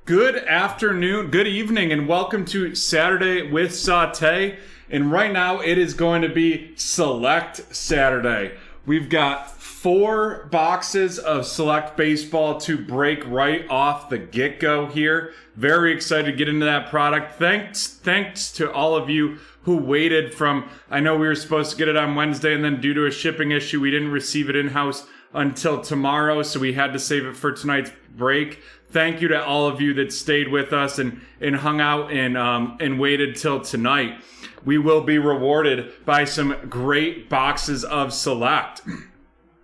Good afternoon, good evening, and welcome to Saturday with Saute. And right now it is going to be Select Saturday. We've got 4 boxes of Select Baseball to break right off the get-go here. Very excited to get into that product. Thanks to all of you who waited from, I know we were supposed to get it on Wednesday, and then due to a shipping issue, we didn't receive it in-house until tomorrow, so we had to save it for tonight's break. Thank you to all of you that stayed with us and hung out and waited till tonight. We will be rewarded by some great boxes of Select.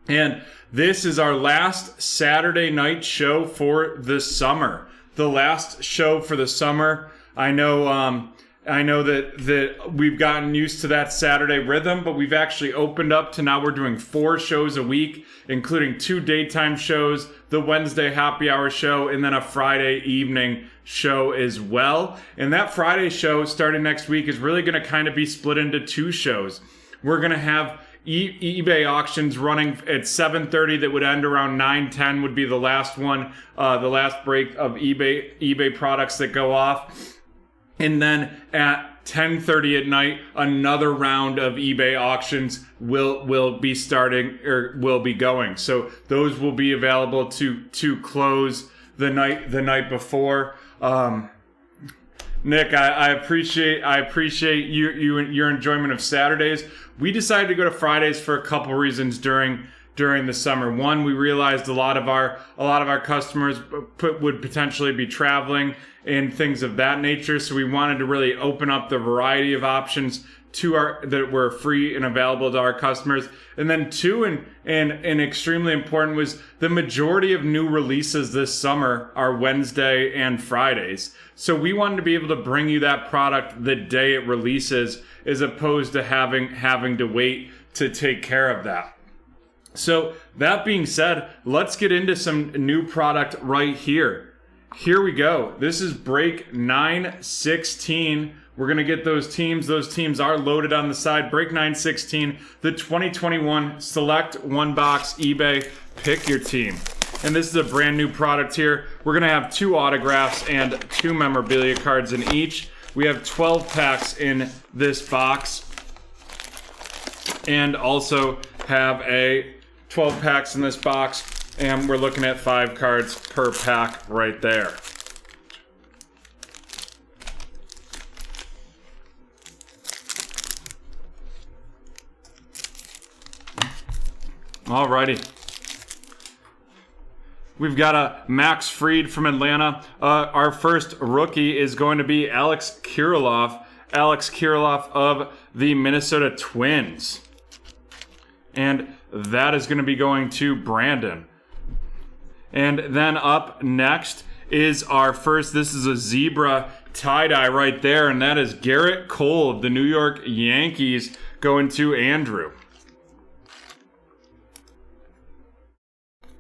And this is our last Saturday night show for the summer. The last show for the summer. I know that we've gotten used to that Saturday rhythm, but we've actually opened up to now we're doing 4 shows a week, including 2 daytime shows, the Wednesday happy hour show, and then a Friday evening show as well. And that Friday show starting next week is really going to kind of be split into 2 shows. We're going to have eBay auctions running at 7:30 that would end around 9:10 would be the last one, the last break of eBay products that go off. And then at 10:30 at night, another round of eBay auctions will be starting or will be going. So those will be available to close the night before. Nick, I appreciate your enjoyment of Saturdays. We decided to go to Fridays for a couple reasons during the summer. One, we realized a lot of our customers would potentially be traveling and things of that nature. So we wanted to really open up the variety of options that were free and available to our customers. And then 2, and extremely important, was the majority of new releases this summer are Wednesday and Fridays. So we wanted to be able to bring you that product the day it releases, as opposed to having to wait to take care of that. So that being said, let's get into some new product right here. Here we go. This is break 916. We're going to get those teams. Those teams are loaded on the side. Break 916, the 2021 Select 1-box eBay Pick Your Team. And this is a brand new product here. We're going to have 2 autographs and 2 memorabilia cards in each. We have 12 packs in this box. And also have a 12 packs in this box. And we're looking at 5 cards per pack right there. Alrighty. We've got a Max Fried from Atlanta. Our first rookie is going to be Alex Kirilloff. Alex Kirilloff of the Minnesota Twins. And that is going to be going to Brandon. And then up next is our first, this is a zebra tie-dye right there, and that is Garrett Cole of the New York Yankees going to Andrew.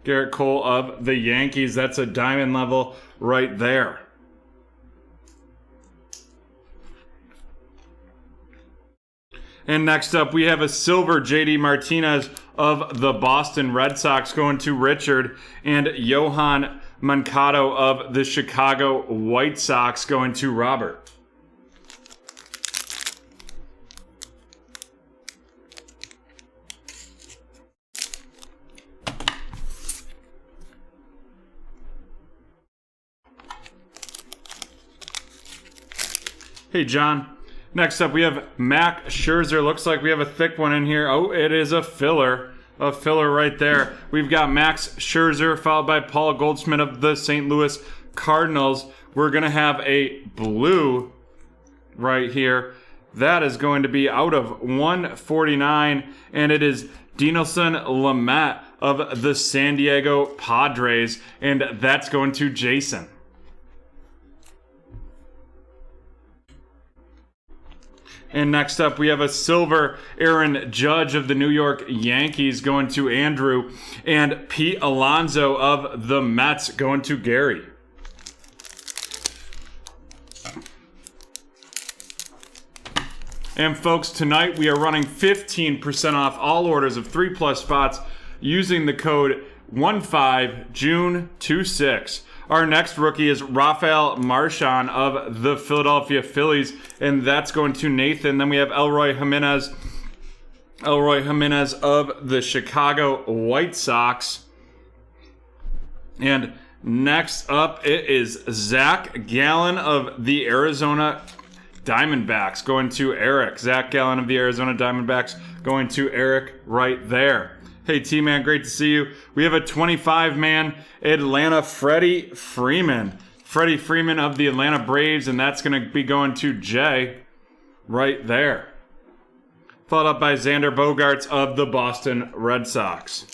Garrett Cole of the Yankees, that's a diamond level right there. And next up, we have a silver JD Martinez of the Boston Red Sox going to Richard, and Yohan Moncada of the Chicago White Sox going to Robert. Hey, John. Next up, we have Max Scherzer. Looks like we have a thick one in here. Oh, it is a filler. A filler right there. We've got Max Scherzer, followed by Paul Goldschmidt of the St. Louis Cardinals. We're going to have a blue right here. That is going to be out of 149, and it is Dinelson Lamet of the San Diego Padres, and that's going to Jason. And next up, we have a silver Aaron Judge of the New York Yankees going to Andrew, and Pete Alonso of the Mets going to Gary. And folks, tonight we are running 15% off all orders of 3+ spots using the code 15June26. Our next rookie is Rafael Marchand of the Philadelphia Phillies, and that's going to Nathan. Then we have Elroy Jimenez of the Chicago White Sox. And next up, it is Zach Gallen of the Arizona Diamondbacks going to Eric. Zach Gallen of the Arizona Diamondbacks going to Eric right there. Hey, T-Man, great to see you. We have a 25-man Atlanta Freddie Freeman. Freddie Freeman of the Atlanta Braves, and that's going to be going to Jay right there. Followed up by Xander Bogaerts of the Boston Red Sox.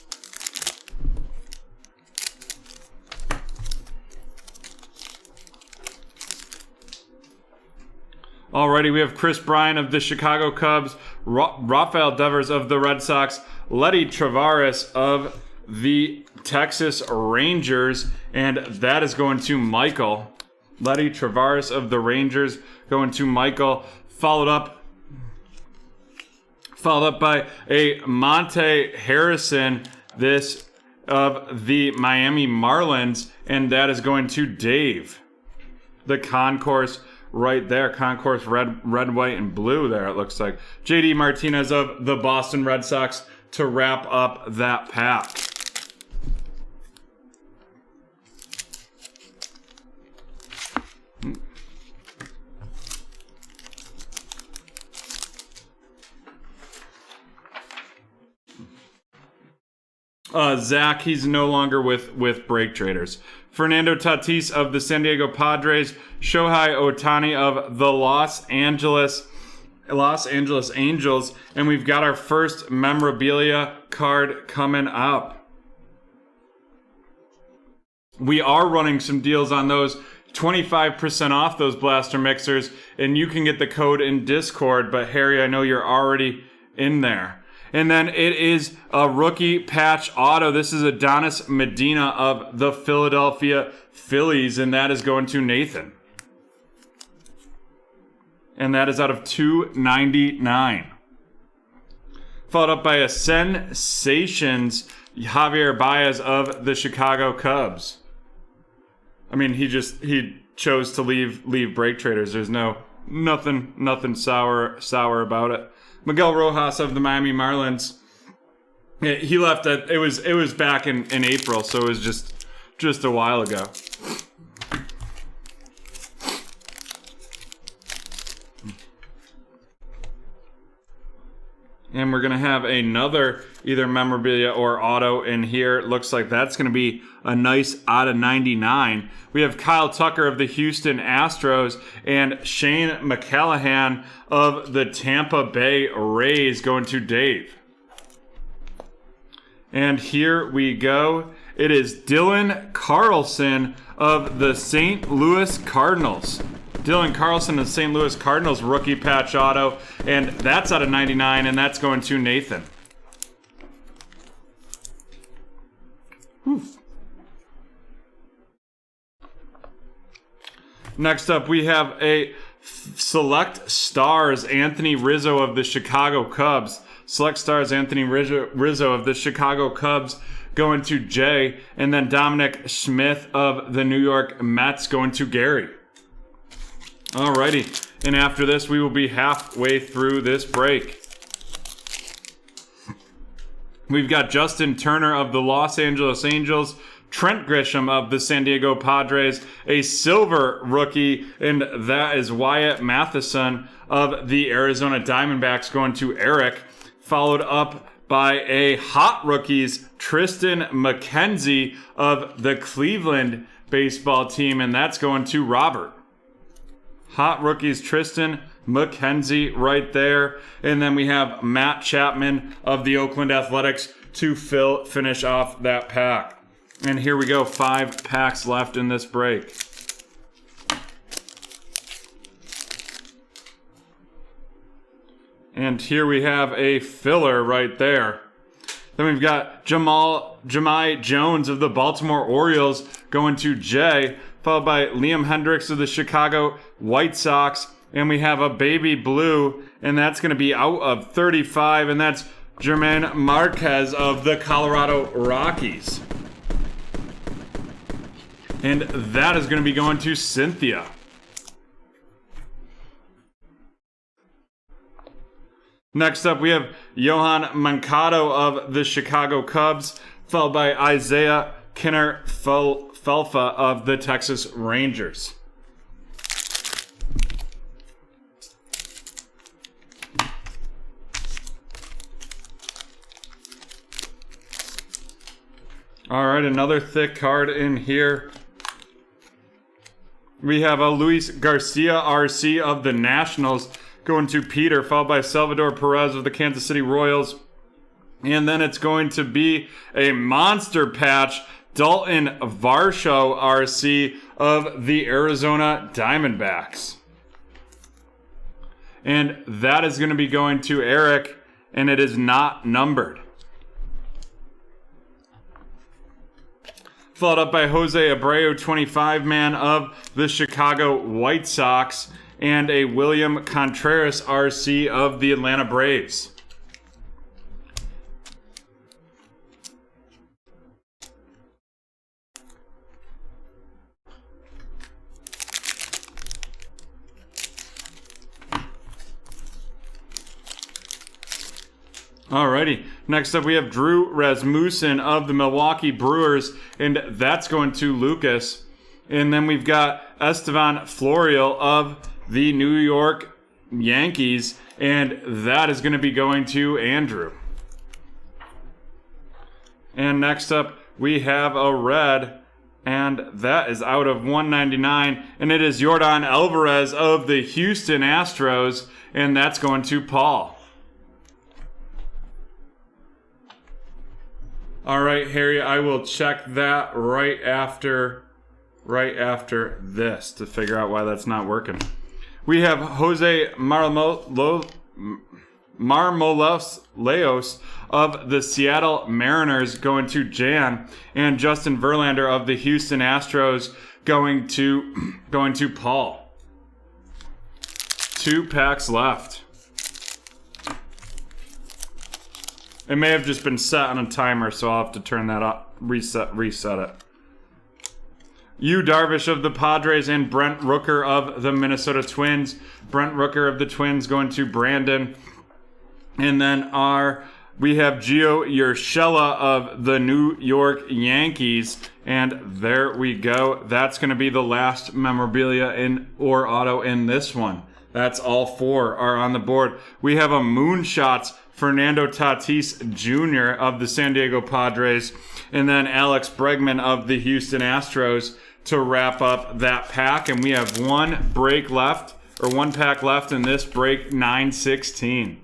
Alrighty, we have Chris Bryant of the Chicago Cubs, Rafael Devers of the Red Sox, Letty Travaris of the Texas Rangers, and that is going to Michael. Letty Travaris of the Rangers going to Michael, followed up by a Monte Harrison, this of the Miami Marlins, and that is going to Dave. The concourse right there, concourse red, white, and blue there, it looks like. JD Martinez of the Boston Red Sox to wrap up that pack. Zach, he's no longer with BreakTraders. Fernando Tatis of the San Diego Padres, Shohei Ohtani of the Los Angeles Angels, and we've got our first memorabilia card coming up. We are running some deals on those, 25% off those blaster mixers, and you can get the code in Discord, but Harry, I know you're already in there. And then it is a rookie patch auto. This is Adonis Medina of the Philadelphia Phillies, and that is going to Nathan. And that is out of 299. Followed up by a Sensations, Javier Baez of the Chicago Cubs. I mean, he chose to leave BreakTraders. There's nothing sour about it. Miguel Rojas of the Miami Marlins. He left it was back in April, so it was just a while ago. And we're going to have another either memorabilia or auto in here. It looks like that's going to be a nice out of 99. We have Kyle Tucker of the Houston Astros and Shane McCallahan of the Tampa Bay Rays going to Dave. And here we go. It is Dylan Carlson of the St. Louis Cardinals. Dylan Carlson of the St. Louis Cardinals rookie patch auto, and that's out of 99, and that's going to Nathan. Oof. Next up, we have a Select Stars Anthony Rizzo of the Chicago Cubs. Select Stars Anthony Rizzo of the Chicago Cubs going to Jay, and then Dominic Smith of the New York Mets going to Gary. Alrighty, and after this, we will be halfway through this break. We've got Justin Turner of the Los Angeles Angels, Trent Grisham of the San Diego Padres, a silver rookie, and that is Wyatt Matheson of the Arizona Diamondbacks going to Eric, followed up by a hot rookies, Tristan McKenzie of the Cleveland baseball team, and that's going to Robert. Hot rookies, Tristan McKenzie right there. And then we have Matt Chapman of the Oakland Athletics to finish off that pack. And here we go, 5 packs left in this break. And here we have a filler right there. Then we've got Jahmai Jones of the Baltimore Orioles going to Jay, followed by Liam Hendricks of the Chicago White Sox. And we have a baby blue, and that's going to be out of 35, and that's German Marquez of the Colorado Rockies. And that is going to be going to Cynthia. Next up, we have Johan Mancado of the Chicago Cubs, followed by Isaiah Kinner-Felfa of the Texas Rangers. All right, another thick card in here. We have a Luis Garcia RC of the Nationals going to Peter, followed by Salvador Perez of the Kansas City Royals. And then it's going to be a monster patch, Dalton Varsho RC of the Arizona Diamondbacks. And that is going to be going to Eric, and it is not numbered. Followed up by Jose Abreu, 25-man of the Chicago White Sox, and a William Contreras RC of the Atlanta Braves. Alrighty, next up we have Drew Rasmussen of the Milwaukee Brewers, and that's going to Lucas. And then we've got Estevan Florial of the New York Yankees, and that is going to be going to Andrew. And next up we have a red, and that is out of 199, and it is Yordan Alvarez of the Houston Astros, and that's going to Paul. All right, Harry, I will check that right after this to figure out why that's not working. We have Jose Marmoleos of the Seattle Mariners going to Jan, and Justin Verlander of the Houston Astros going to Paul. 2 packs left. It may have just been set on a timer, so I'll have to turn that up, reset it. Yu Darvish of the Padres and Brent Rooker of the Minnesota Twins. Brent Rooker of the Twins going to Brandon. And then we have Gio Urshela of the New York Yankees. And there we go. That's going to be the last memorabilia or auto in this one. That's all 4 are on the board. We have a Moonshots Fernando Tatis Jr. of the San Diego Padres, and then Alex Bregman of the Houston Astros to wrap up that pack. And we have one pack left in this break 916.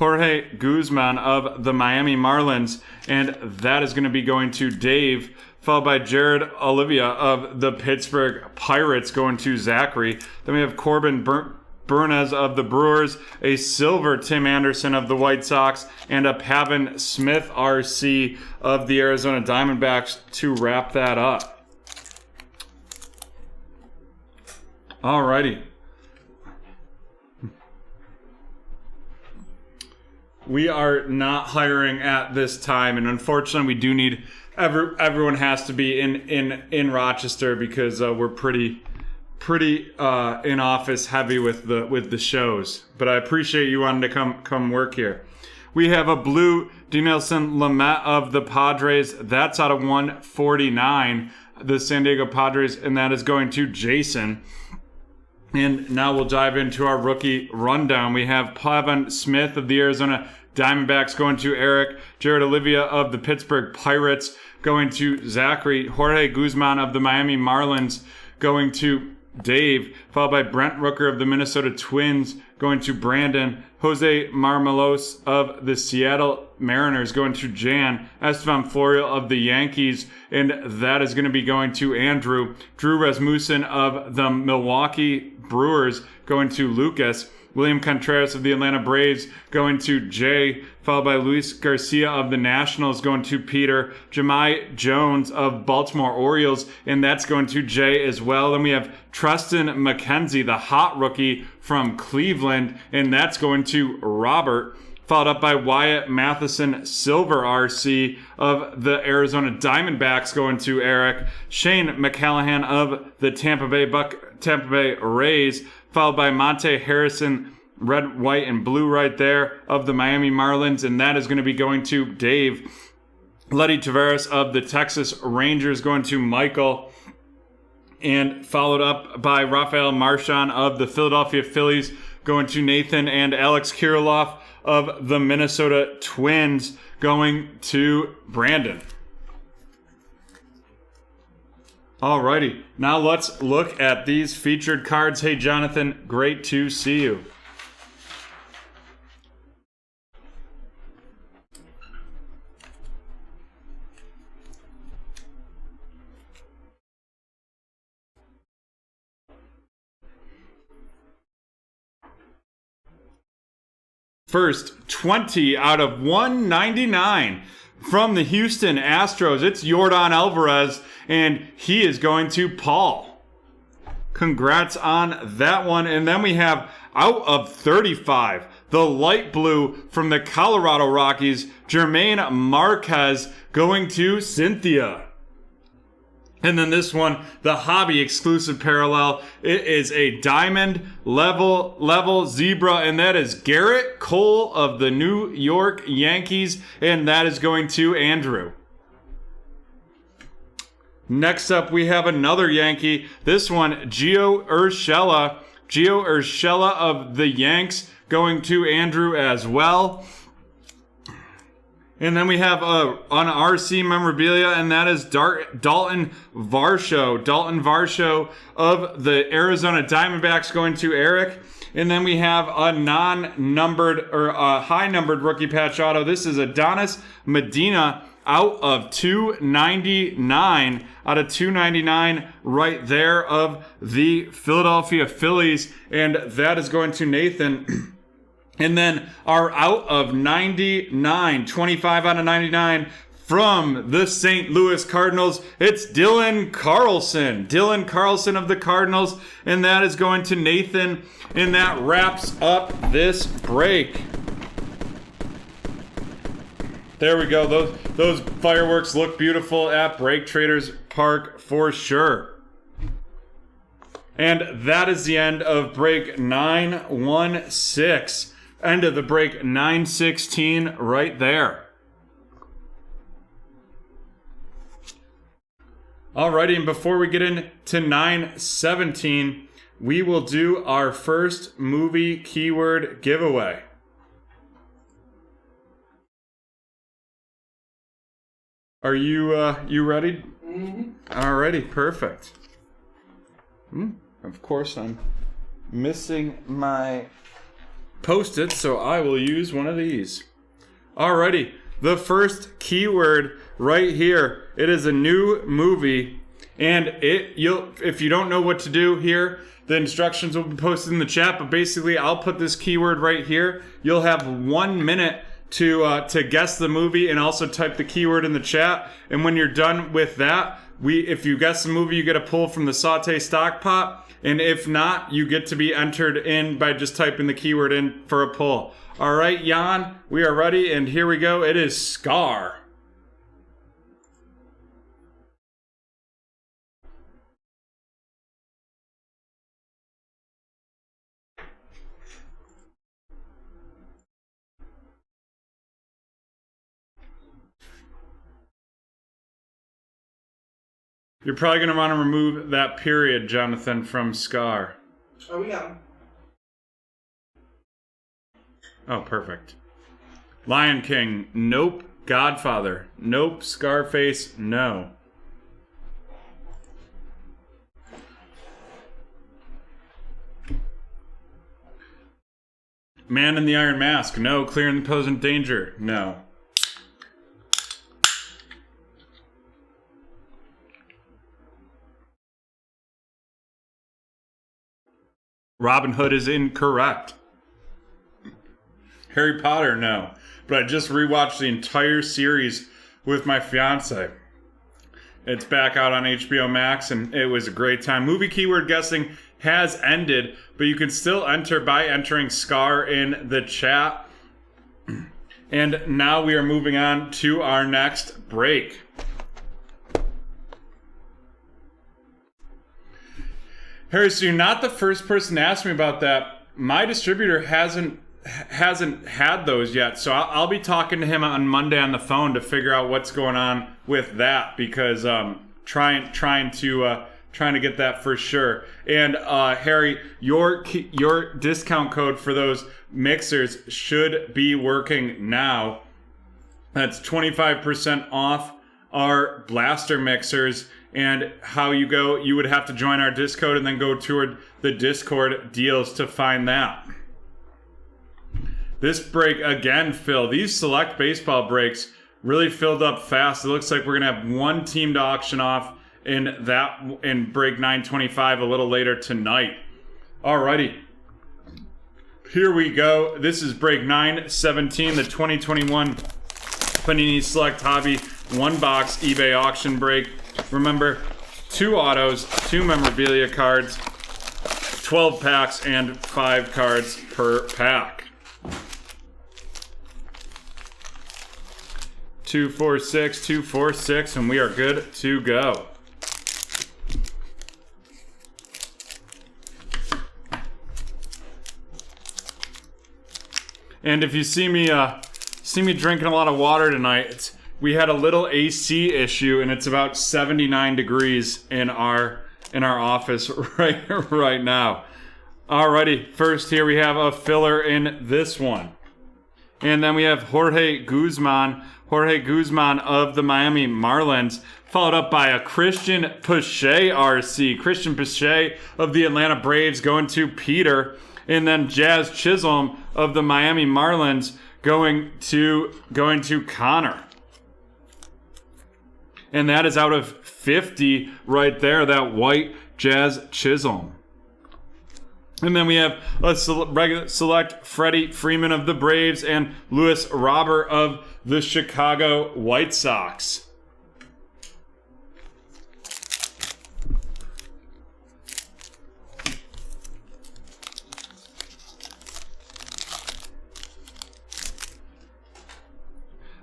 Jorge Guzman of the Miami Marlins, and that is going to be going to Dave, followed by Jared Olivia of the Pittsburgh Pirates going to Zachary. Then we have Corbin Burnez of the Brewers, a silver Tim Anderson of the White Sox, and a Pavin Smith RC of the Arizona Diamondbacks to wrap that up. Alrighty. We are not hiring at this time, and unfortunately we do need everyone has to be in Rochester because we're pretty in office heavy with the shows. But I appreciate you wanting to come work here. We have a blue Dinelson Lamet of the Padres. That's out of 149, the San Diego Padres, and that is going to Jason. And now we'll dive into our rookie rundown. We have Pavin Smith of the Arizona Diamondbacks going to Eric. Jared Olivia of the Pittsburgh Pirates going to Zachary. Jorge Guzman of the Miami Marlins going to Dave, followed by Brent Rooker of the Minnesota Twins going to Brandon. Jose Marmoleos of the Seattle Mariners going to Jan. Estevan Florial of the Yankees, and that is going to be going to Andrew. Drew Rasmussen of the Milwaukee Brewers going to Lucas. William Contreras of the Atlanta Braves going to Jay, followed by Luis Garcia of the Nationals going to Peter. Jahmai Jones of Baltimore Orioles, and that's going to Jay as well. Then we have Tristan McKenzie, the hot rookie from Cleveland, and that's going to Robert. followed up by Wyatt Matheson, silver RC of the Arizona Diamondbacks, going to Eric. Shane McCallahan of the Tampa Bay Rays, followed by Monte Harrison, red, white, and blue right there, of the Miami Marlins, and that is going to be going to Dave. Letty Tavares of the Texas Rangers, going to Michael, and followed up by Rafael Marchand of the Philadelphia Phillies, going to Nathan, and Alex Kirilloff of the Minnesota Twins, going to Brandon. Alrighty, now let's look at these featured cards. Hey Jonathan, great to see you. First, 20 out of 199 from the Houston Astros. It's Yordan Alvarez, and he is going to Paul. Congrats on that one. And then we have out of 35, the light blue from the Colorado Rockies, Jermaine Marquez, going to Cynthia. And then this one, the hobby exclusive parallel, it is a diamond level zebra, and that is Garrett Cole of the New York Yankees, and that is going to Andrew. Next up, we have another Yankee. This one, Gio Urshela of the Yanks, going to Andrew as well. And then we have an RC memorabilia, and that is Dalton Varsho of the Arizona Diamondbacks, going to Eric. And then we have a non-numbered or a high-numbered rookie patch auto. This is Adonis Medina out of 299, right there of the Philadelphia Phillies, and that is going to Nathan. And then our out of 99, 25 out of 99 from the St. Louis Cardinals, it's Dylan Carlson of the Cardinals, and that is going to Nathan, and that wraps up this break. There we go. Those fireworks look beautiful at BreakTraders Park for sure. And that is the end of break 916. End of the break 916 right there. Alrighty, and before we get into 917, we will do our first movie keyword giveaway. Are you ready? Mm-hmm. Alrighty, perfect. Of course, I'm missing my Post-it, so I will use one of these. Alrighty, the first keyword right here. It is a new movie, and if you don't know what to do here, the instructions will be posted in the chat. But basically, I'll put this keyword right here. You'll have 1 minute to guess the movie, and also type the keyword in the chat. And when you're done with that, if you guess the movie, you get a pull from the Saute stock pot. And if not, you get to be entered in by just typing the keyword in for a pull. All right, Jan, we are ready, and here we go. It is Scar. You're probably going to want to remove that period, Jonathan, from Scar. Oh, we got him. Oh, perfect. Lion King, nope. Godfather, nope. Scarface, no. Man in the Iron Mask, no. Clear and Present Danger, no. Robin Hood is incorrect. Harry Potter, no. But I just rewatched the entire series with my fiance. It's back out on HBO Max, and it was a great time. Movie keyword guessing has ended, but you can still enter by entering Scar in the chat. And now we are moving on to our next break. Harry, so you're not the first person to ask me about that. My distributor hasn't had those yet, so I'll be talking to him on Monday on the phone to figure out what's going on with that, because trying to get that for sure. And Harry, your discount code for those mixers should be working now. That's 25% off our blaster mixers. And how you go, you would have to join our Discord and then go toward the Discord deals to find that. This break, again, Phil, these select baseball breaks really filled up fast. It looks like we're going to have one team to auction off in break 925 a little later tonight. Alrighty. Here we go. This is break 917, the 2021 Panini Select Hobby 1-box eBay auction break. Remember, 2 autos, 2 memorabilia cards, 12 packs, and 5 cards per pack. 246, 246, and we are good to go. And if you see me drinking a lot of water tonight, we had a little AC issue, and it's about 79 degrees in our office right now. Alrighty, first here we have a filler in this one. And then we have Jorge Guzman of the Miami Marlins, followed up by a Christian Pache RC. Christian Pache of the Atlanta Braves going to Peter. And then Jazz Chisholm of the Miami Marlins going to Connor. And that is out of 50 right there, that white Jazz Chisholm. And then we have a select Freddie Freeman of the Braves and Luis Robert of the Chicago White Sox.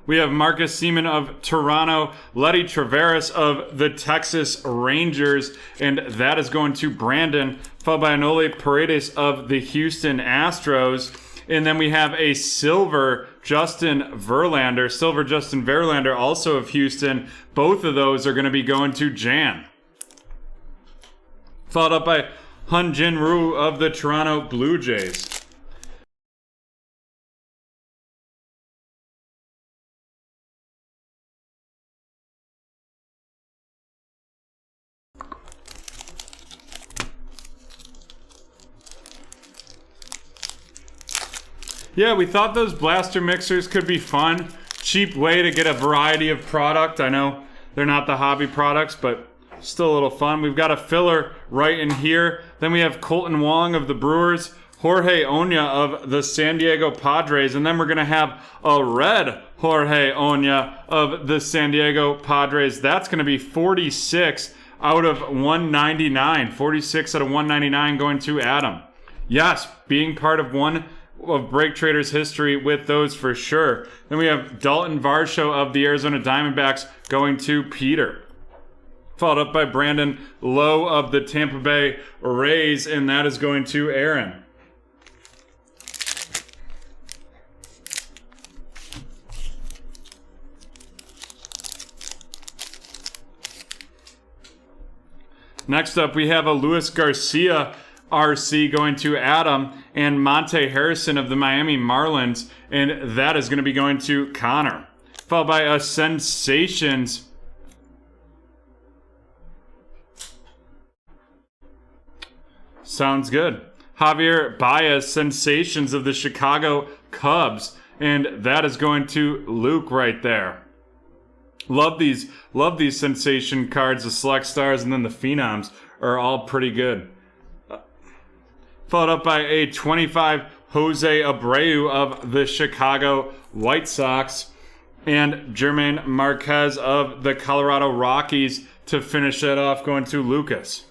We have Marcus Seaman of Toronto, Letty Traveris of the Texas Rangers, and that is going to Brandon, followed by Anole Paredes of the Houston Astros. And then we have a silver Justin Verlander, also of Houston. Both of those are going to be going to Jan. Followed up by Hyun Jin Ryu of the Toronto Blue Jays. Yeah, we thought those blaster mixers could be fun. Cheap way to get a variety of product. I know they're not the hobby products, but still a little fun. We've got a filler right in here. Then we have Colton Wong of the Brewers, Jorge Oña of the San Diego Padres, and then we're going to have a red Jorge Oña of the San Diego Padres. That's going to be 46 out of 199. 46 out of 199 going to Adam. Yes, being part of one of BreakTraders history with those for sure. Then we have Dalton Varsho of the Arizona Diamondbacks going to Peter. Followed up by Brandon Lowe of the Tampa Bay Rays, and that is going to Aaron. Next up, we have a Luis Garcia RC going to Adam, and Monte Harrison of the Miami Marlins, and that is going to be going to Connor. Followed by a Sensations. Sounds good. Javier Baez, Sensations of the Chicago Cubs, and that is going to Luke right there. Love these sensation cards. The Select Stars and then the Phenoms are all pretty good. Followed up by a 25 Jose Abreu of the Chicago White Sox, and Germain Marquez of the Colorado Rockies to finish that off, going to Lucas.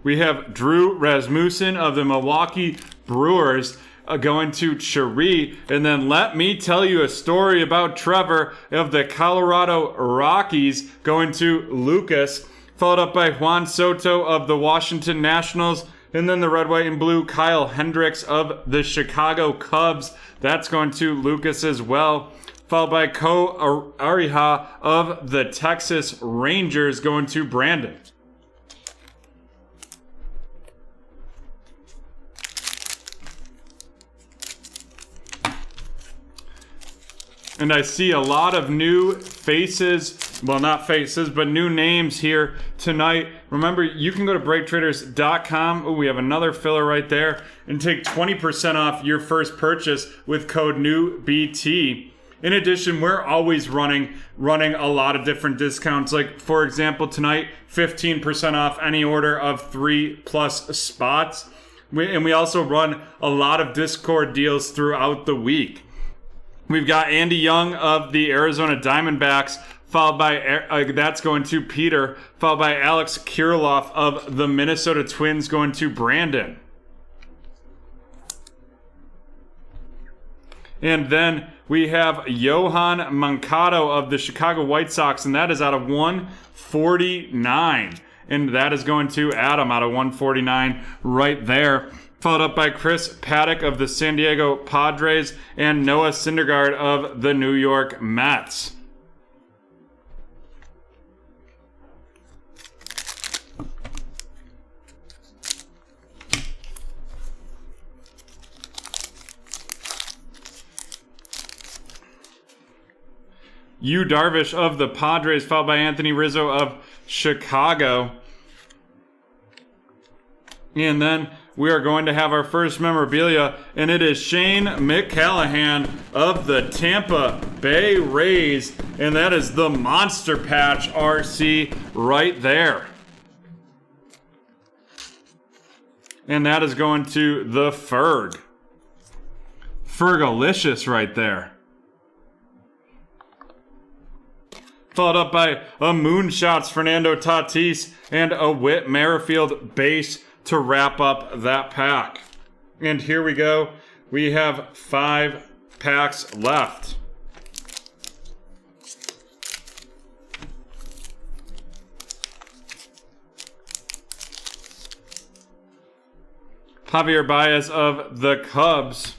We have Drew Rasmussen of the Milwaukee Brewers going to Cherie. And then let me tell you a story about Trevor of the Colorado Rockies going to Lucas, followed up by Juan Soto of the Washington Nationals. And then the red, white, and blue Kyle Hendricks of the Chicago Cubs. That's going to Lucas as well. Followed by Ko Ariha of the Texas Rangers going to Brandon. And I see a lot of new faces, well, not faces, but new names here tonight. Remember, you can go to BreakTraders.com. Oh, we have another filler right there. And take 20% off your first purchase with code NEWBT. In addition, we're always running a lot of different discounts. Like, for example, tonight, 15% off any order of 3+ spots. We also run a lot of Discord deals throughout the week. We've got Andy Young of the Arizona Diamondbacks, followed by, that's going to Peter, followed by Alex Kirilloff of the Minnesota Twins going to Brandon. And then we have Johan Mancado of the Chicago White Sox, and that is out of 149. And that is going to Adam out of 149 right there. Followed up by Chris Paddock of the San Diego Padres and Noah Syndergaard of the New York Mets. Yu Darvish of the Padres, followed by Anthony Rizzo of Chicago. And then we are going to have our first memorabilia, and it is Shane McCallahan of the Tampa Bay Rays, and that is the Monster Patch RC right there. And that is going to the Ferg. Fergalicious right there. Followed up by a Moonshots Fernando Tatis and a Whit Merrifield base to wrap up that pack. And here we go. We have 5 packs left. Javier Baez of the Cubs,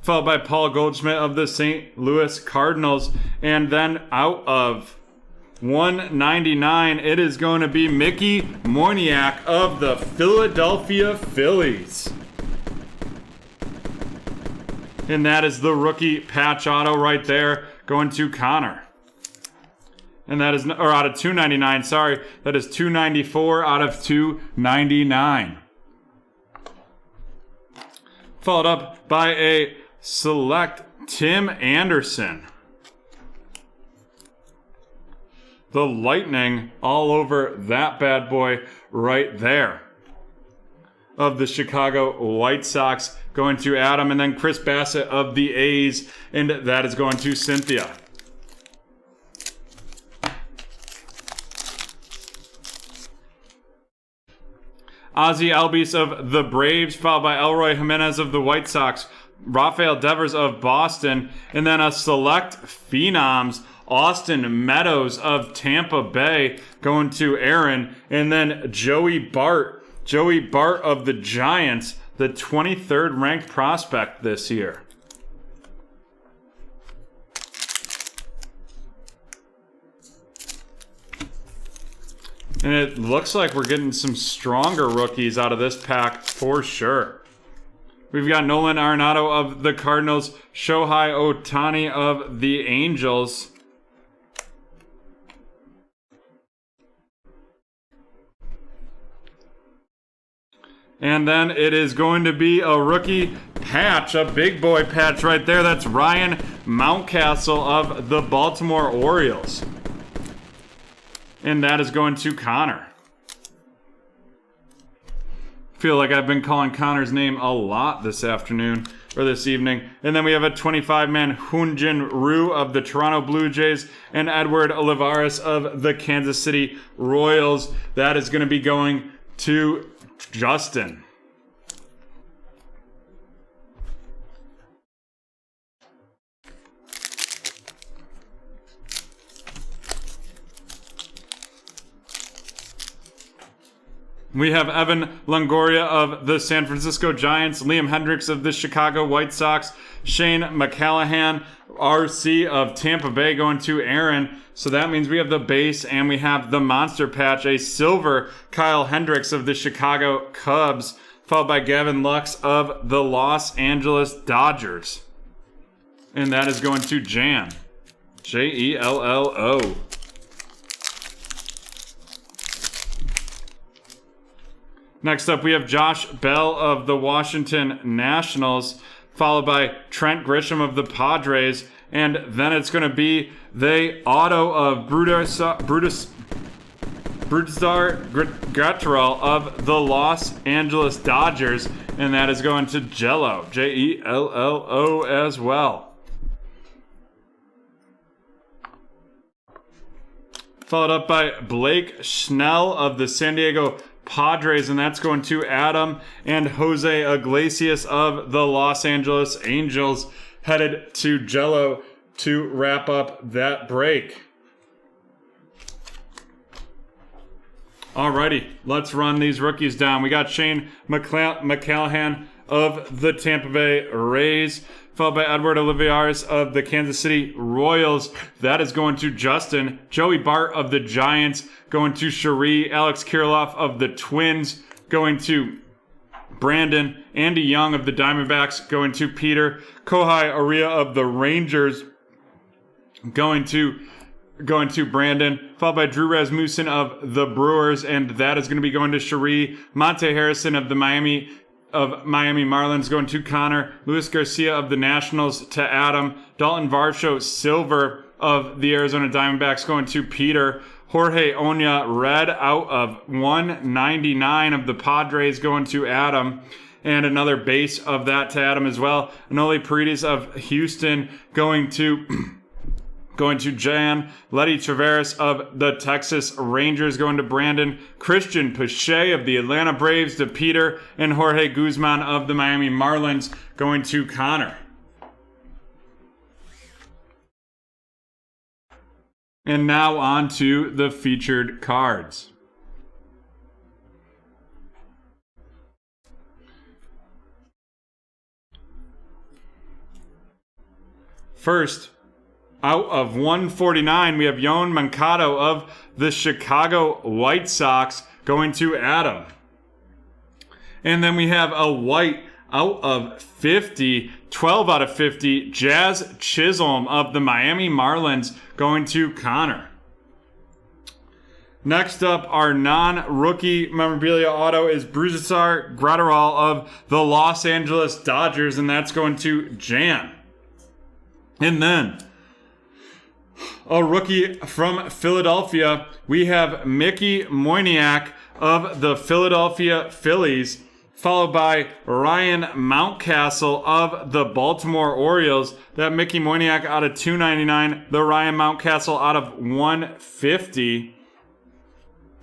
followed by Paul Goldschmidt of the St. Louis Cardinals. And then out of 199, it is going to be Mickey Moniak of the Philadelphia Phillies. And that is the rookie patch auto right there going to Connor. And that is, or out of 299, sorry, that is 294 out of 299. Followed up by a select Tim Anderson. The Lightning all over that bad boy right there. Of the Chicago White Sox going to Adam, and then Chris Bassett of the A's, and that is going to Cynthia. Ozzy Albies of the Braves, followed by Elroy Jimenez of the White Sox, Rafael Devers of Boston, and then a select Phenoms, Austin Meadows of Tampa Bay going to Aaron, and then Joey Bart of the Giants, the 23rd ranked prospect this year. And it looks like we're getting some stronger rookies out of this pack for sure. We've got Nolan Arenado of the Cardinals, Shohei Ohtani of the Angels. And then it is going to be a rookie patch, a big boy patch right there. That's Ryan Mountcastle of the Baltimore Orioles. And that is going to Connor. Feel like I've been calling Connor's name a lot this afternoon. for this evening. And then we have a 25-man Hyunjin Ryu of the Toronto Blue Jays and Edward Olivares of the Kansas City Royals. That is going to be going to Justin. We have Evan Longoria of the San Francisco Giants, Liam Hendricks of the Chicago White Sox, Shane McCallahan, RC of Tampa Bay going to Aaron. So that means we have the base and we have the monster patch, a silver Kyle Hendricks of the Chicago Cubs, followed by Gavin Lux of the Los Angeles Dodgers. And that is going to Jan. Jello. Next up, we have Josh Bell of the Washington Nationals, followed by Trent Grisham of the Padres, and then it's going to be the auto of Brusdar Graterol of the Los Angeles Dodgers, and that is going to Jello, Jello as well. Followed up by Blake Schnell of the San Diego Padres, and that's going to Adam, and Jose Iglesias of the Los Angeles Angels headed to Jello to wrap up that break. Alrighty, let's run these rookies down. We got Shane McCallahan of the Tampa Bay Rays, followed by Edward Olivares of the Kansas City Royals. That is going to Justin. Joey Bart of the Giants going to Cherie. Alex Kirilloff of the Twins going to Brandon. Andy Young of the Diamondbacks going to Peter. Kohai Aria of the Rangers going to Brandon, followed by Drew Rasmussen of the Brewers, and that is going to be going to Cherie. Monte Harrison of the Miami Marlins going to Connor. Luis Garcia of the Nationals to Adam. Dalton Varsho Silver of the Arizona Diamondbacks going to Peter. Jorge Oña Red out of 199 of the Padres going to Adam. And another base of that to Adam as well. Noli Paredes of Houston going to Jan. Letty Traveris of the Texas Rangers going to Brandon. Christian Pache of the Atlanta Braves to Peter. And Jorge Guzman of the Miami Marlins going to Connor. And now on to the featured cards. First, out of 149, we have Yoan Moncada of the Chicago White Sox going to Adam. And then we have a white out of 50, 12 out of 50, Jazz Chisholm of the Miami Marlins going to Connor. Next up, our non-rookie memorabilia auto is Brusdar Graterol of the Los Angeles Dodgers, and that's going to Jan. And then, a rookie from Philadelphia, we have Mickey Moniak of the Philadelphia Phillies, followed by Ryan Mountcastle of the Baltimore Orioles. That Mickey Moniak out of 299, the Ryan Mountcastle out of 150.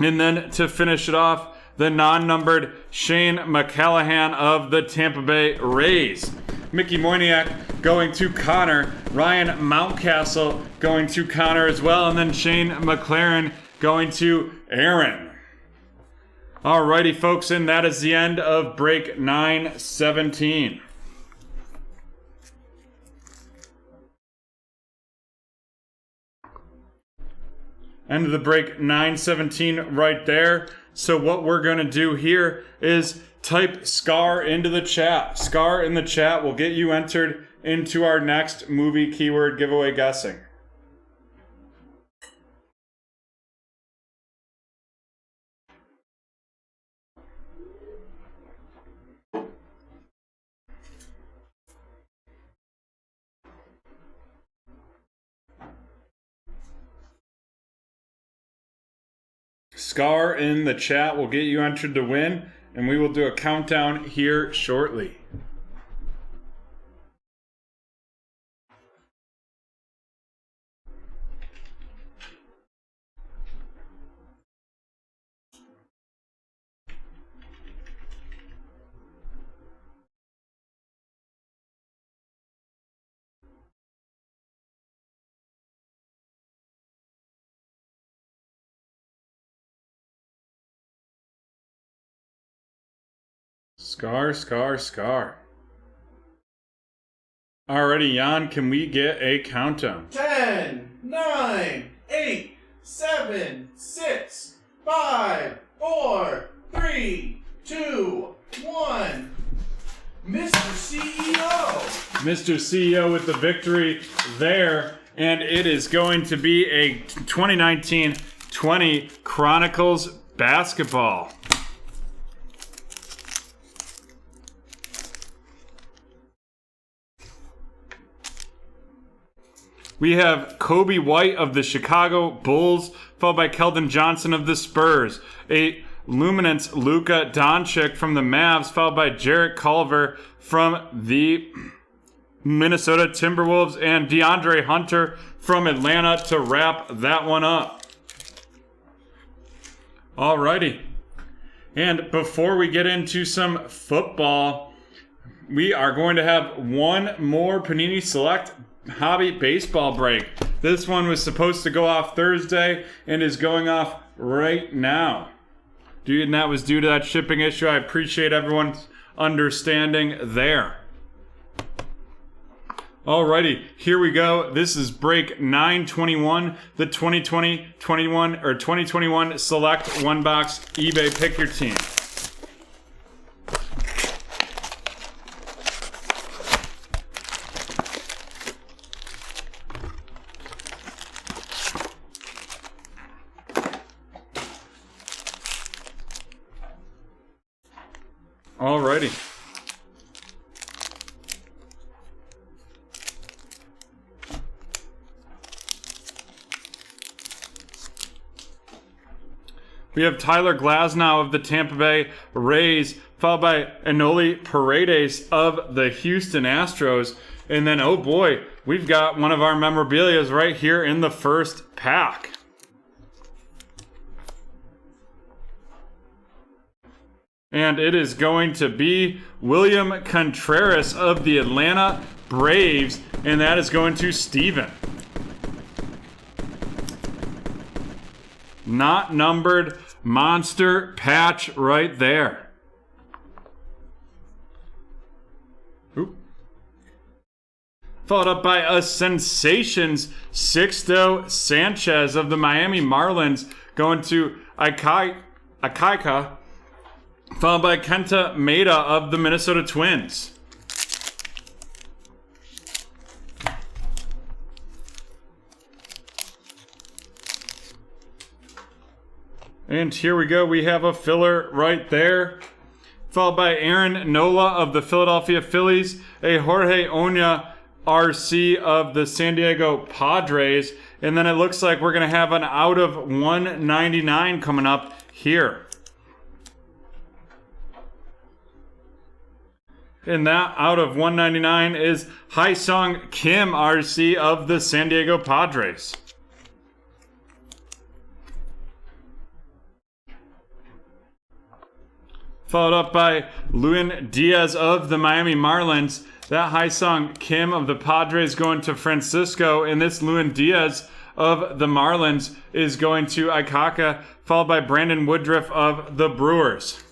And then to finish it off, the non-numbered Shane McCallahan of the Tampa Bay Rays. Mickey Moniak going to Connor, Ryan Mountcastle going to Connor as well, and then Shane McLaren going to Aaron. Alrighty, folks, and that is the end of break 917. End of the break 917 right there. So what we're going to do here is type SCAR into the chat. SCAR in the chat will get you entered into our next movie keyword giveaway guessing. SCAR in the chat will get you entered to win, and we will do a countdown here shortly. Scar. Alrighty, Jan, can we get a countdown? 10, 9, 8, 7, 6, 5, 4, 3, 2, 1. Mr. CEO! Mr. CEO with the victory there. And it is going to be a 2019-20 Chronicles basketball. We have Kobe White of the Chicago Bulls, followed by Keldon Johnson of the Spurs. A luminance Luka Doncic from the Mavs, followed by Jarrett Culver from the Minnesota Timberwolves, and DeAndre Hunter from Atlanta to wrap that one up. Alrighty. And before we get into some football, we are going to have one more Panini Select Hobby Baseball break. This one was supposed to go off Thursday and is going off right now. And that was due to that shipping issue. I appreciate everyone's understanding there. Alrighty, here we go. This is break 921, the 2021 Select One Box eBay Pick Your Team. Alrighty. We have Tyler Glasnow of the Tampa Bay Rays, followed by Enoli Paredes of the Houston Astros. And then, oh boy, we've got one of our memorabilias right here in the first pack. And it is going to be William Contreras of the Atlanta Braves, and that is going to Steven. Not numbered monster patch right there. Oop. Followed up by a Sensations Sixto Sanchez of the Miami Marlins going to Akaika. Followed by Kenta Maeda of the Minnesota Twins. And here we go. We have a filler right there. Followed by Aaron Nola of the Philadelphia Phillies. A Jorge Oña RC of the San Diego Padres. And then it looks like we're going to have an out of 199 coming up here. And that out of 199 is Haesung Kim RC of the San Diego Padres. Followed up by Luis Diaz of the Miami Marlins. That Haesung Kim of the Padres going to Francisco. And this Luis Diaz of the Marlins is going to Ikaka. Followed by Brandon Woodruff of the Brewers.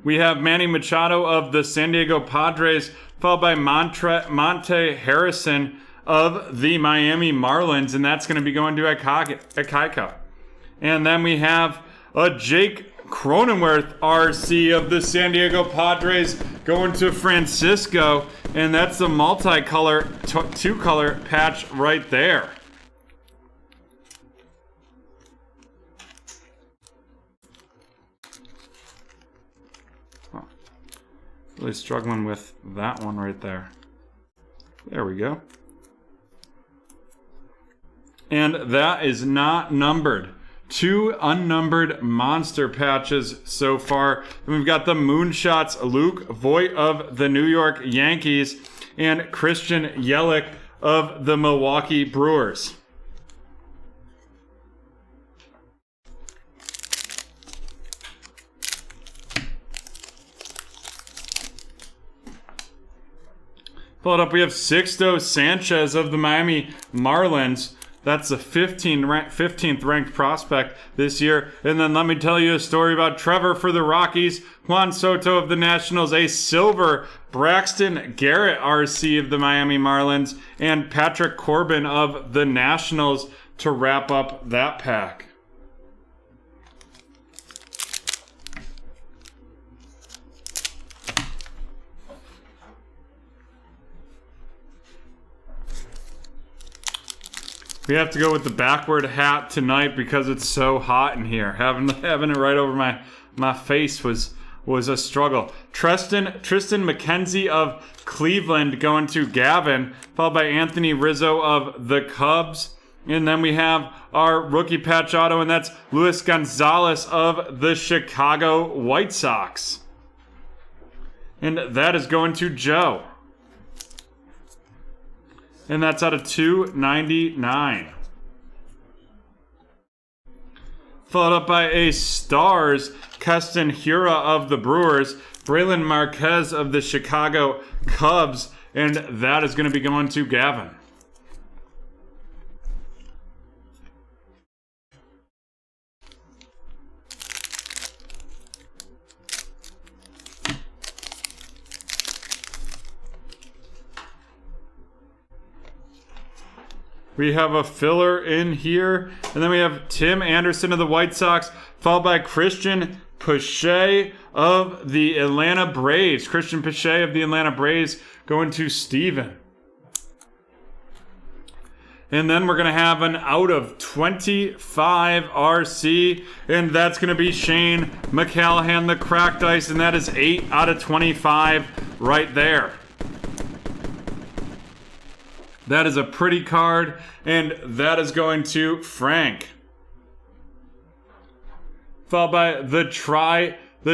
We have Manny Machado of the San Diego Padres, followed by Monte Harrison of the Miami Marlins, and that's going to be going to Akaika. And then we have a Jake Cronenworth RC of the San Diego Padres going to Francisco, and that's the multicolor, two-color patch right there. Really struggling with that one right there. There we go. And that is not numbered. 2 unnumbered monster patches so far. And we've got the Moonshots Luke Voigt of the New York Yankees and Christian Yelich of the Milwaukee Brewers. Followed up, we have Sixto Sanchez of the Miami Marlins. That's the 15th ranked prospect this year. And then let me tell you a story about Trevor for the Rockies, Juan Soto of the Nationals, a silver Braxton Garrett RC of the Miami Marlins, and Patrick Corbin of the Nationals to wrap up that pack. We have to go with the backward hat tonight because it's so hot in here. Having it right over my face was a struggle. Tristan McKenzie of Cleveland going to Gavin, followed by Anthony Rizzo of the Cubs. And then we have our rookie patch auto, and that's Luis Gonzalez of the Chicago White Sox. And that is going to Joe. And that's out of 299. Followed up by a Stars, Keston Hiura of the Brewers, Braylon Marquez of the Chicago Cubs, and that is going to be going to Gavin. We have a filler in here. And then we have Tim Anderson of the White Sox, followed by Christian Pache of the Atlanta Braves. Christian Pache of the Atlanta Braves going to Steven. And then we're going to have an out of 25 RC. And that's going to be Shane McCallahan, the cracked ice. And that is 8 out of 25 right there. That is a pretty card, and that is going to Frank. Followed by the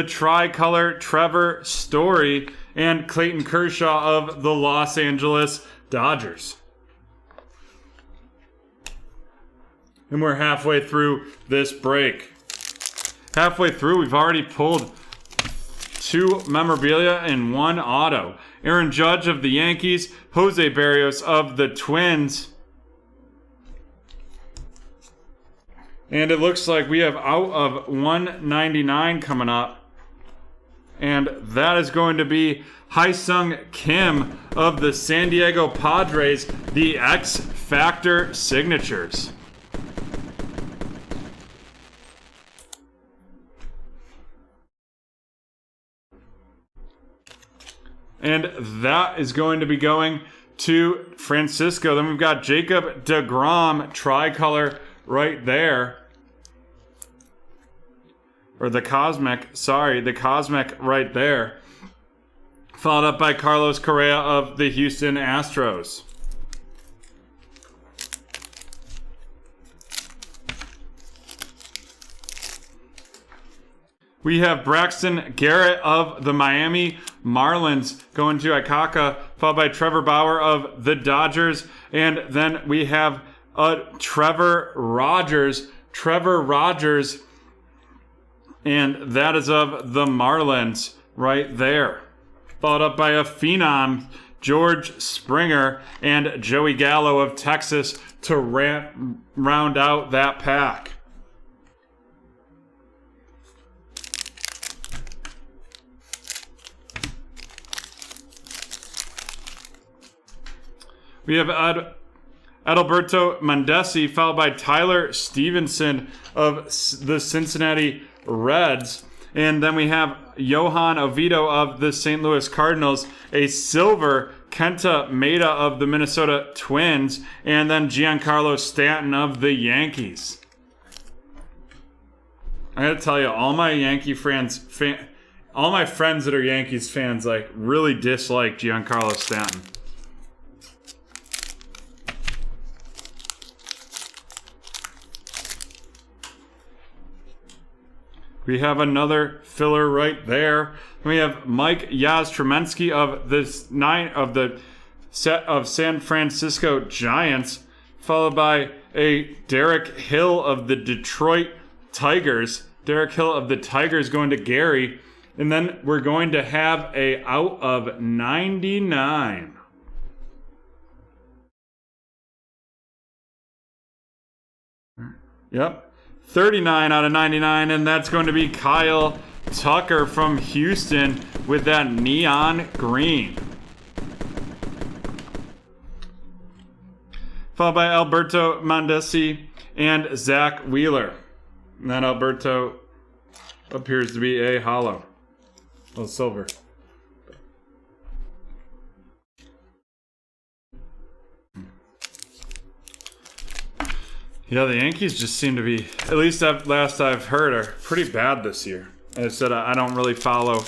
tricolor Trevor Story and Clayton Kershaw of the Los Angeles Dodgers. And we're halfway through this break. Halfway through, we've already pulled 2 memorabilia and 1 auto. Aaron Judge of the Yankees, Jose Barrios of the Twins. And it looks like we have out of 199 coming up. And that is going to be Hyesung Kim of the San Diego Padres, the X Factor signatures. And that is going to be going to Francisco. Then we've got Jacob deGrom tricolor right there. Or the Cosmic right there. Followed up by Carlos Correa of the Houston Astros. We have Braxton Garrett of the Miami Marlins going to Ikaka, followed by Trevor Bauer of the Dodgers. And then we have Trevor Rogers, and that is of the Marlins right there. Followed up by a Phenom, George Springer, and Joey Gallo of Texas to round out that pack. We have Adalberto Mondesi, followed by Tyler Stevenson of the Cincinnati Reds. And then we have Johan Oviedo of the St. Louis Cardinals, a silver Kenta Maeda of the Minnesota Twins, and then Giancarlo Stanton of the Yankees. I gotta tell you, all my Yankee all my friends that are Yankees fans, like, really dislike Giancarlo Stanton. We have another filler right there. We have Mike Yastrzemski of the set of San Francisco Giants, followed by a Derek Hill of the Detroit Tigers. Derek Hill of the Tigers going to Gary. And then we're going to have a out of 99. Yep. 39 out of 99, and that's going to be Kyle Tucker from Houston with that neon green. Followed by Alberto Mondesi and Zach Wheeler. And that Alberto appears to be a hollow. Oh, silver. Yeah, the Yankees just seem to be, at least last I've heard, are pretty bad this year. As I said, I don't really follow.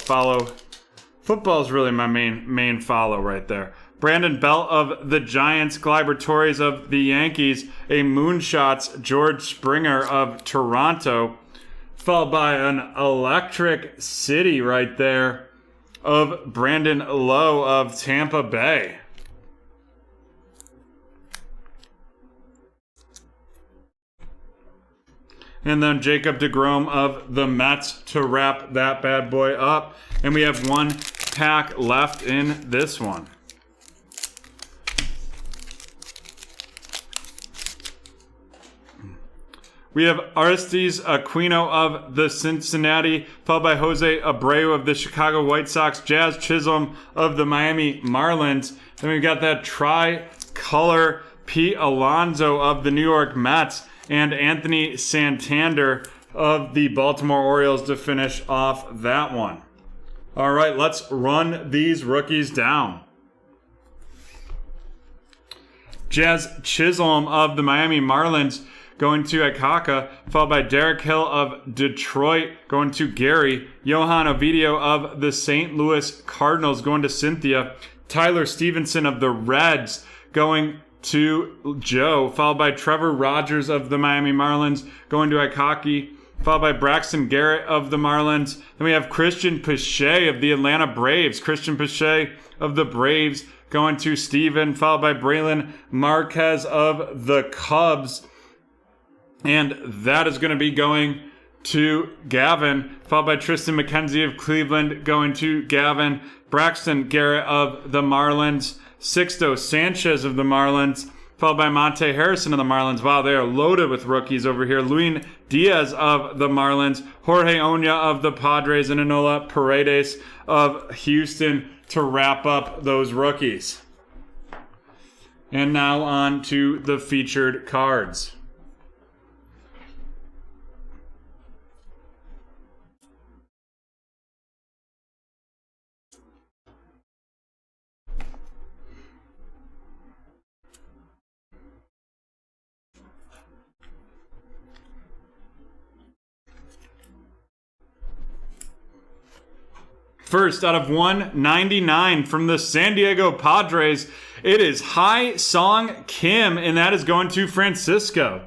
Football's really my main follow right there. Brandon Belt of the Giants, Gleyber Torres of the Yankees, a Moonshots George Springer of Toronto, followed by an Electric City right there of Brandon Lowe of Tampa Bay. And then Jacob deGrom of the Mets to wrap that bad boy up. And we have one pack left in this one. We have Aristides Aquino of the Cincinnati, followed by Jose Abreu of the Chicago White Sox, Jazz Chisholm of the Miami Marlins. Then we've got that tri-color Pete Alonso of the New York Mets, and Anthony Santander of the Baltimore Orioles to finish off that one. All right, let's run these rookies down. Jazz Chisholm of the Miami Marlins going to Akaka, followed by Derek Hill of Detroit going to Gary. Johan Ovidio of the St. Louis Cardinals going to Cynthia. Tyler Stevenson of the Reds going to Joe, followed by Trevor Rogers of the Miami Marlins going to Ikaki, followed by Braxton Garrett of the Marlins. Then we have Christian Pache of the Atlanta Braves. Christian Pache of the Braves going to Steven, followed by Braylon Marquez of the Cubs. And that is going to be going to Gavin, followed by Tristan McKenzie of Cleveland going to Gavin. Braxton Garrett of the Marlins. Sixto Sanchez of the Marlins, followed by Monte Harrison of the Marlins. Wow, they are loaded with rookies over here. Luis Diaz of the Marlins, Jorge Oña of the Padres, and Enola Paredes of Houston to wrap up those rookies. And now on to the featured cards. First, out of 199 from the San Diego Padres, it is Hai Song Kim, and that is going to Francisco.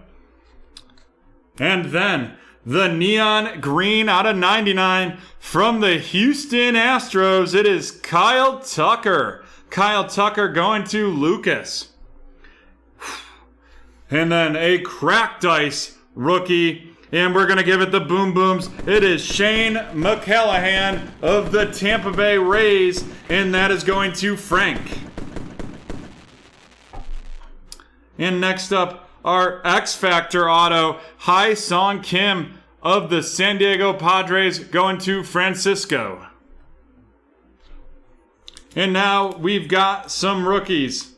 And then, the neon green out of 99 from the Houston Astros, it is Kyle Tucker. Kyle Tucker going to Lucas. And then a cracked ice rookie. And we're going to give it the boom booms. It is Shane McCallahan of the Tampa Bay Rays, and that is going to Frank. And next up, our X Factor auto, Hai Song Kim of the San Diego Padres, going to Francisco. And now we've got some rookies.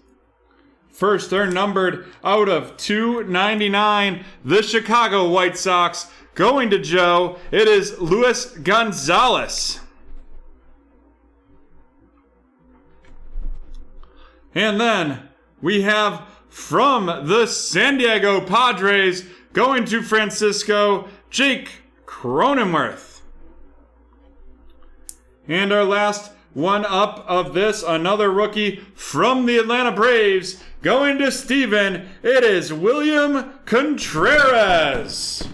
First, they're numbered out of 299. The Chicago White Sox going to Joe. It is Luis Gonzalez. And then we have from the San Diego Padres going to Francisco, Jake Cronenworth. And our last one up of this, another rookie from the Atlanta Braves, going to Steven, it is William Contreras.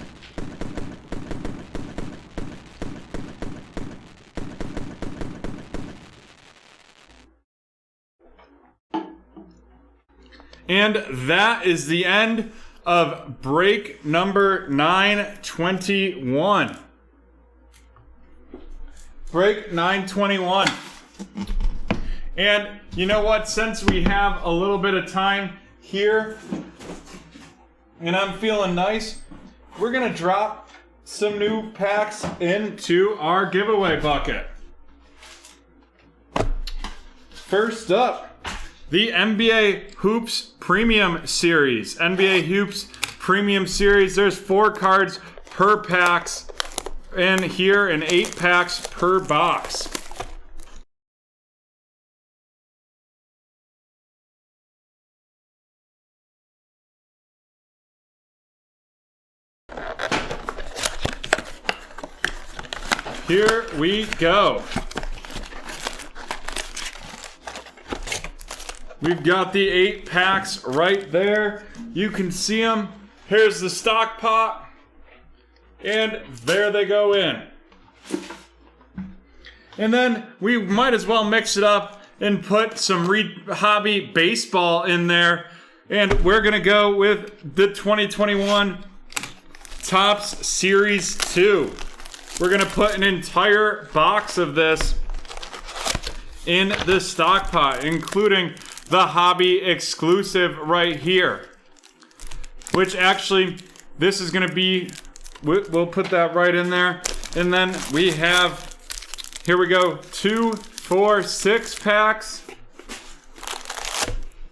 And that is the end of break number 921. Break 921. And you know what? Since we have a little bit of time here, and I'm feeling nice, we're gonna drop some new packs into our giveaway bucket. First up, the NBA Hoops Premium Series. NBA Hoops Premium Series. There's 4 cards per packs in here and 8 packs per box. Here we go. We've got the 8 packs right there. You can see them. Here's the stock pot. And there they go in. And then we might as well mix it up and put some hobby baseball in there. And we're going to go with the 2021 Topps Series 2. We're going to put an entire box of this in the stock pot, including the hobby exclusive right here. Which actually, this is going to be, we'll put that right in there. And then we have, here we go, 2, 4, 6 packs,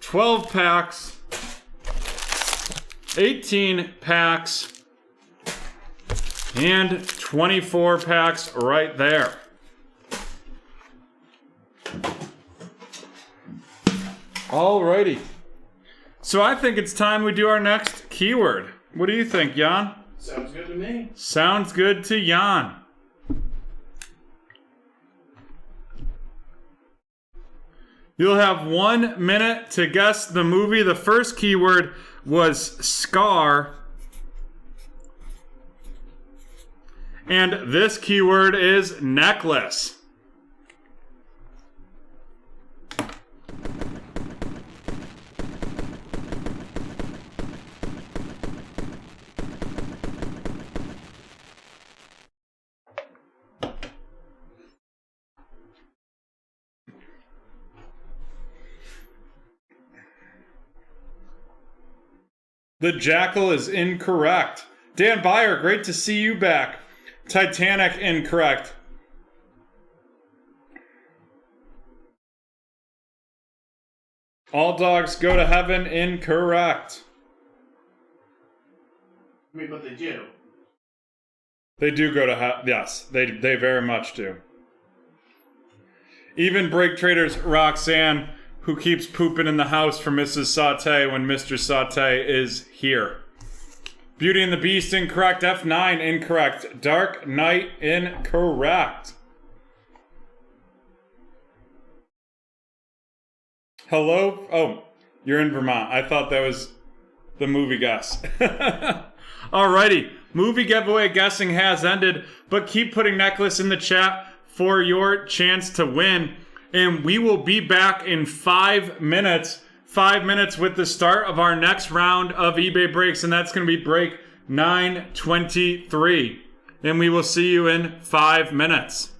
12 packs, 18 packs, and 24 packs right there. Alrighty. So I think it's time we do our next keyword. What do you think, Jan? Sounds good to me. Sounds good to Jan. You'll have 1 minute to guess the movie. The first keyword was Scar. And this keyword is necklace. The Jackal is incorrect. Dan Byer, great to see you back. Titanic, incorrect. All Dogs Go to Heaven, incorrect. I mean, but they do. They do go to heaven. Yes, they very much do. Even BreakTraders Roxanne, who keeps pooping in the house for Mrs. Sauté when Mr. Sauté is here. Beauty and the Beast, incorrect. F9, incorrect. Dark Knight, incorrect. Hello? Oh, you're in Vermont. I thought that was the movie guess. Alrighty. Movie giveaway guessing has ended, but keep putting necklace in the chat for your chance to win. And we will be back in 5 minutes. 5 minutes with the start of our next round of eBay breaks, and that's going to be break 923. And we will see you in 5 minutes.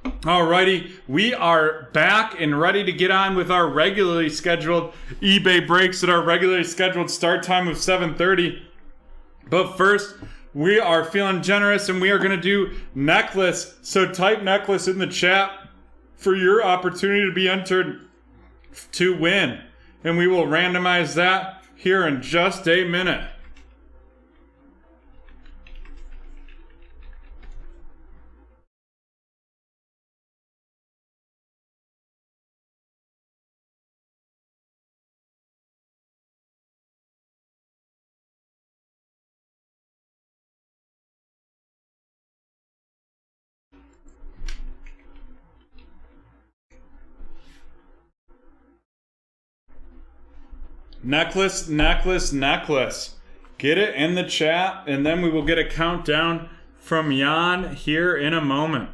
Alrighty, we are back and ready to get on with our regularly scheduled eBay breaks at our regularly scheduled start time of 7:30. But first, we are feeling generous and we are going to do necklace. So type necklace in the chat for your opportunity to be entered to win. And we will randomize that here in just a minute. Necklace, necklace, necklace. Get it in the chat, and then we will get a countdown from Jan here in a moment.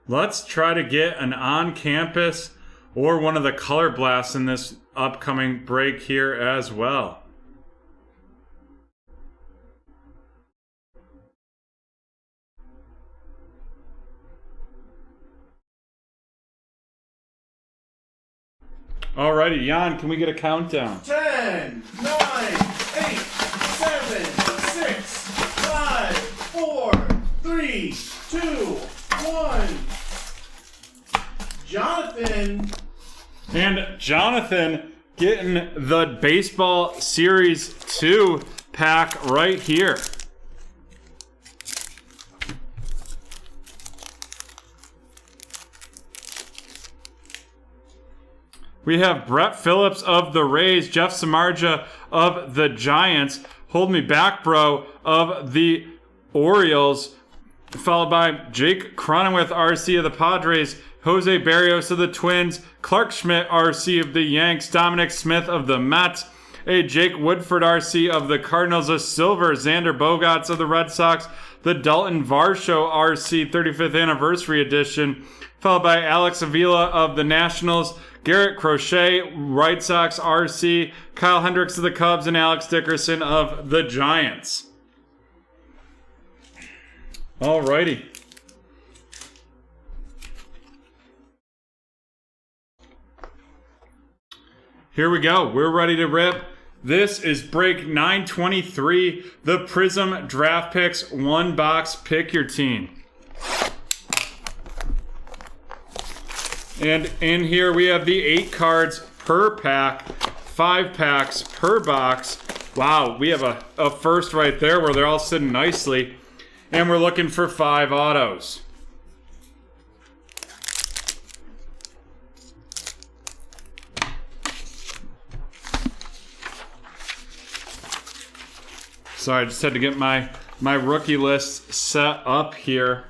Let's try to get an on-campus or one of the color blasts in this upcoming break here as well. Alrighty, Jan, can we get a countdown? 10, 9, 8, 7, 6, 5, 4, 3, 2, 1. Jonathan. And Jonathan getting the Baseball Series 2 pack right here. We have Brett Phillips of the Rays, Jeff Samardzija of the Giants, Hold Me Back Bro of the Orioles, followed by Jake Cronenwith, RC of the Padres, Jose Barrios of the Twins, Clark Schmidt, RC of the Yanks, Dominic Smith of the Mets, a Jake Woodford, RC of the Cardinals, a silver Xander Bogaerts of the Red Sox, the Dalton Varsho, RC 35th Anniversary Edition, followed by Alex Avila of the Nationals, Garrett Crochet, White Sox, RC, Kyle Hendricks of the Cubs, and Alex Dickerson of the Giants. Alrighty. Here we go. We're ready to rip. This is break 923, the Prism Draft Picks one box. Pick your team. And in here we have the 8 cards per pack, 5 packs per box. Wow, we have a first right there where they're all sitting nicely. And we're looking for 5 autos. Sorry, I just had to get my rookie list set up here.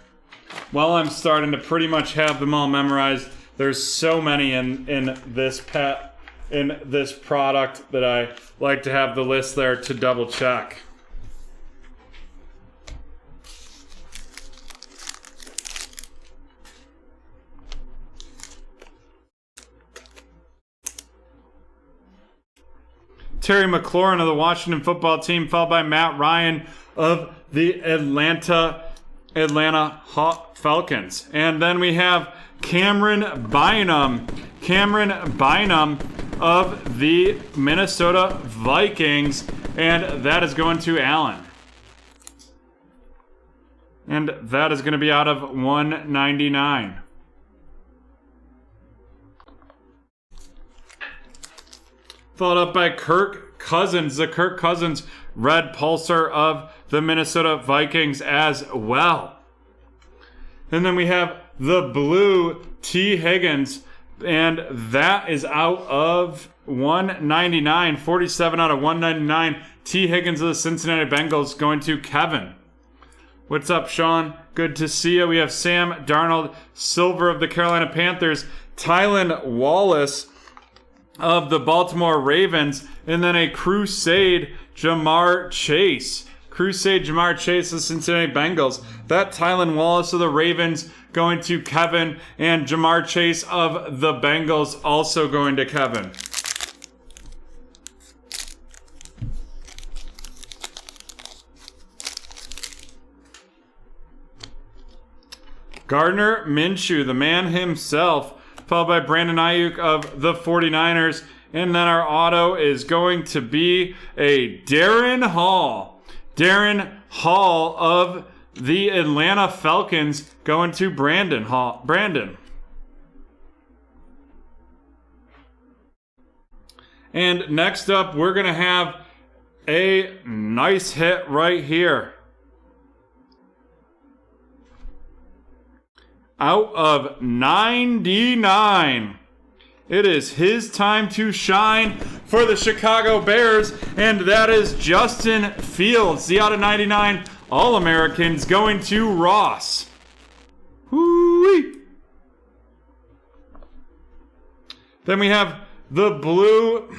While I'm starting to pretty much have them all memorized, there's so many in this product that I like to have the list there to double check. Terry McLaurin of the Washington football team, followed by Matt Ryan of the Atlanta Falcons. And then we have Cameron Bynum of the Minnesota Vikings, and that is going to Allen. And that is going to be out of 199. Followed up by Kirk Cousins, the Kirk Cousins red pulsar of the Minnesota Vikings as well. And then we have the blue T. Higgins, and that is out of 199, 47 out of 199. T. Higgins of the Cincinnati Bengals going to Kevin. What's up, Sean? Good to see you. We have Sam Darnold, silver of the Carolina Panthers, Tylan Wallace of the Baltimore Ravens, and then a Crusade Jamar Chase. Crusade Jamar Chase of the Cincinnati Bengals. That Tylan Wallace of the Ravens going to Kevin, and Jamar Chase of the Bengals also going to Kevin. Gardner Minshew, the man himself, followed by Brandon Ayuk of the 49ers. And then our auto is going to be a Darren Hall. Darren Hall of the Atlanta Falcons going to Brandon Hall. Brandon. And next up, we're going to have a nice hit right here. Out of 99. It is his time to shine for the Chicago Bears, and that is Justin Fields, the out of 99 All-Americans, going to Ross. Woo-wee. Then we have the blue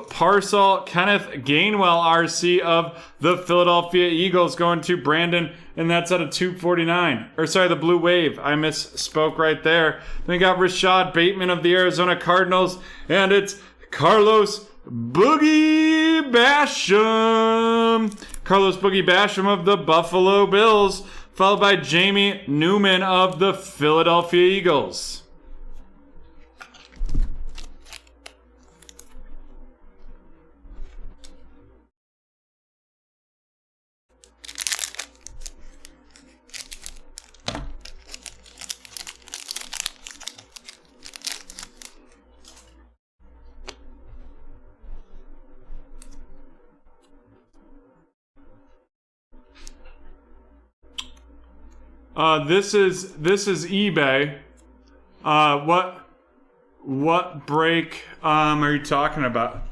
parcel Kenneth Gainwell RC of the Philadelphia Eagles going to Brandon, and that's out of 249. Or sorry, the blue wave. I misspoke right there. Then we got Rashad Bateman of the Arizona Cardinals, and it's Carlos Boogie Basham. Carlos Boogie Basham of the Buffalo Bills, followed by Jamie Newman of the Philadelphia Eagles. This is eBay. What break are you talking about?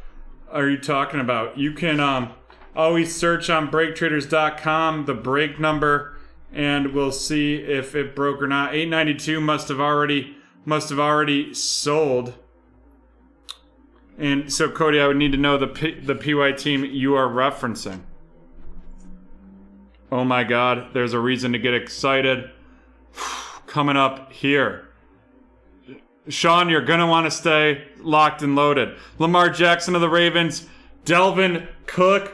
You can always search on BreakTraders.com the break number, and we'll see if it broke or not. 892 must have already sold. And so, Cody, I would need to know the PY team you are referencing. Oh my God, there's a reason to get excited. Coming up here. Sean, you're going to want to stay locked and loaded. Lamar Jackson of the Ravens. Delvin Cook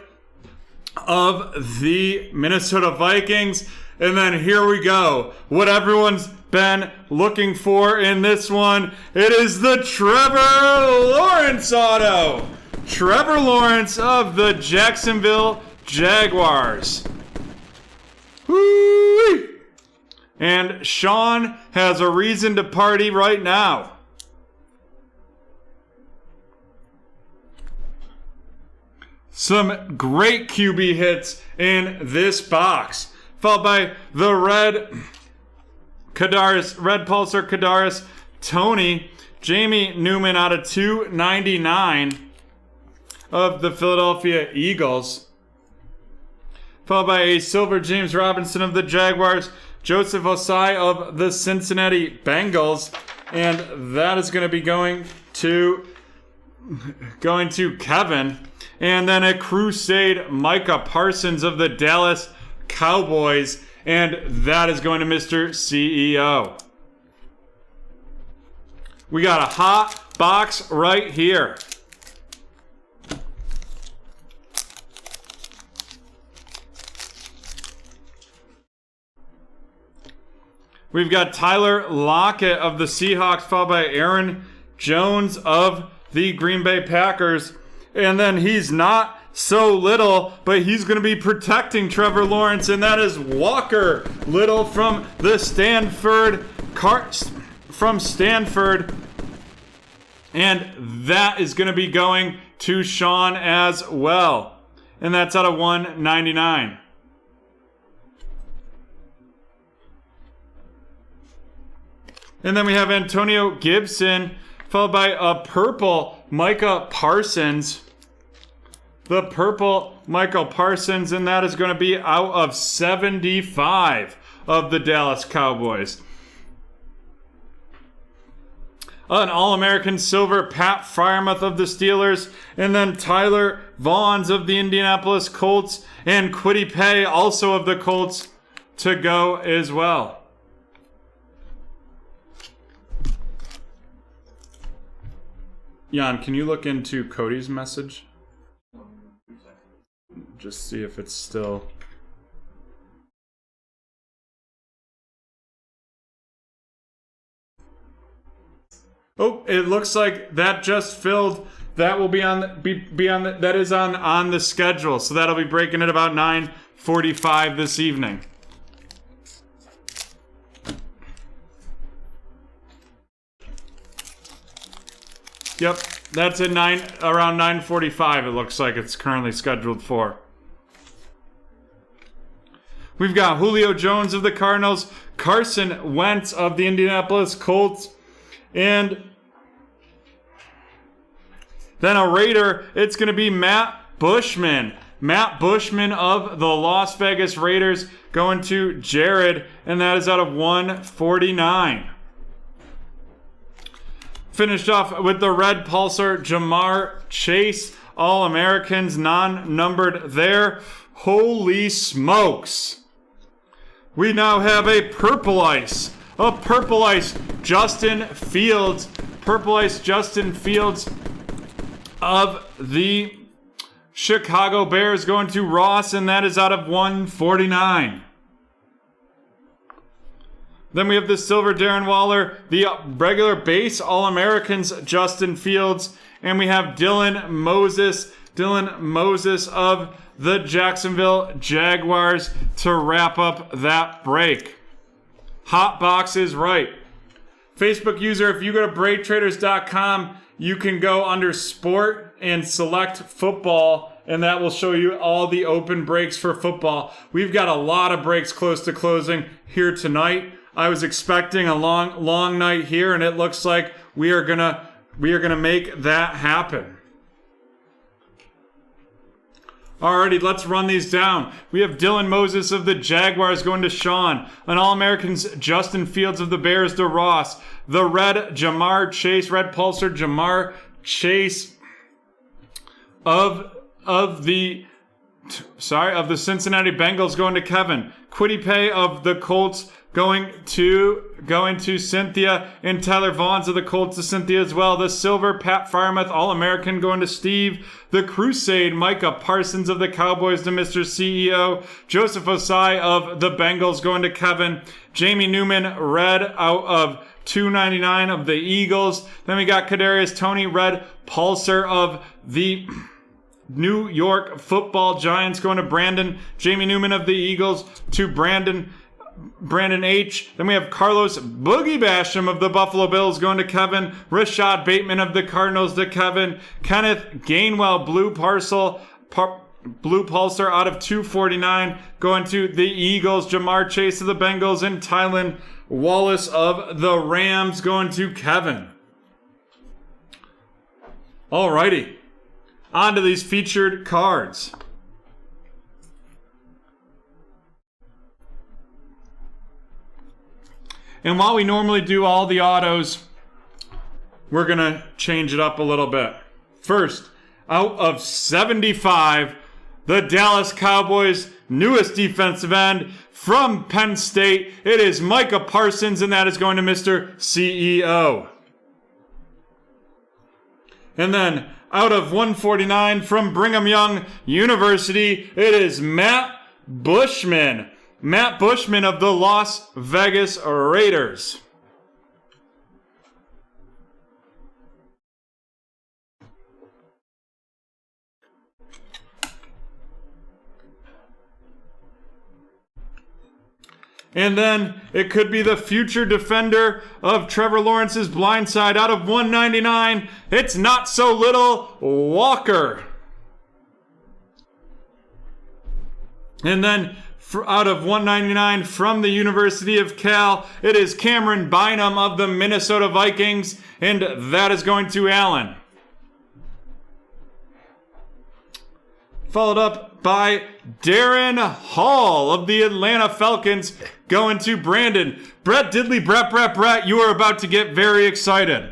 of the Minnesota Vikings. And then here we go. What everyone's been looking for in this one. It is the Trevor Lawrence auto. Trevor Lawrence of the Jacksonville Jaguars. Woo-wee. And Sean has a reason to party right now. Some great QB hits in this box. Followed by the red Pulsar Kadarius Toney. Jamie Newman out of 299 of the Philadelphia Eagles. Followed by a silver James Robinson of the Jaguars, Joseph Osai of the Cincinnati Bengals, and that is going to be going to Kevin. And then a Crusade Micah Parsons of the Dallas Cowboys, and that is going to Mr. CEO. We got a hot box right here. We've got Tyler Lockett of the Seahawks, followed by Aaron Jones of the Green Bay Packers. And then he's not so little, but he's going to be protecting Trevor Lawrence, and that is Walker Little from the Stanford. And that is going to be going to Sean as well. And that's out of 199. And then we have Antonio Gibson, followed by a purple Micah Parsons. The purple Michael Parsons, and that is going to be out of 75 of the Dallas Cowboys. An All-American silver Pat Freiermuth of the Steelers, and then Tyler Vaughns of the Indianapolis Colts, and Kwity Paye also of the Colts to go as well. Jan, can you look into Cody's message? Just see if it's still... Oh, it looks like that just filled. That will be on that is on the schedule. So that'll be breaking at about 9:45 this evening. Yep, that's at around 9:45. It looks like it's currently scheduled for. We've got Julio Jones of the Cardinals, Carson Wentz of the Indianapolis Colts, and then a Raider. It's going to be Matt Bushman. Matt Bushman of the Las Vegas Raiders going to Jared, and that is out of 149. Finished off with the red pulsar, Jamar Chase. All-Americans, non-numbered there. Holy smokes. We now have a purple ice. A purple ice, Justin Fields. Purple ice, Justin Fields of the Chicago Bears going to Ross, and that is out of 149. Then we have the silver Darren Waller, the regular base All-Americans Justin Fields, and we have Dylan Moses of the Jacksonville Jaguars to wrap up that break. Hot box is right. Facebook user, if you go to BreakTraders.com, you can go under sport and select football, and that will show you all the open breaks for football. We've got a lot of breaks close to closing here tonight. I was expecting a long night here, and it looks like we are gonna make that happen. Alrighty, let's run these down. We have Dylan Moses of the Jaguars going to Sean. An All-Americans, Justin Fields of the Bears to Ross. The red Jamar Chase, red pulsar Jamar Chase of the Cincinnati Bengals going to Kevin. Quiddy Pay of the Colts going to Cynthia, and Tyler Vaughns of the Colts to Cynthia as well. The silver Pat Firemouth All-American going to Steve. The Crusade Micah Parsons of the Cowboys to Mr. CEO. Joseph Osai of the Bengals going to Kevin. Jamie Newman red out of 299 of the Eagles. Then we got Kadarius Toney red pulsar of the New York Football Giants going to Brandon. Jamie Newman of the Eagles to Brandon H. Then we have Carlos Boogie Basham of the Buffalo Bills going to Kevin. Rashad Bateman of the Cardinals to Kevin. Kenneth Gainwell blue pulsar out of 249 going to the Eagles. Jamar Chase of the Bengals, and Tylan Wallace of the Rams going to Kevin. Alrighty, on to these featured cards. And while we normally do all the autos, we're going to change it up a little bit. First, out of 75, the Dallas Cowboys' newest defensive end from Penn State. It is Micah Parsons, and that is going to Mr. CEO. And then, out of 149 from Brigham Young University, it is Matt Bushman. Matt Bushman of the Las Vegas Raiders. And then it could be the future defender of Trevor Lawrence's blind side out of 199. It's not so little Walker. And then out of 199 from the University of Cal, it is Cameron Bynum of the Minnesota Vikings, and that is going to Allen. Followed up by Darren Hall of the Atlanta Falcons going to Brandon. Brett Diddley, Brett, you are about to get very excited.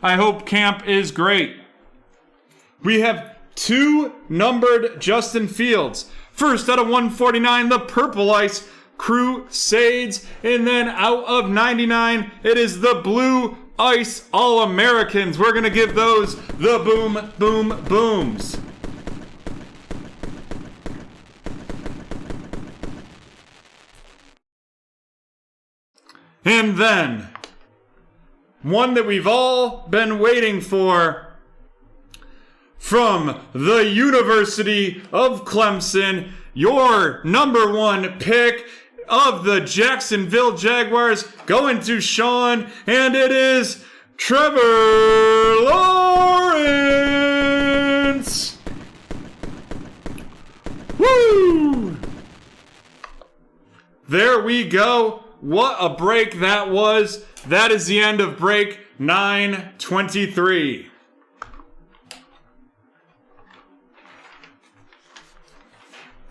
I hope camp is great. We have 2 numbered Justin Fields. First, out of 149, the Purple Ice Crusades. And then out of 99, it is the Blue Ice All-Americans. We're going to give those the boom, boom, booms. And then, one that we've all been waiting for, from the University of Clemson, your number one pick of the Jacksonville Jaguars, going to Sean, and it is Trevor Lawrence. Woo! There we go. What a break that was. That is the end of break 923.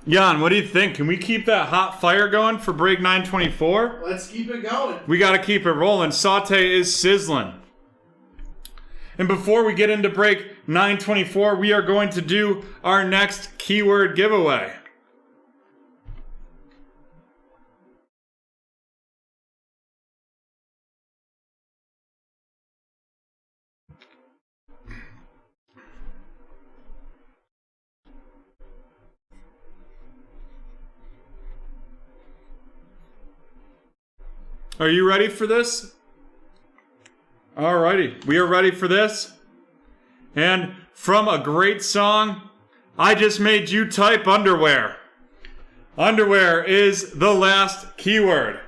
Jan, what do you think? Can we keep that hot fire going for break 924? Let's keep it going. We got to keep it rolling. Saute is sizzling. And before we get into break 924, we are going to do our next keyword giveaway. Are you ready for this? Alrighty, we are ready for this. And from a great song, I just made you type underwear. Underwear is the last keyword.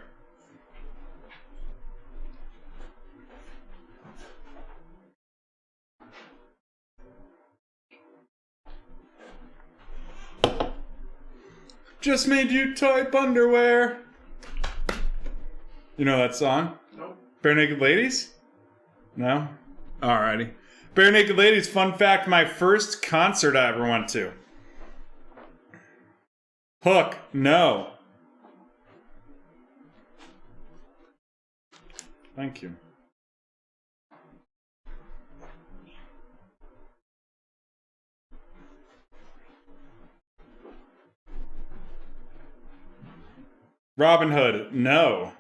Just made you type underwear. You know that song? Nope. Bare Naked Ladies? No? Alrighty. Bare Naked Ladies, fun fact, my first concert I ever went to. Hook, no. Thank you. Robin Hood, no.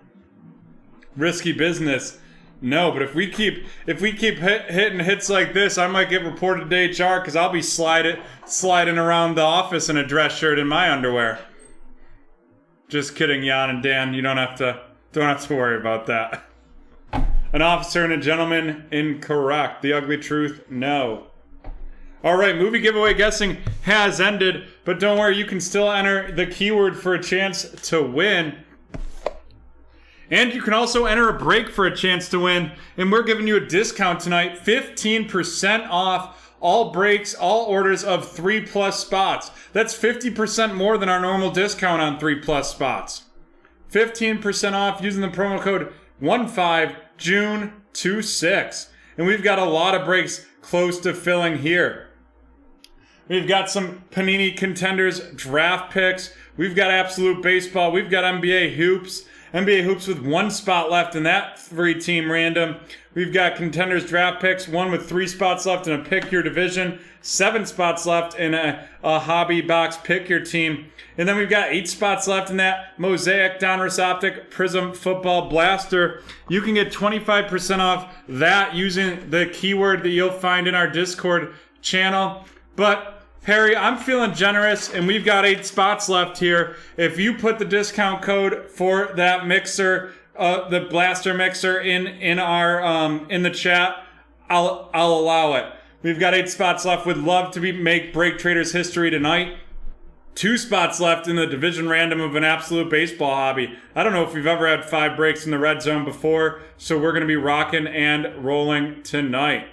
Risky Business, no. But if we keep hitting hits like this, I might get reported to HR because I'll be sliding around the office in a dress shirt in my underwear. Just kidding, Jan and Dan. You don't have to worry about that. An officer and a gentleman, incorrect. The ugly truth, no. All right, movie giveaway guessing has ended, but don't worry, you can still enter the keyword for a chance to win. And you can also enter a break for a chance to win. And we're giving you a discount tonight, 15% off all breaks, all orders of 3+ spots. That's 50% more than our normal discount on 3+ spots. 15% off using the promo code 15June26. And we've got a lot of breaks close to filling here. We've got some Panini Contenders draft picks. We've got Absolute Baseball. We've got NBA Hoops. NBA Hoops with 1 spot left in that free team random. We've got Contenders draft picks, 1 with 3 spots left in a pick your division, 7 spots left in a hobby box pick your team. And then we've got 8 spots left in that Mosaic Donruss Optic Prism Football Blaster. You can get 25% off that using the keyword that you'll find in our Discord channel. But Harry, I'm feeling generous, and we've got 8 spots left here. If you put the discount code for that mixer, the blaster mixer, in the chat, I'll allow it. We've got 8 spots left. Would love to make BreakTraders history tonight. 2 spots left in the division random of an Absolute Baseball hobby. I don't know if we've ever had 5 breaks in the red zone before, so we're going to be rocking and rolling tonight.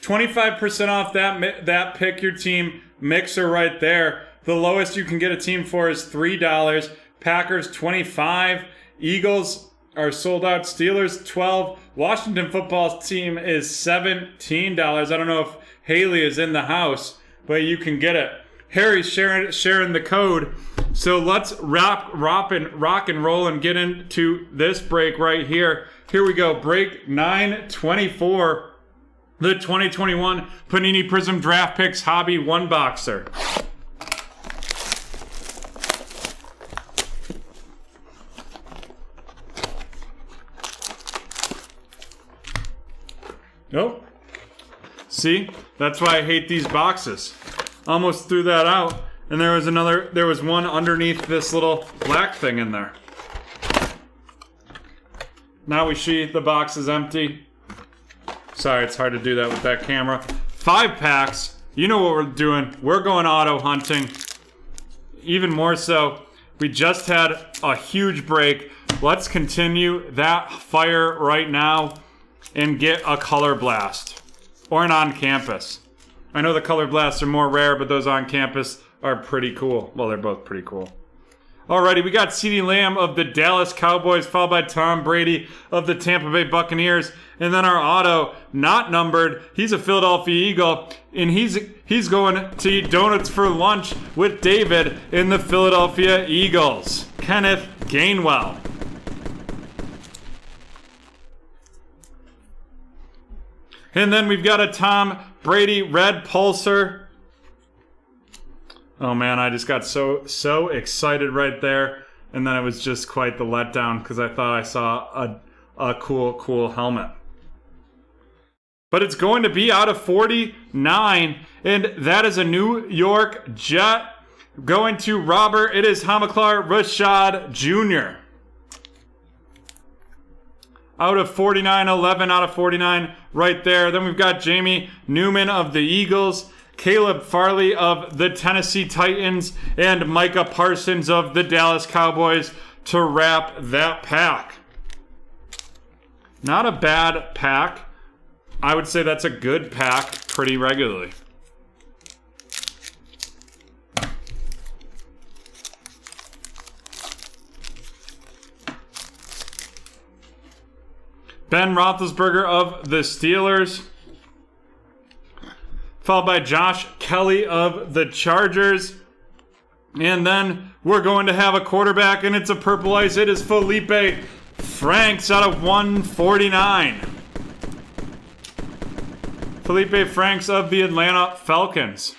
25% off that pick your team mixer right there. The lowest you can get a team for is $3. Packers $25. Eagles are sold out. Steelers $12. Washington football team is $17. I don't know if Haley is in the house, but you can get it. Harry's sharing the code. So let's rock and roll and get into this break right here. Here we go. Break 924. The 2021 Panini Prism Draft Picks Hobby 1-Boxer. Oh. See? That's why I hate these boxes. Almost threw that out, and there was one underneath this little black thing in there. Now we see the box is empty. Sorry, it's hard to do that with that camera. 5 packs. You know what we're doing. We're going auto hunting. Even more so, we just had a huge break. Let's continue that fire right now and get a color blast. Or an on-campus. I know the color blasts are more rare, but those on-campus are pretty cool. Well, they're both pretty cool. Alrighty, we got CeeDee Lamb of the Dallas Cowboys, followed by Tom Brady of the Tampa Bay Buccaneers. And then our auto, not numbered, he's a Philadelphia Eagle, and he's going to eat donuts for lunch with David in the Philadelphia Eagles. Kenneth Gainwell. And then we've got a Tom Brady red pulsar. Oh man, I just got so excited right there. And then it was just quite the letdown because I thought I saw a cool helmet. But it's going to be out of 49, and that is a New York Jet going to Robert. It is Hamilcar Rashad Jr. Out of 49, 11 out of 49 right there. Then we've got Jamie Newman of the Eagles, Caleb Farley of the Tennessee Titans, and Micah Parsons of the Dallas Cowboys to wrap that pack. Not a bad pack. I would say that's a good pack pretty regularly. Ben Roethlisberger of the Steelers, followed by Josh Kelly of the Chargers. And then we're going to have a quarterback, and it's a purple ice. It is Felipe Franks out of 149. Felipe Franks of the Atlanta Falcons.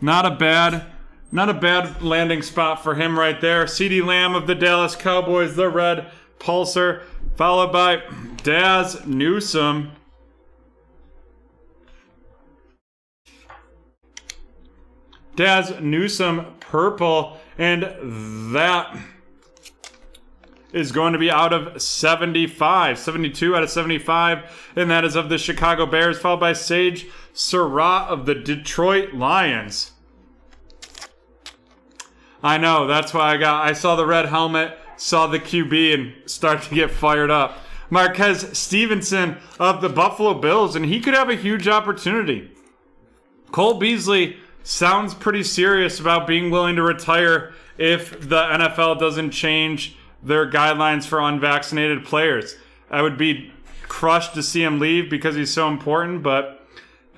Not a bad landing spot for him right there. CeeDee Lamb of the Dallas Cowboys, the red pulsar, followed by Daz Newsome. Daz Newsome purple, and that is going to be out of 75. 72 out of 75, and that is of the Chicago Bears, followed by Sage Surratt of the Detroit Lions. I know, that's why I saw the red helmet, saw the QB, and started to get fired up. Marquez Stevenson of the Buffalo Bills, and he could have a huge opportunity. Cole Beasley sounds pretty serious about being willing to retire if the NFL doesn't change their guidelines for unvaccinated players. I would be crushed to see him leave because he's so important, but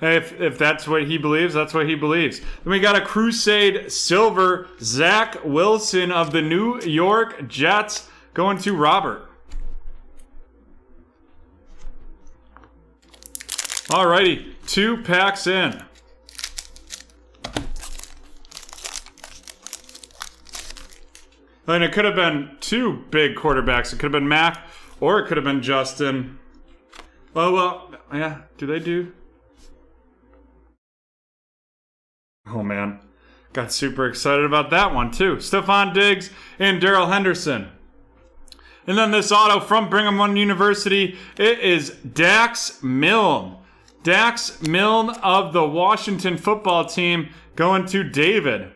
if that's what he believes, that's what he believes. Then we got a Crusade Silver, Zach Wilson of the New York Jets going to Robert. Alrighty, 2 packs in. And it could have been 2 big quarterbacks. It could have been Mac, or it could have been Justin. Oh, well, yeah. Do they do? Oh, man. Got super excited about that one, too. Stephon Diggs and Darrell Henderson. And then this auto from Brigham Young University, it is Dax Milne. Dax Milne of the Washington football team going to David.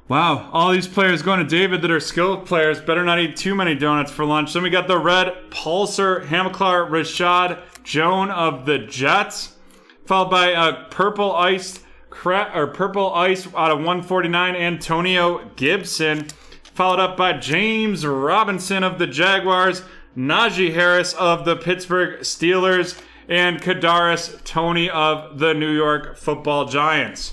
Wow, all these players going to David that are skilled players. Better not eat too many donuts for lunch. Then we got the red pulsar, Hamilcar Rashad Jones of the Jets, followed by a purple ice out of 149, Antonio Gibson, followed up by James Robinson of the Jaguars, Najee Harris of the Pittsburgh Steelers, and Kadarius Toney of the New York Football Giants.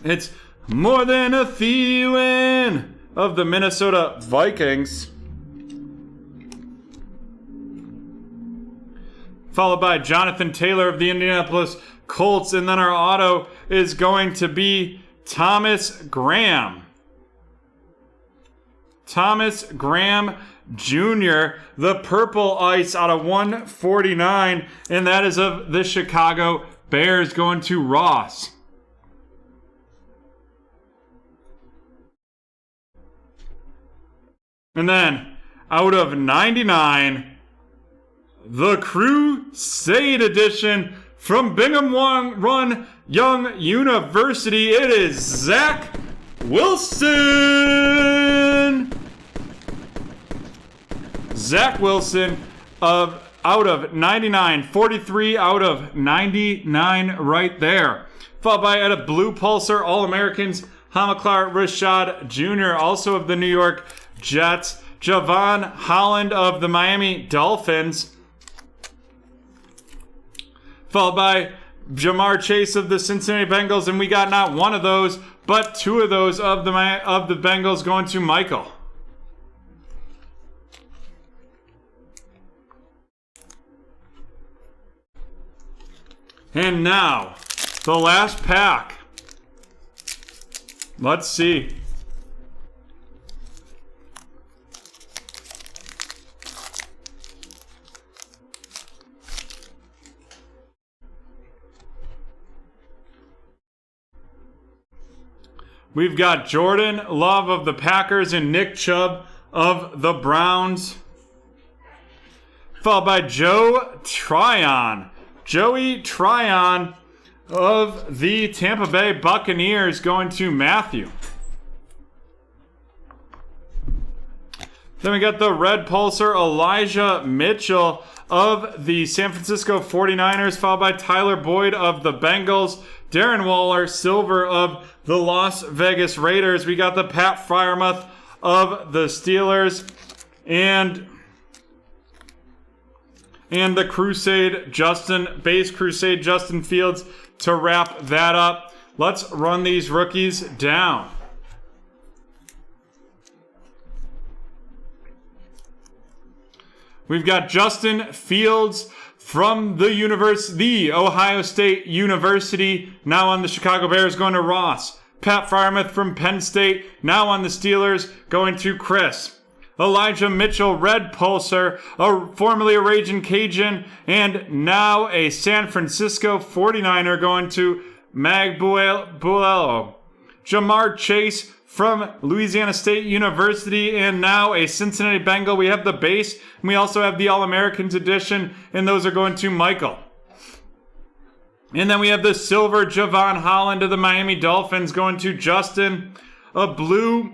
It's more than a feeling of the Minnesota Vikings. Followed by Jonathan Taylor of the Indianapolis Colts. And then our auto is going to be Thomas Graham. Thomas Graham Jr., the purple ice out of 149, and that is of the Chicago Bears going to Ross. And then, out of 99, the Crusade edition from Bingham Run Young University. It is Zach Wilson. Zach Wilson out of 99, 43 out of 99 right there. Followed by at a blue pulsar All-Americans, Hamilcar Rashad Jr., also of the New York Jets. Javon Holland of the Miami Dolphins. Followed by Jamar Chase of the Cincinnati Bengals, and we got not one of those, but two of those of the Bengals going to Michael. And now, the last pack. Let's see. We've got Jordan Love of the Packers and Nick Chubb of the Browns. Followed by Joey Tryon of the Tampa Bay Buccaneers going to Matthew. Then we got the red pulsar Elijah Mitchell of the San Francisco 49ers, followed by Tyler Boyd of the Bengals, Darren Waller silver of the Las Vegas Raiders. We got the Pat Freiermuth of the Steelers and the Crusade Justin Fields to wrap that up. Let's run these rookies down. We've got Justin Fields from the Ohio State University, now on the Chicago Bears, going to Ross. Pat Freiermuth from Penn State, now on the Steelers, going to Chris. Elijah Mitchell, red pulsar, formerly a Raging Cajun, and now a San Francisco 49er, going to Mag Buello. Jamar Chase from Louisiana State University, and now a Cincinnati Bengal. We have the base, and we also have the All-Americans edition, and those are going to Michael. And then we have the silver Javon Holland of the Miami Dolphins going to Justin. A blue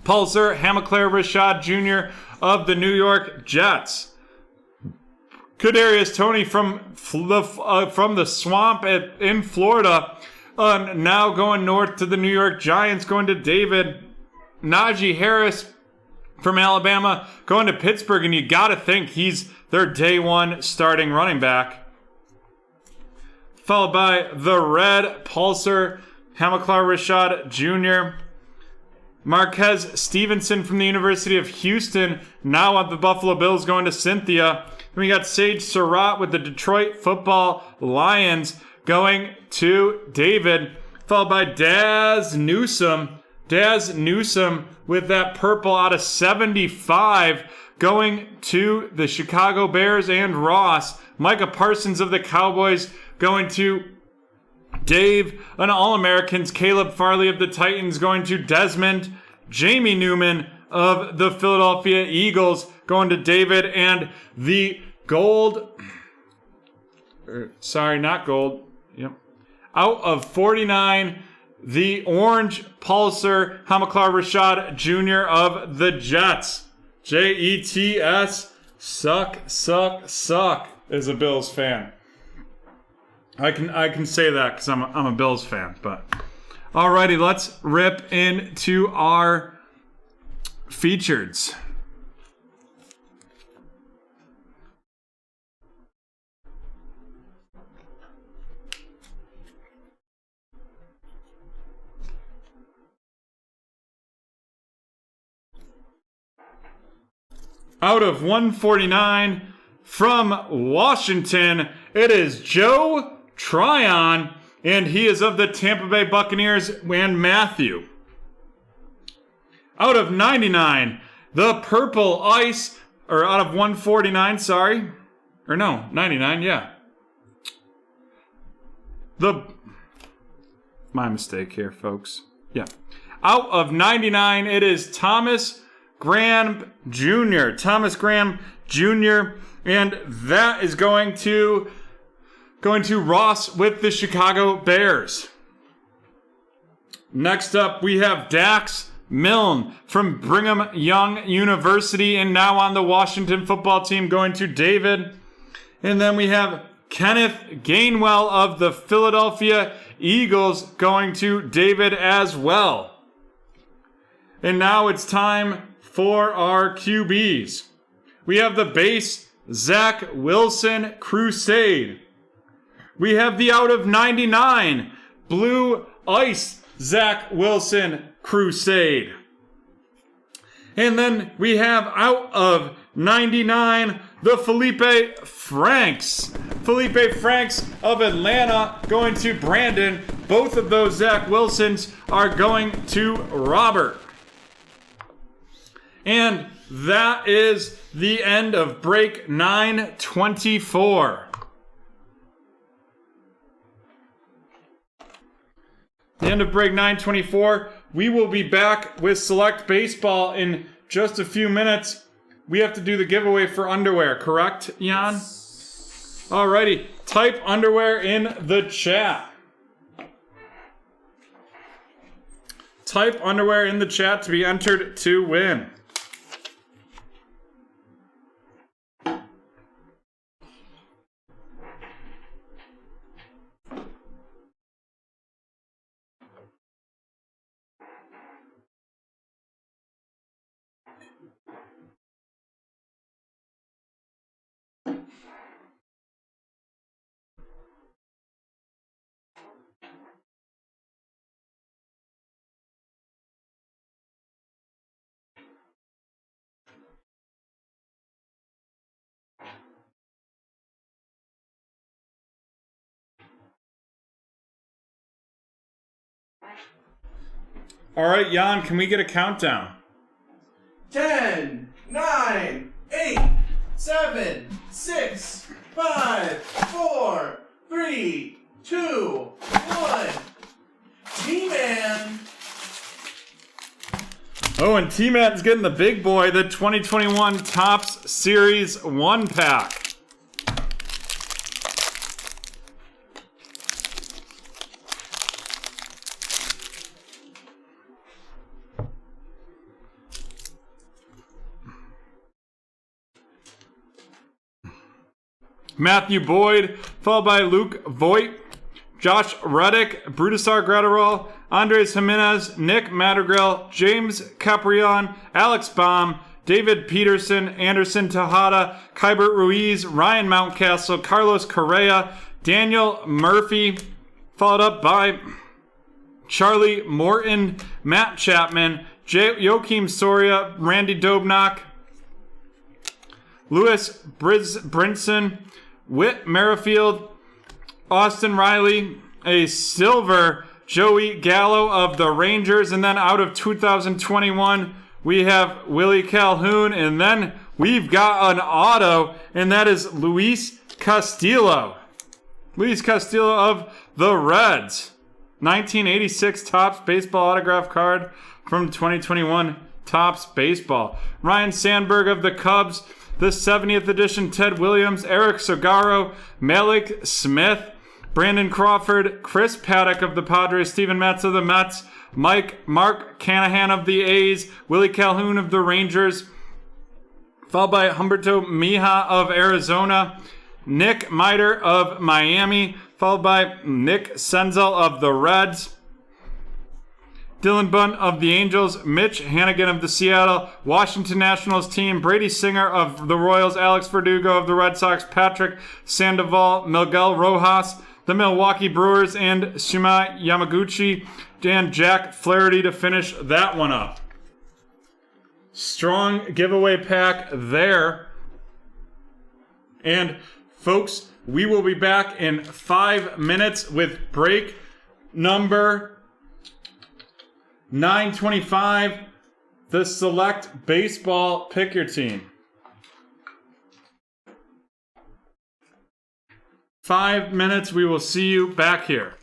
pulsar Hamilcar Rashad Jr. of the New York Jets. Kadarius Toney from the swamp in Florida. Now going north to the New York Giants, going to David. Najee Harris from Alabama going to Pittsburgh, and you got to think he's their day one starting running back. Followed by the red pulsar Hamilcar Rashad Jr. Marquez Stevenson from the University of Houston, now on the Buffalo Bills, going to Cynthia. Then we got Sage Surratt with the Detroit Football Lions going to David, followed by Daz Newsome with that purple out of 75 going to the Chicago Bears and Ross. Micah Parsons of the Cowboys going to Dave. An All-Americans, Caleb Farley of the Titans going to Desmond. Jamie Newman of the Philadelphia Eagles going to David. And the out of 49, the orange pulsar Hamilcar Rashad Jr. of the Jets. Jets. Suck as a Bills fan. I can say that because I'm a Bills fan. But alrighty, let's rip into our features. Out of 149 from Washington, it is Joe Tryon, and he is of the Tampa Bay Buccaneers and Matthew. Out of 99, the purple ice, or out of 149, sorry. Or no, 99, yeah. My mistake here, folks. Yeah. Out of 99, it is Thomas Graham Jr. Thomas Graham Jr. And that is going to Ross with the Chicago Bears. Next up, we have Dax Milne from Brigham Young University and now on the Washington football team, going to David. And then we have Kenneth Gainwell of the Philadelphia Eagles going to David as well. And now it's time for our QBs. We have the base Zach Wilson Crusade. We have the out of 99 blue ice Zach Wilson Crusade. And then we have out of 99 the Felipe Franks. Felipe Franks of Atlanta going to Brandon. Both of those Zach Wilsons are going to Robert. And that is the end of break 924. The end of break 924. We will be back with Select Baseball in just a few minutes. We have to do the giveaway for underwear, correct, Jan? Alrighty, type underwear in the chat. Type underwear in the chat to be entered to win. All right, Jan, can we get a countdown? 10, 9, 8, 7, 6, 5, 4, 3, 2, 1. T-Man. Oh, and T-Man's getting the big boy, the 2021 Topps Series 1 pack. Matthew Boyd, followed by Luke Voigt, Josh Reddick, Brutusar Gratterall, Andres Jimenez, Nick Madrigal, James Caprion, Alex Baum, David Peterson, Anderson Tejada, Kybert Ruiz, Ryan Mountcastle, Carlos Correa, Daniel Murphy, followed up by Charlie Morton, Matt Chapman, Joakim Soria, Randy Dobnak, Louis Brinson, Whit Merrifield, Austin Riley, a silver Joey Gallo of the Rangers, and then out of 2021 we have Willie Calhoun, and then we've got an auto, and that is Luis Castillo. Luis Castillo of the Reds. 1986 Topps Baseball autograph card from 2021 Topps Baseball. Ryan Sandberg of the Cubs. The 70th edition Ted Williams, Eric Sagaro, Malik Smith, Brandon Crawford, Chris Paddock of the Padres, Steven Matz of the Mets, Mark Canahan of the A's, Willie Calhoun of the Rangers, followed by Humberto Mija of Arizona, Nick Miter of Miami, followed by Nick Senzel of the Reds, Dylan Bunt of the Angels, Mitch Hannigan of the Seattle Washington Nationals team, Brady Singer of the Royals, Alex Verdugo of the Red Sox, Patrick Sandoval, Miguel Rojas, the Milwaukee Brewers, and Shima Yamaguchi, and Jack Flaherty to finish that one up. Strong giveaway pack there. And folks, we will be back in 5 minutes with break number 925. the select baseball pick your team. 5 minutes. We will see you back here.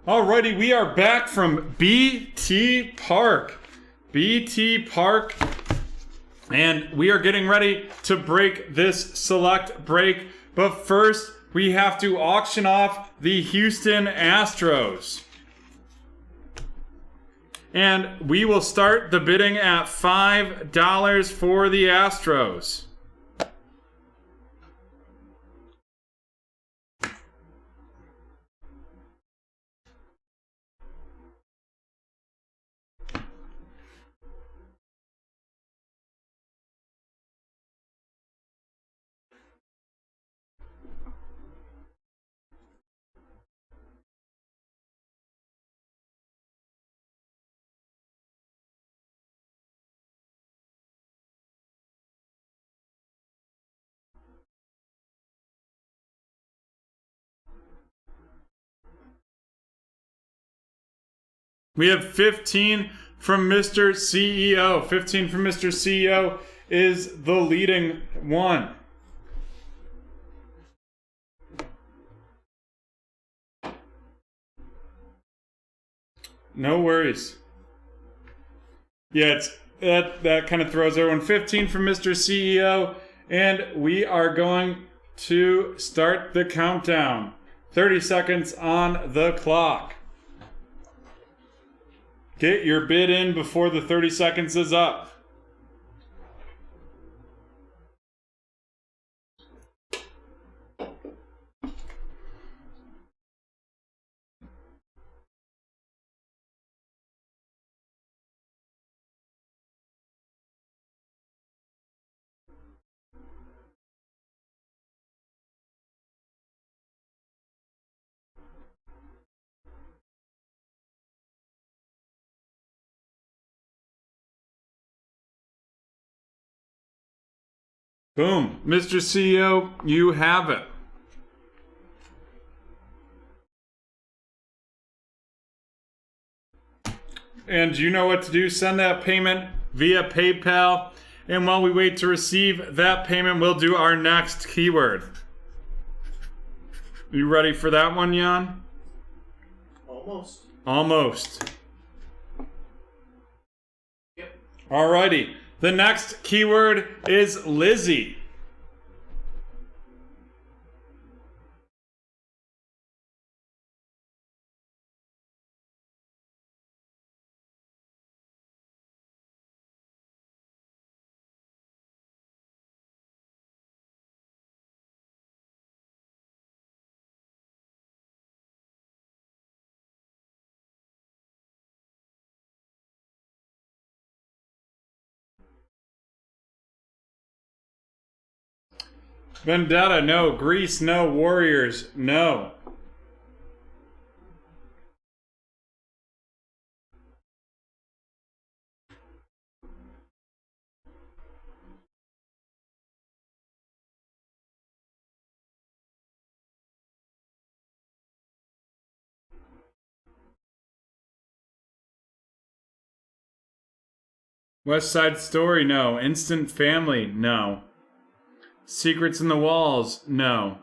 Alrighty, we are back from BT Park. BT Park. And we are getting ready to break this select break. But first, we have to auction off the Houston Astros. And we will start the bidding at $5 for the Astros. We have 15 from Mr. CEO. 15 from Mr. CEO is the leading one. No worries. Yeah, that kind of throws everyone. 15 from Mr. CEO, and we are going to start the countdown. 30 seconds on the clock. Get your bid in before the 30 seconds is up. Boom. Mr. CEO, you have it. And you know what to do. Send that payment via PayPal. And while we wait to receive that payment, we'll do our next keyword. You ready for that one, Jan? Almost. Almost. Yep. Alrighty. The next keyword is Lizzie. Vendetta, no. Greece, no. Warriors, no. West Side Story, no. Instant Family, no. Secrets in the Walls, no.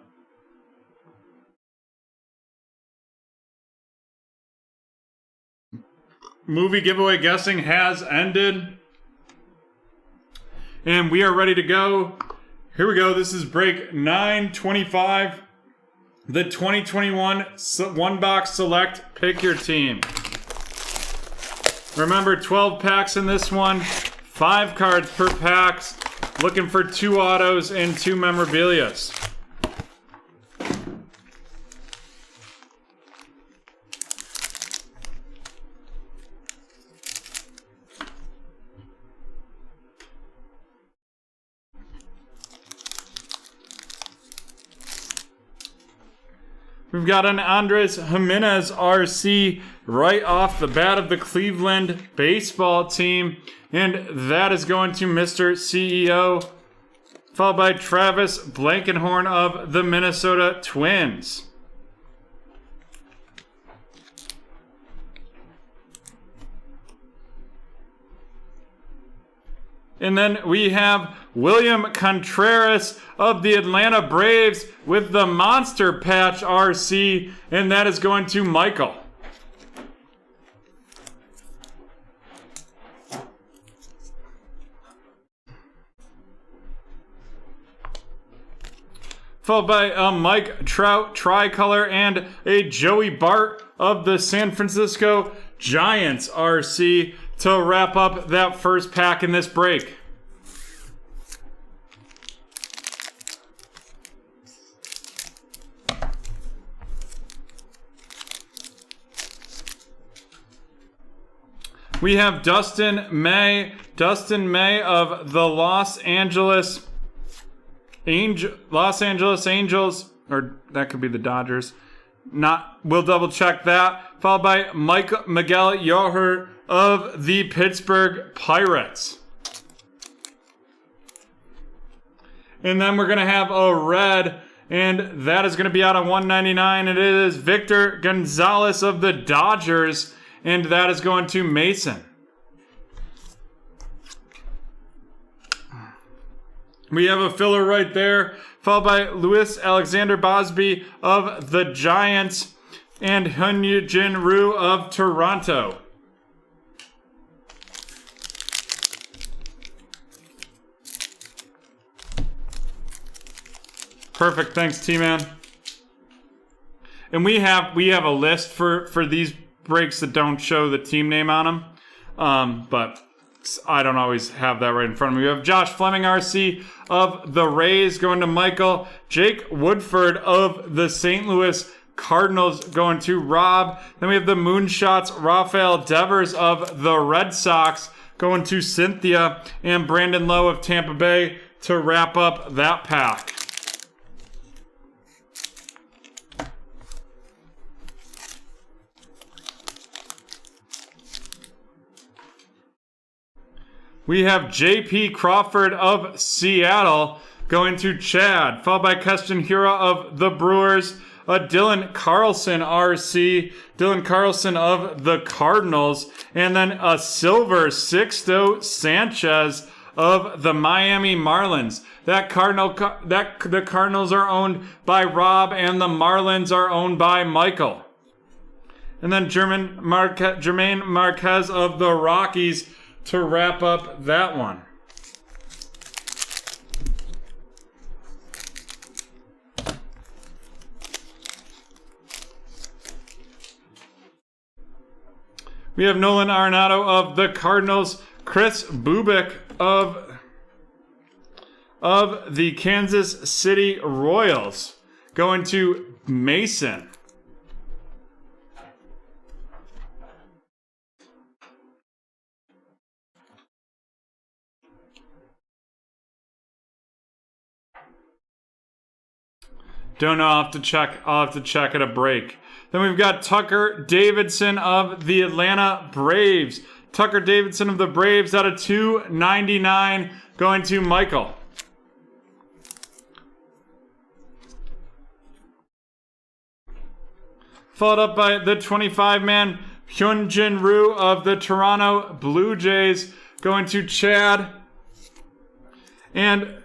Movie giveaway guessing has ended. And we are ready to go. Here we go. This is break 925. The 2021 One Box Select. Pick your team. Remember, 12 packs in this one. 5 cards per packs. Looking for 2 autos and 2 memorabilias. We've got an Andres Jimenez RC right off the bat of the Cleveland baseball team. And that is going to Mr. CEO, followed by Travis Blankenhorn of the Minnesota Twins. And then we have William Contreras of the Atlanta Braves with the Monster Patch RC, and that is going to Michael. Followed by Mike Trout, Tricolor, and a Joey Bart of the San Francisco Giants RC to wrap up that first pack in this break. We have Dustin May of the Los Angeles Angels, or that could be the Dodgers. We'll double check that. Followed by Miguel Yoher of the Pittsburgh Pirates. And then we're going to have a red, and that is going to be out of 199. It is Victor Gonzalez of the Dodgers, and that is going to Mason. We have a filler right there, followed by Luis Alexander Bosby of the Giants and Hyunjin Ryu of Toronto. Perfect, thanks T-Man. And we have a list for these breaks that don't show the team name on them, but I don't always have that right in front of me. We have Josh Fleming RC of the Rays going to Michael. Jake Woodford of the St. Louis Cardinals going to Rob. Then we have the Moonshots Rafael Devers of the Red Sox going to Cynthia. And Brandon Lowe of Tampa Bay to wrap up that pack. We have J.P. Crawford of Seattle going to Chad, followed by Keston Hura of the Brewers, Dylan Carlson RC, Dylan Carlson of the Cardinals, and then a silver Sixto Sanchez of the Miami Marlins. The Cardinals are owned by Rob, and the Marlins are owned by Michael. And then Jermaine Marquez of the Rockies to wrap up that one. We have Nolan Arenado of the Cardinals, Chris Bubik of the Kansas City Royals going to Mason. Don't know, I'll have to check at a break. Then we've got Tucker Davidson of the Atlanta Braves. Tucker Davidson of the Braves out of 299 going to Michael. Followed up by the 25-man Hyunjin Ryu of the Toronto Blue Jays going to Chad. And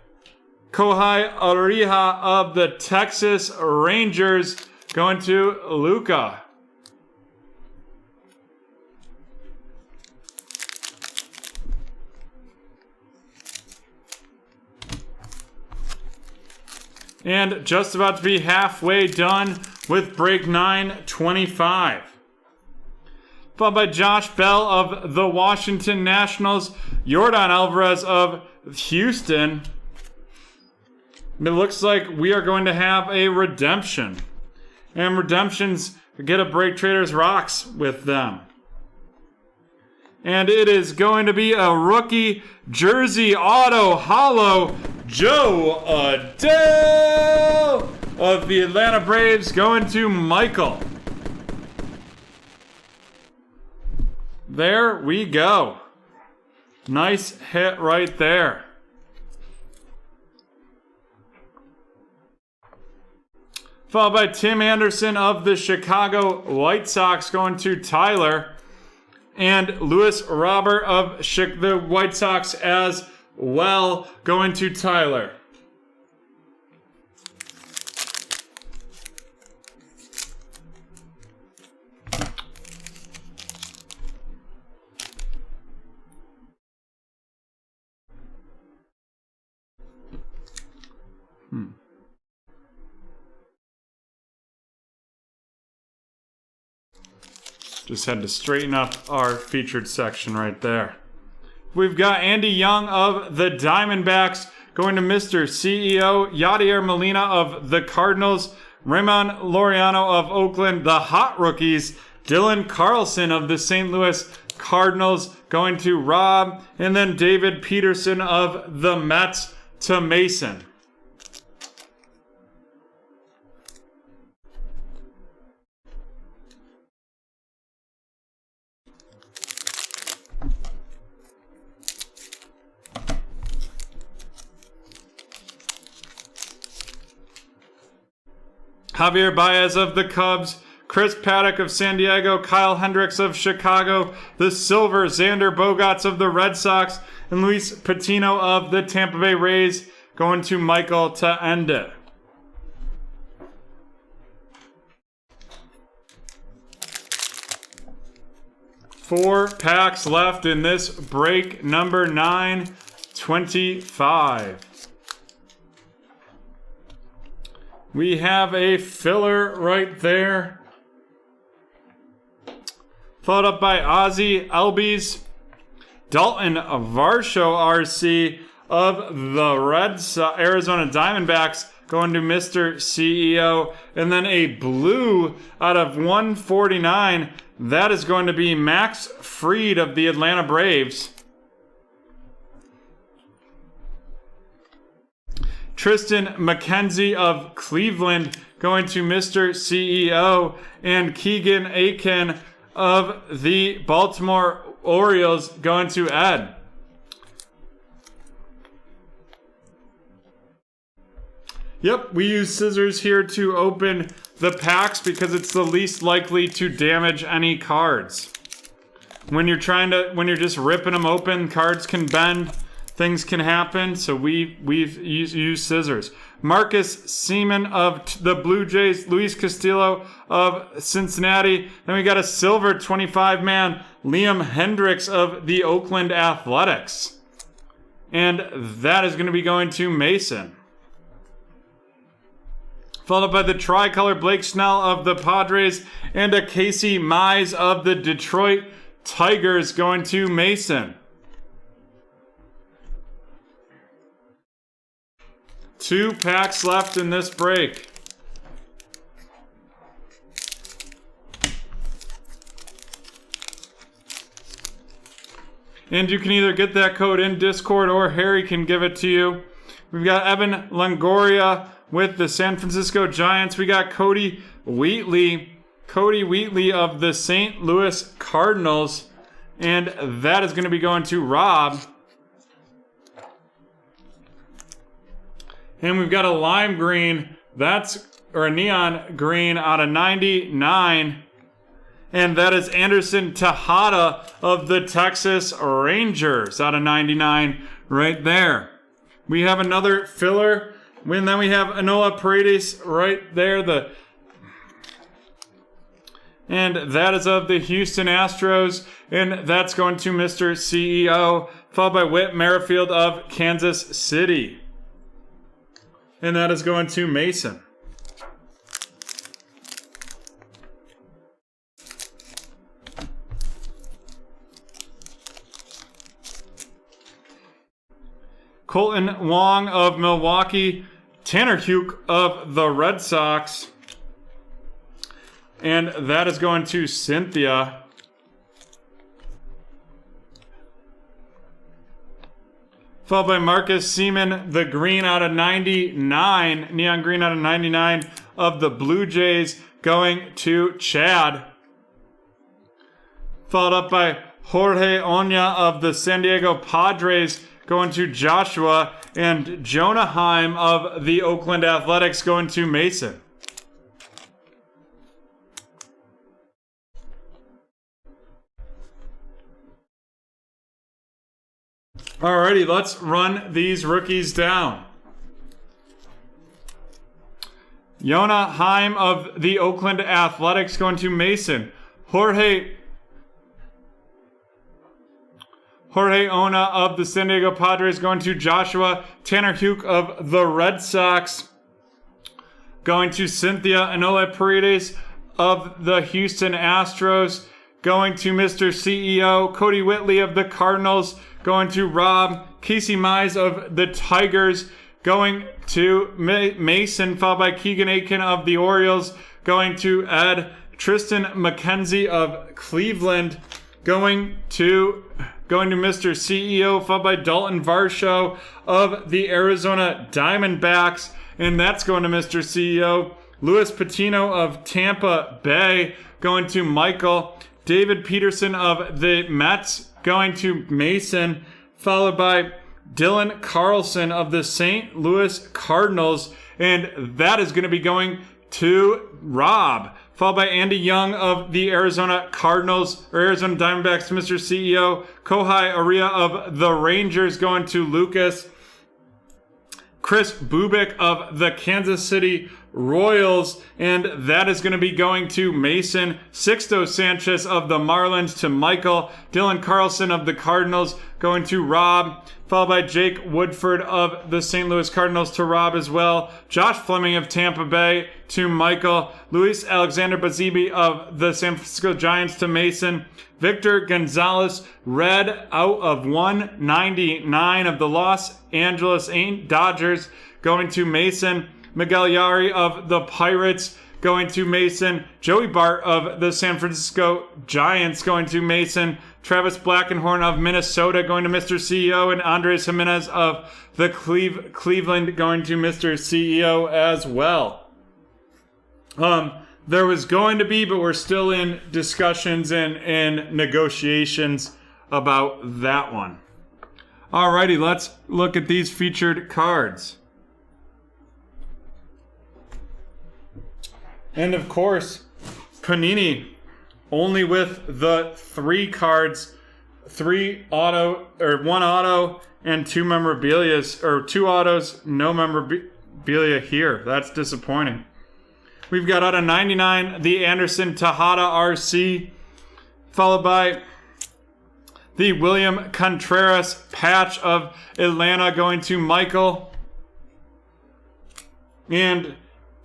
Kohai Ariha of the Texas Rangers going to Luca. And just about to be halfway done with break 925. Followed by Josh Bell of the Washington Nationals, Yordan Alvarez of Houston. It looks like we are going to have a redemption. And redemptions get a BreakTraders Rocks with them. And it is going to be a rookie jersey auto holo Joe Adele of the Atlanta Braves going to Michael. There we go. Nice hit right there. Followed by Tim Anderson of the Chicago White Sox going to Tyler. And Lewis Robert of the White Sox as well going to Tyler. Just had to straighten up our featured section right there. We've got Andy Young of the Diamondbacks going to Mr. CEO, Yadier Molina of the Cardinals, Raymond Laureano of Oakland, the hot rookies, Dylan Carlson of the St. Louis Cardinals going to Rob, and then David Peterson of the Mets to Mason. Javier Baez of the Cubs, Chris Paddock of San Diego, Kyle Hendricks of Chicago, the Silver, Xander Bogaerts of the Red Sox, and Luis Patino of the Tampa Bay Rays going to Michael to end it. Four packs left in this break number 925. We have a filler right there. Followed up by Ozzie Albies, Dalton Varsho RC of the Arizona Diamondbacks going to Mr. CEO. And then a blue out of 149. That is going to be Max Fried of the Atlanta Braves. Tristan McKenzie of Cleveland going to Mr. CEO, and Keegan Aiken of the Baltimore Orioles going to Ed. Yep, we use scissors here to open the packs because it's the least likely to damage any cards. When you're just ripping them open, cards can bend. Things can happen, so we've used scissors. Marcus Seaman of the Blue Jays, Luis Castillo of Cincinnati. Then we got a silver 25-man, Liam Hendricks of the Oakland Athletics. And that is going to be going to Mason. Followed by the tricolor, Blake Snell of the Padres, and a Casey Mize of the Detroit Tigers going to Mason. Two packs left in this break. And you can either get that code in Discord or Harry can give it to you. We've got Evan Longoria with the San Francisco Giants. We got Cody Wheatley of the St. Louis Cardinals. And that is going to be going to Rob. And we've got a lime green, or a neon green out of 99. And that is Anderson Tejada of the Texas Rangers out of 99 right there. We have another filler. And then we have Enola Paredes right there. And that is of the Houston Astros. And that's going to Mr. CEO, followed by Whit Merrifield of Kansas City. And that is going to Mason. Colton Wong of Milwaukee, Tanner Houck of the Red Sox. And that is going to Cynthia. Followed by Marcus Seaman, the green out of 99, neon green out of 99 of the Blue Jays going to Chad. Followed up by Jorge Oña of the San Diego Padres going to Joshua, and Jonah Heim of the Oakland Athletics going to Mason. Alrighty, let's run these rookies down. Jonah Heim of the Oakland Athletics going to Mason. Jorge Oña of the San Diego Padres going to Joshua. Tanner Houck of the Red Sox going to Cynthia. Enola Paredes of the Houston Astros going to Mr. CEO Cody Whitley of the Cardinals, going to Rob. Casey Mize of the Tigers, going to Mason, followed by Keegan Aiken of the Orioles, going to Ed. Tristan McKenzie of Cleveland, going to Mr. CEO, followed by Dalton Varsho of the Arizona Diamondbacks, and that's going to Mr. CEO. Luis Patino of Tampa Bay, going to Michael. David Peterson of the Mets, going to Mason, followed by Dylan Carlson of the St. Louis Cardinals, and that is going to be going to Rob, followed by Andy Young of the Arizona Cardinals, or Arizona Diamondbacks to Mr. CEO. Kohai Aria of the Rangers, going to Lucas. Chris Bubik of the Kansas City Royals, and that is going to be going to Mason. Sixto Sanchez of the Marlins to Michael. Dylan Carlson of the Cardinals, going to Rob, followed by Jake Woodford of the St. Louis Cardinals to Rob as well. Josh Fleming of Tampa Bay to Michael. Luis Alexander Bazibi of the San Francisco Giants to Mason. Victor Gonzalez, red out of 199 of the Los Angeles Dodgers, going to Mason. Miguel Yari of the Pirates, going to Mason. Joey Bart of the San Francisco Giants, going to Mason. Travis Blackenhorn of Minnesota, going to Mr. CEO. And Andres Jimenez of the Cleveland, going to Mr. CEO as well. There was going to be, but we're still in discussions and negotiations about that one. Alrighty, let's look at these featured cards. And of course, Panini, only with the 3 cards, 1 auto and 2 memorabilias, or 2 autos, no memorabilia here. That's disappointing. We've got out of 99, the Anderson Tejada RC, followed by the William Contreras patch of Atlanta, going to Michael. And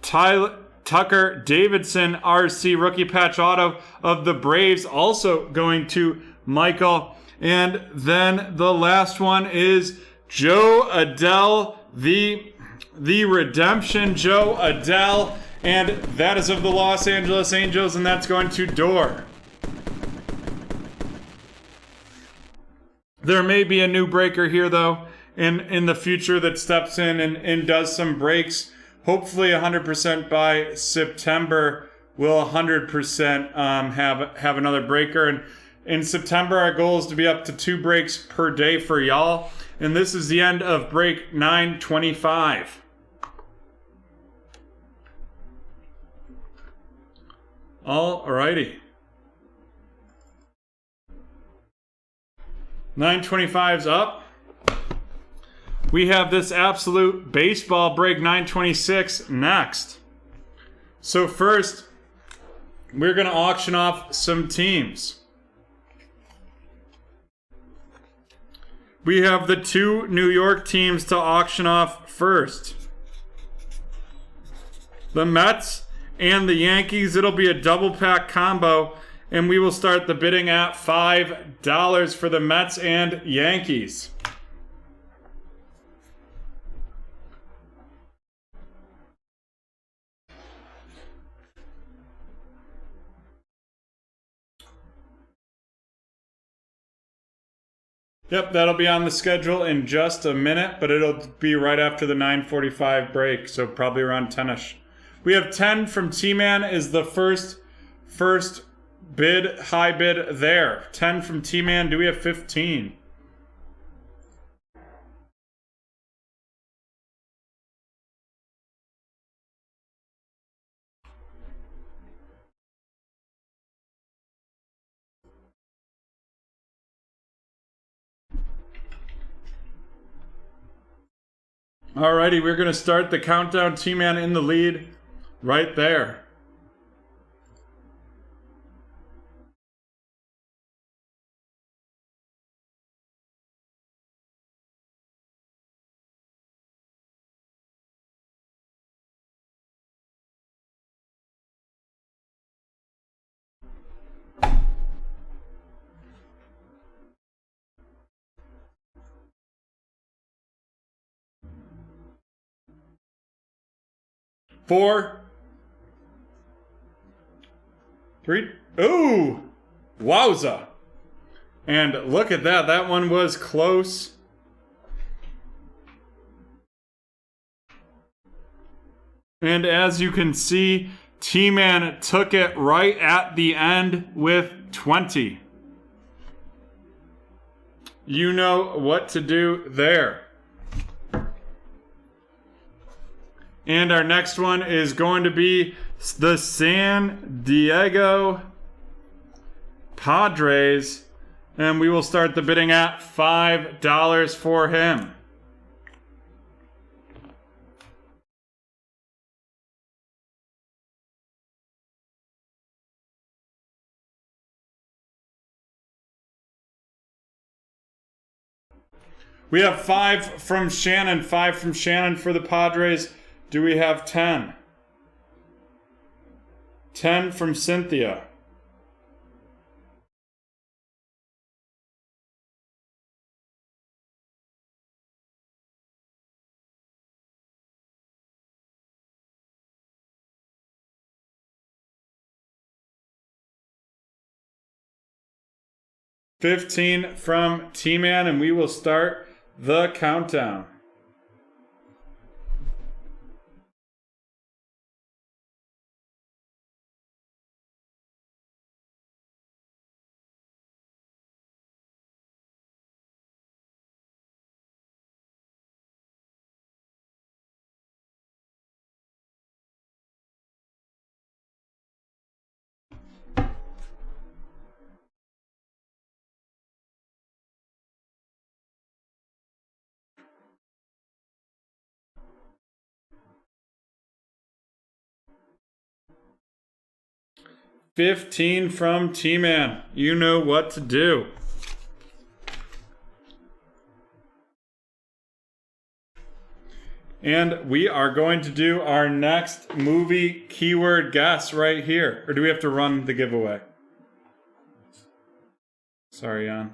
Tucker Davidson RC rookie patch auto of the Braves, also going to Michael. And then the last one is Joe Adele, the redemption Joe Adele, and that is of the Los Angeles Angels, and that's going to Door. There may be a new breaker here, though, in the future that steps in and does some breaks. Hopefully 100% by September, we'll 100% have another breaker. And in September, our goal is to be up to 2 breaks per day for y'all. And this is the end of break 925. Alrighty. 925's up. We have this absolute baseball break 926 next. So first, we're going to auction off some teams. We have the 2 New York teams to auction off first. The Mets and the Yankees. It'll be a double pack combo, and we will start the bidding at $5 for the Mets and Yankees. Yep, that'll be on the schedule in just a minute, but it'll be right after the 9:45 break, so probably around 10ish. We have 10 from T-Man is the first bid, high bid there. 10 from T-Man. Do we have 15? Alrighty, we're going to start the countdown. T-Man in the lead right there. 4, 3. Ooh! Wowza! And look at that. That one was close. And as you can see, T-Man took it right at the end with 20. You know what to do there. And our next one is going to be the San Diego Padres. And we will start the bidding at $5 for him. We have 5 from Shannon. 5 from Shannon for the Padres. Do we have 10? 10 from Cynthia. $15 from T-Man, and we will start the countdown. $15 from T-Man. You know what to do. And we are going to do our next movie keyword guess right here. Or do we have to run the giveaway? Sorry, Jan.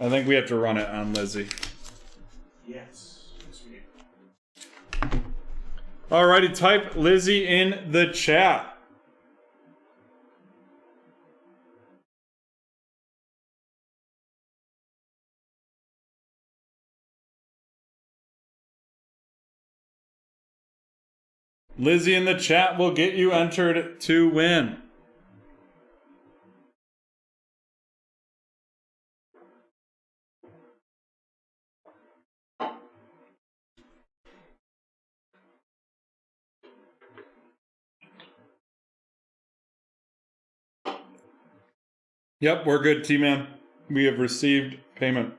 I think we have to run it on Lizzie. Yes. Yes, we do. Alrighty, type Lizzie in the chat. Lizzie in the chat will get you entered to win. Yep, we're good, T-Man. We have received payment.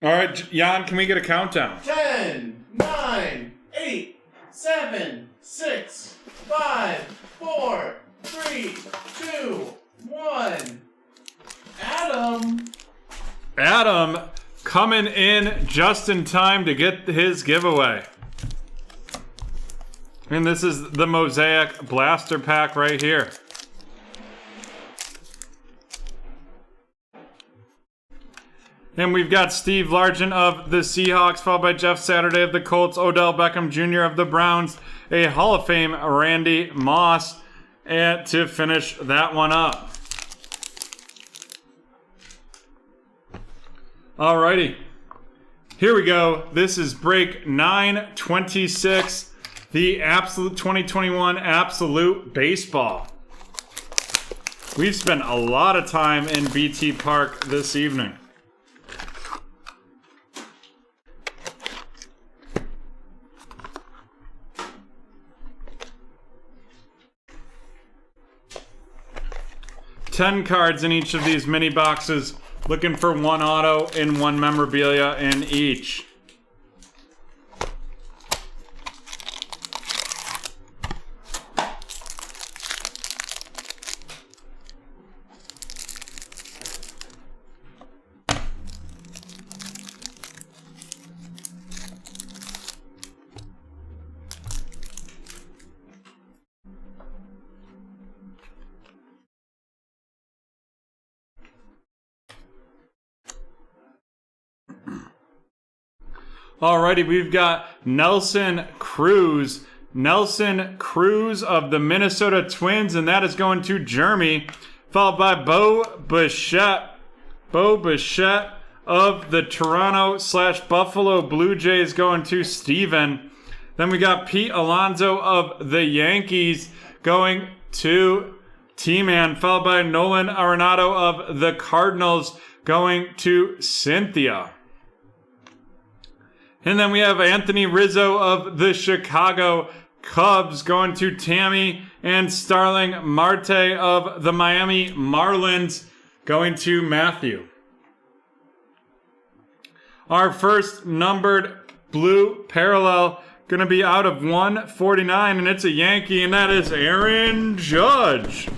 All right, Jan, can we get a countdown? 10, 9, 8, 7, 6, 5, 4, 3, 2, 1. Adam coming in just in time to get his giveaway. And this is the Mosaic Blaster Pack right here. And we've got Steve Largent of the Seahawks, followed by Jeff Saturday of the Colts, Odell Beckham Jr. of the Browns, a Hall of Fame Randy Moss, and to finish that one up. Alrighty, here we go. This is break 926, the Absolute 2021 Absolute Baseball. We've spent a lot of time in BT Park this evening. $10 cards in each of these mini boxes. Looking for one auto and one memorabilia in each. Alrighty, we've got Nelson Cruz. Nelson Cruz of the Minnesota Twins, and that is going to Jeremy, followed by Bo Bichette. Bo Bichette of the Toronto/Buffalo Blue Jays going to Steven. Then we got Pete Alonso of the Yankees going to T-Man, followed by Nolan Arenado of the Cardinals going to Cynthia. And then we have Anthony Rizzo of the Chicago Cubs going to Tammy, and Starling Marte of the Miami Marlins going to Matthew. Our first numbered blue parallel going to be out of 149, and it's a Yankee, and that is Aaron Judge.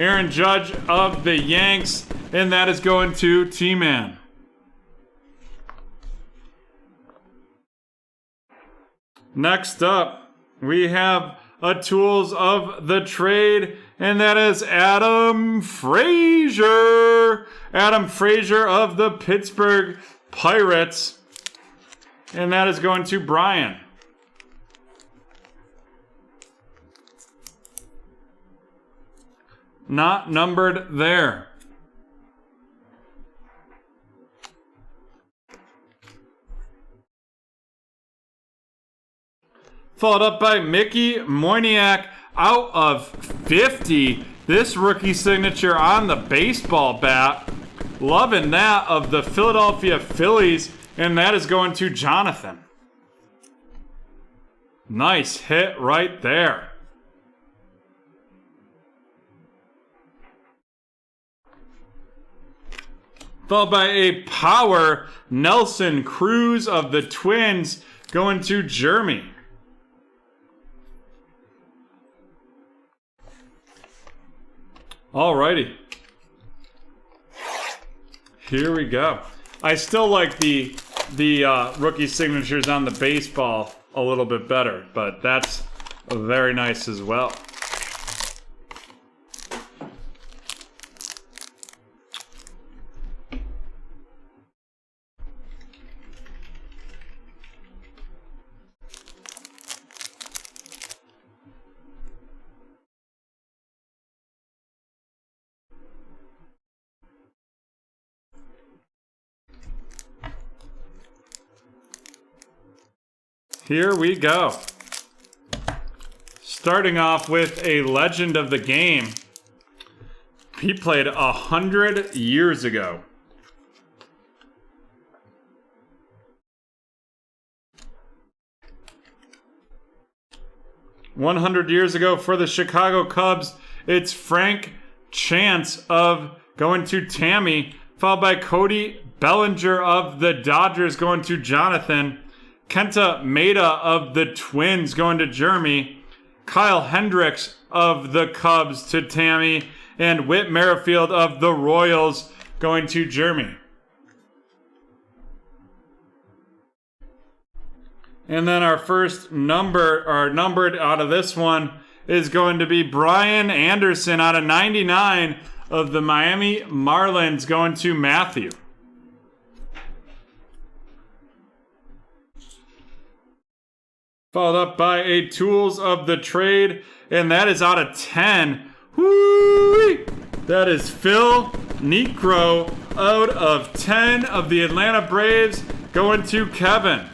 Aaron Judge of the Yanks, and that is going to T-Man. Next up, we have a Tools of the Trade, and that is Adam Frazier. Adam Frazier of the Pittsburgh Pirates, and that is going to Brian. Not numbered there. Followed up by Mickey Moyniak out of 50. This rookie signature on the baseball bat. Loving that, of the Philadelphia Phillies, and that is going to Jonathan. Nice hit right there. Followed by a power Nelson Cruz of the Twins going to Jeremy. Alrighty. Here we go. I still like the rookie signatures on the baseball a little bit better, but that's very nice as well. Here we go. Starting off with a legend of the game. He played 100 years ago. "100 years ago for the Chicago Cubs, it's Frank Chance of going to Tammy, followed by Cody Bellinger of the Dodgers going to Jonathan. Kenta Maeda of the Twins going to Jeremy. Kyle Hendricks of the Cubs to Tammy. And Whit Merrifield of the Royals going to Jeremy. And then our first numbered out of this one is going to be Brian Anderson out of 99 of the Miami Marlins going to Matthew. Followed up by a Tools of the Trade, and that is out of 10. Whoo! That is Phil Niekro out of 10 of the Atlanta Braves going to Kevin.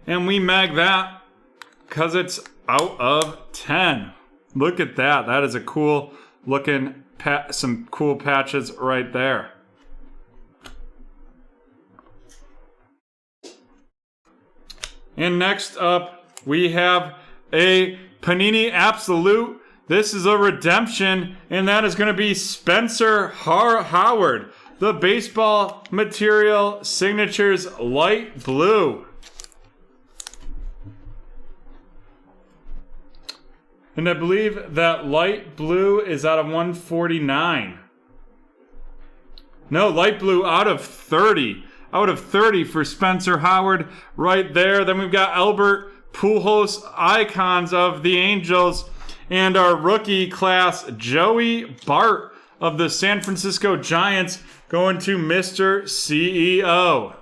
And we mag that because it's out of 10. Look at that. That is a cool looking, some cool patches right there. And next up, we have a Panini Absolute. This is a redemption, and that is going to be Spencer Howard. The baseball material signatures light blue. And I believe that light blue is out of 149. No, light blue out of 30. Out of 30 for Spencer Howard right there. Then we've got Albert Pujols, icons of the Angels. And our rookie class, Joey Bart of the San Francisco Giants, going to Mr. CEO.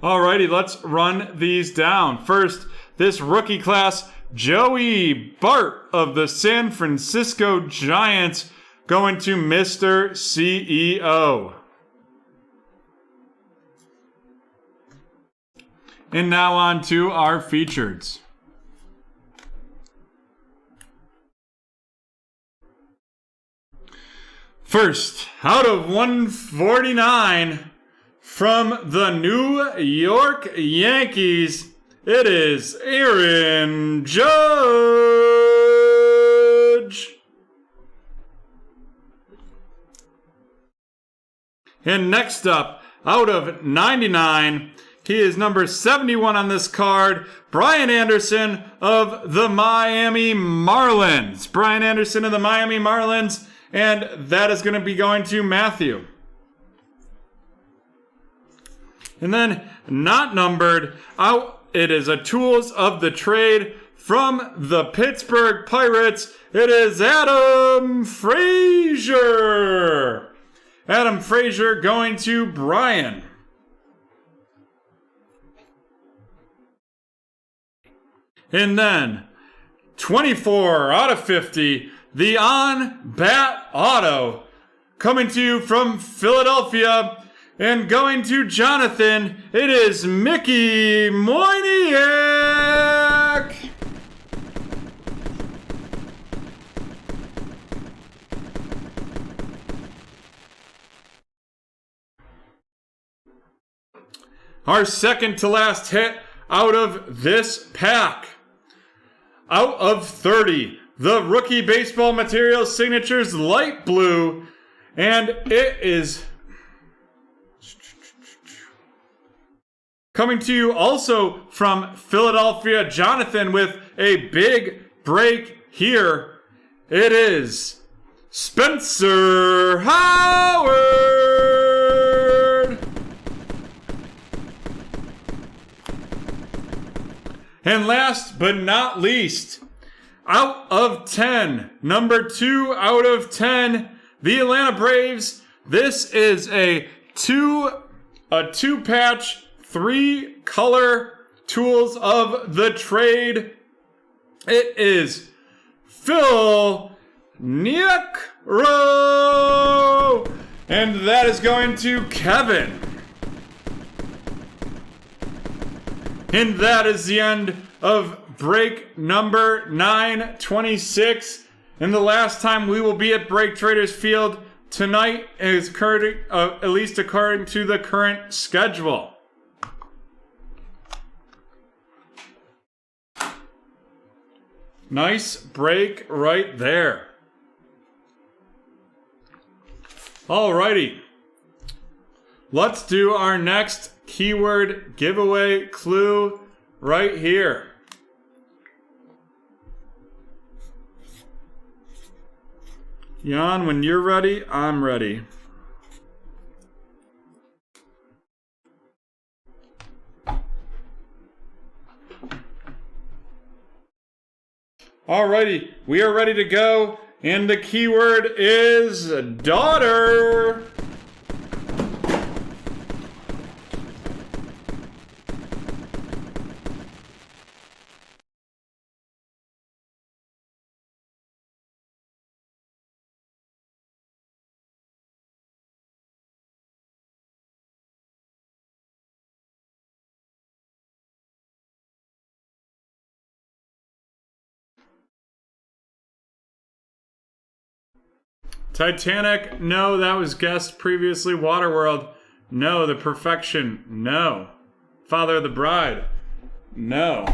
Alrighty, let's run these down. First, this rookie class, Joey Bart of the San Francisco Giants, going to Mr. CEO. And now on to our featureds. First, out of 149, from the New York Yankees, it is Aaron Judge. And next up, out of 99, he is number 71 on this card, Brian Anderson of the Miami Marlins. Brian Anderson of the Miami Marlins, and that is going to be going to Matthew. And then, not numbered, out it is a Tools of the Trade from the Pittsburgh Pirates. It is Adam Frazier. Adam Frazier going to Brian. And then, 24 out of 50, the on-bat auto coming to you from Philadelphia. And going to Jonathan, it is Mickey Moyniak. Our second to last hit out of this pack. Out of 30, the Rookie Baseball Materials Signatures Light Blue. And it is coming to you also from Philadelphia, Jonathan, with a big break here. It is Spencer Howard. And last but not least, out of 10, number 2 out of 10, the Atlanta Braves. This is a two-patch, 3-color Tools of the Trade. It is Phil Niekro. And that is going to Kevin. And that is the end of break number 926. And the last time we will be at BreakTraders Field tonight is at least according to the current schedule. Nice break right there. Alrighty. Let's do our next keyword giveaway clue right here. Jan, when you're ready, I'm ready. Alrighty, we are ready to go, and the keyword is daughter. Titanic, no, that was guessed previously. Waterworld, no. The Perfection, no. Father of the Bride, no.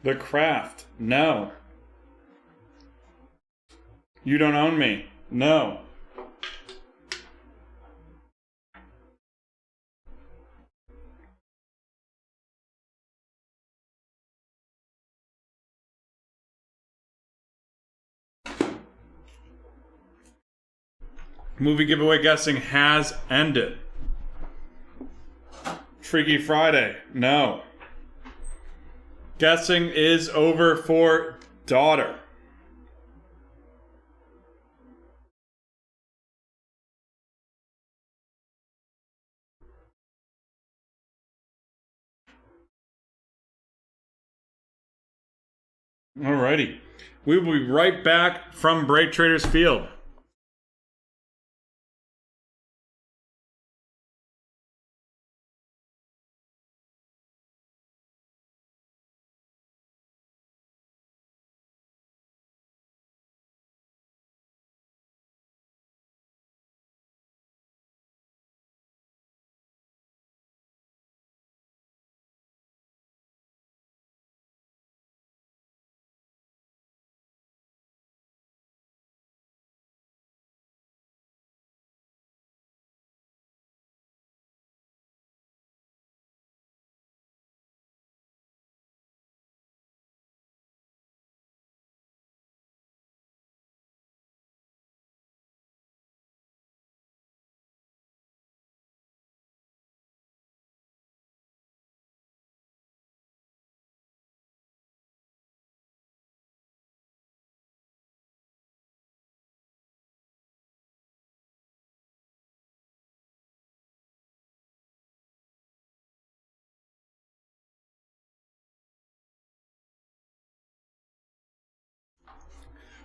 The Craft, no. You Don't Own Me, no. Movie giveaway guessing has ended. Freaky Friday. No. Guessing is over for daughter. Alrighty. We will be right back from BreakTraders Field.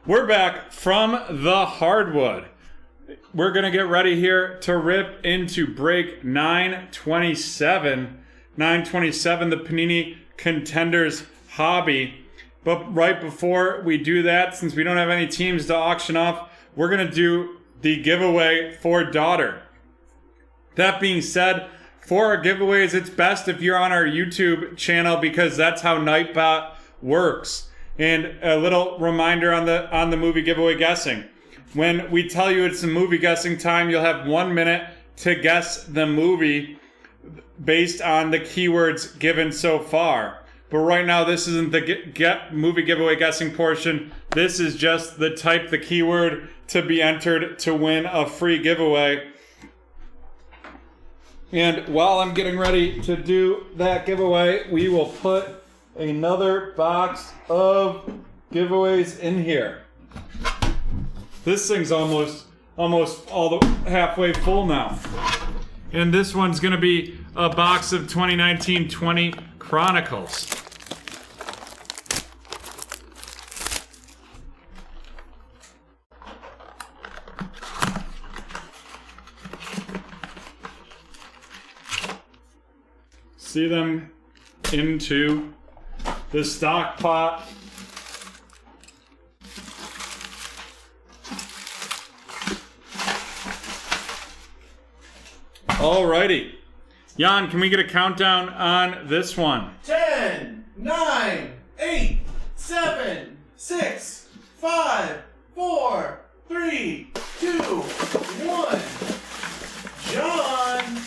We're back from the hardwood. We're going to get ready here to rip into break 927. 927, the Panini Contenders Hobby. But right before we do that, since we don't have any teams to auction off, we're going to do the giveaway for daughter. That being said, for our giveaways, it's best if you're on our YouTube channel because that's how Nitebot works. And a little reminder on the movie giveaway guessing. When we tell you it's a movie guessing time, you'll have 1 minute to guess the movie based on the keywords given so far. But right now, this isn't the movie giveaway guessing portion. This is just the keyword to be entered to win a free giveaway. And while I'm getting ready to do that giveaway, we will put another box of giveaways in here. This thing's almost all the halfway full now. And this one's gonna be a box of 2019-20 Chronicles. See them into the stock pot. Alrighty. Jan, can we get a countdown on this one? 10, 9, 8, 7, 6, 5, 4, 3, 2, 1. John.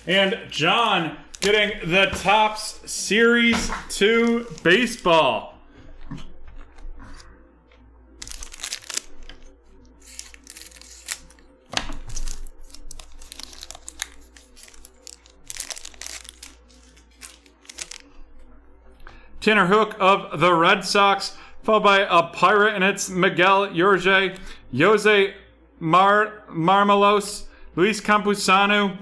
And John getting the Topps Series 2 baseball. Tanner Hook of the Red Sox, followed by a Pirate, and it's Miguel Jorge, Jose Marmelos, Luis Campusano,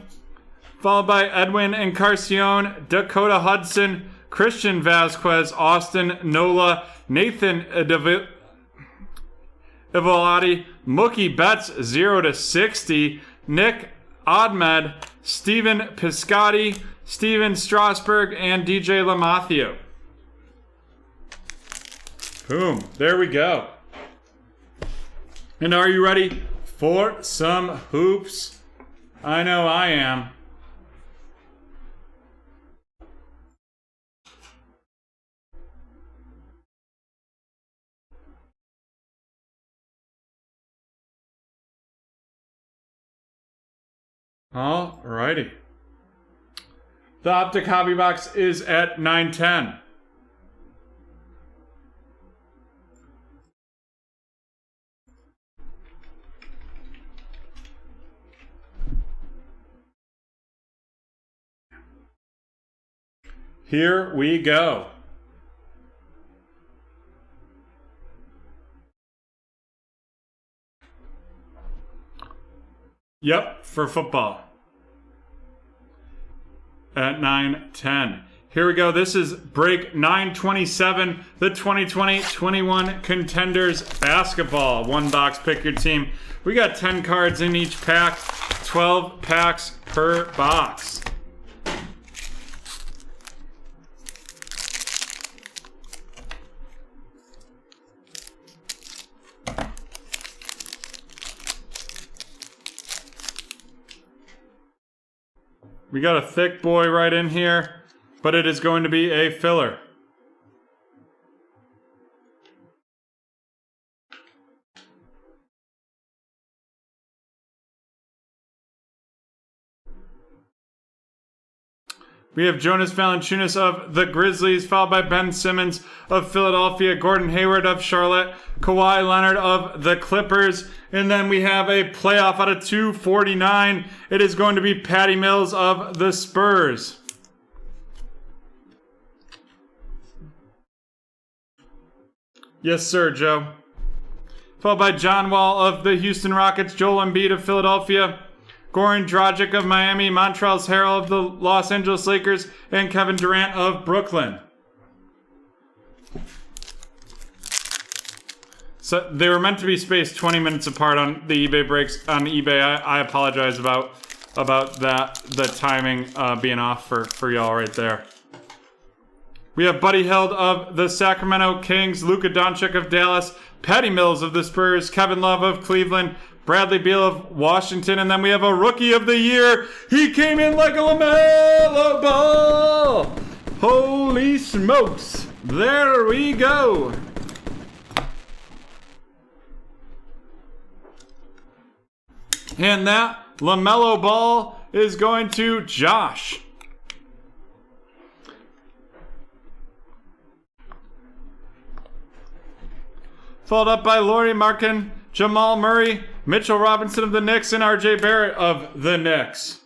followed by Edwin Encarnacion, Dakota Hudson, Christian Vasquez, Austin Nola, Nathan Evolati, Mookie Betts 0-60, Nick Ahmed, Steven Piscotty, Steven Strasburg, and DJ LaMathia. Boom. There we go. And are you ready for some hoops? I know I am. Alrighty. The Optic Hobby Box is at 910. Here we go. Yep, for football. At 9:10. Here we go. This is break 927, the 2020-21 Contenders Basketball. One box, pick your team. We got 10 cards in each pack, 12 packs per box. We got a thick boy right in here, but it is going to be a filler. We have Jonas Valanciunas of the Grizzlies, followed by Ben Simmons of Philadelphia, Gordon Hayward of Charlotte, Kawhi Leonard of the Clippers, and then we have a playoff out of 249. It is going to be Patty Mills of the Spurs. Yes, sir, Joe. Followed by John Wall of the Houston Rockets, Joel Embiid of Philadelphia, Goran Dragic of Miami, Montrezl Harrell of the Los Angeles Lakers, and Kevin Durant of Brooklyn. So they were meant to be spaced 20 minutes apart on the eBay breaks on eBay. I apologize about that, the timing being off for y'all right there. We have Buddy Hield of the Sacramento Kings, Luka Doncic of Dallas, Patty Mills of the Spurs, Kevin Love of Cleveland, Bradley Beal of Washington, and then we have a Rookie of the Year. He came in like a LaMelo Ball. Holy smokes. There we go. And that LaMelo Ball is going to Josh. Followed up by Lauri Markkanen, Jamal Murray, Mitchell Robinson of the Knicks, and RJ Barrett of the Knicks.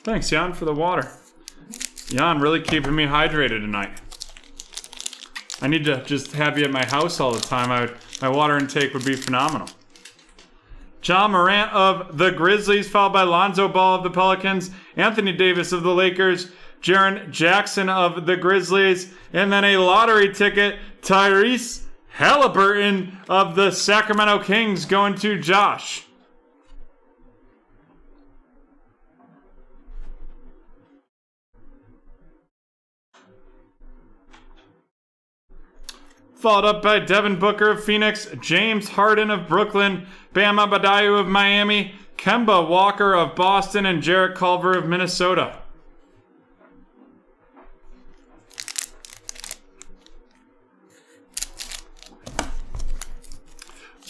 Thanks, Jan, for the water. Jan really keeping me hydrated tonight. I need to just have you at my house all the time. My water intake would be phenomenal. John Morant of the Grizzlies, followed by Lonzo Ball of the Pelicans, Anthony Davis of the Lakers, Jaren Jackson of the Grizzlies, and then a lottery ticket, Tyrese Halliburton of the Sacramento Kings going to Josh. Followed up by Devin Booker of Phoenix, James Harden of Brooklyn, Bam Adebayo of Miami, Kemba Walker of Boston, and Jarrett Culver of Minnesota.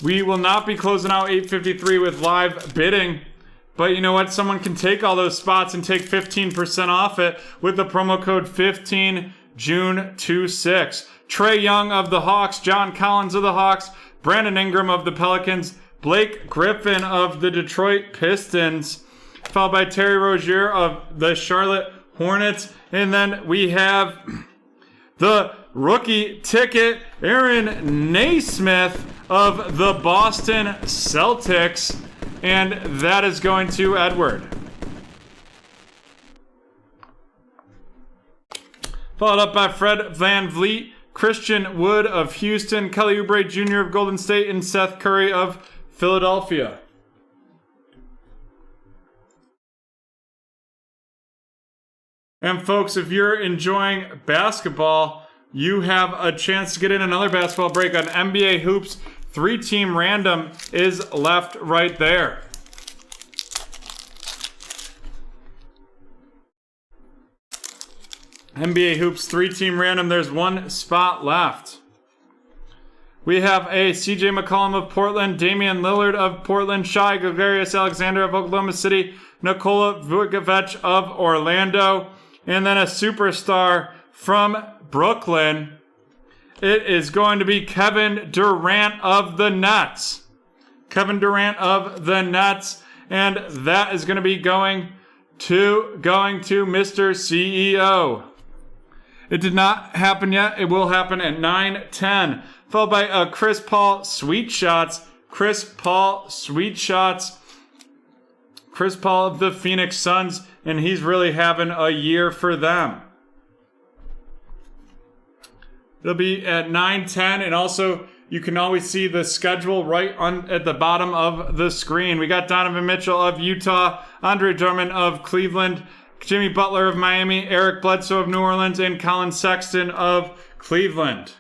We will not be closing out 853 with live bidding, but you know what? Someone can take all those spots and take 15% off it with the promo code 15June26. Trae Young of the Hawks, John Collins of the Hawks, Brandon Ingram of the Pelicans, Blake Griffin of the Detroit Pistons, followed by Terry Rozier of the Charlotte Hornets, and then we have the rookie ticket, Aaron Naismith of the Boston Celtics, and that is going to Edward. Followed up by Fred VanVleet, Christian Wood of Houston, Kelly Oubre Jr. of Golden State, and Seth Curry of Philadelphia. And folks, if you're enjoying basketball, you have a chance to get in another basketball break on NBA Hoops. 3-team random is left right there. NBA Hoops 3-team random, there's one spot left. We have a CJ McCollum of Portland, Damian Lillard of Portland, Shai Gilgeous-Alexander of Oklahoma City, Nikola Vucevic of Orlando, and then a superstar from Brooklyn. It is going to be Kevin Durant of the Nets. Kevin Durant of the Nets, and that is going to be going 2 going to Mr. CEO. It did not happen yet. It will happen at 9:10. Followed by Chris Paul Sweet Shots. Chris Paul Sweet Shots. Chris Paul of the Phoenix Suns. And he's really having a year for them. It'll be at 9:10. And also, you can always see the schedule right at the bottom of the screen. We got Donovan Mitchell of Utah, Andre Drummond of Cleveland, Jimmy Butler of Miami, Eric Bledsoe of New Orleans, and Colin Sexton of Cleveland.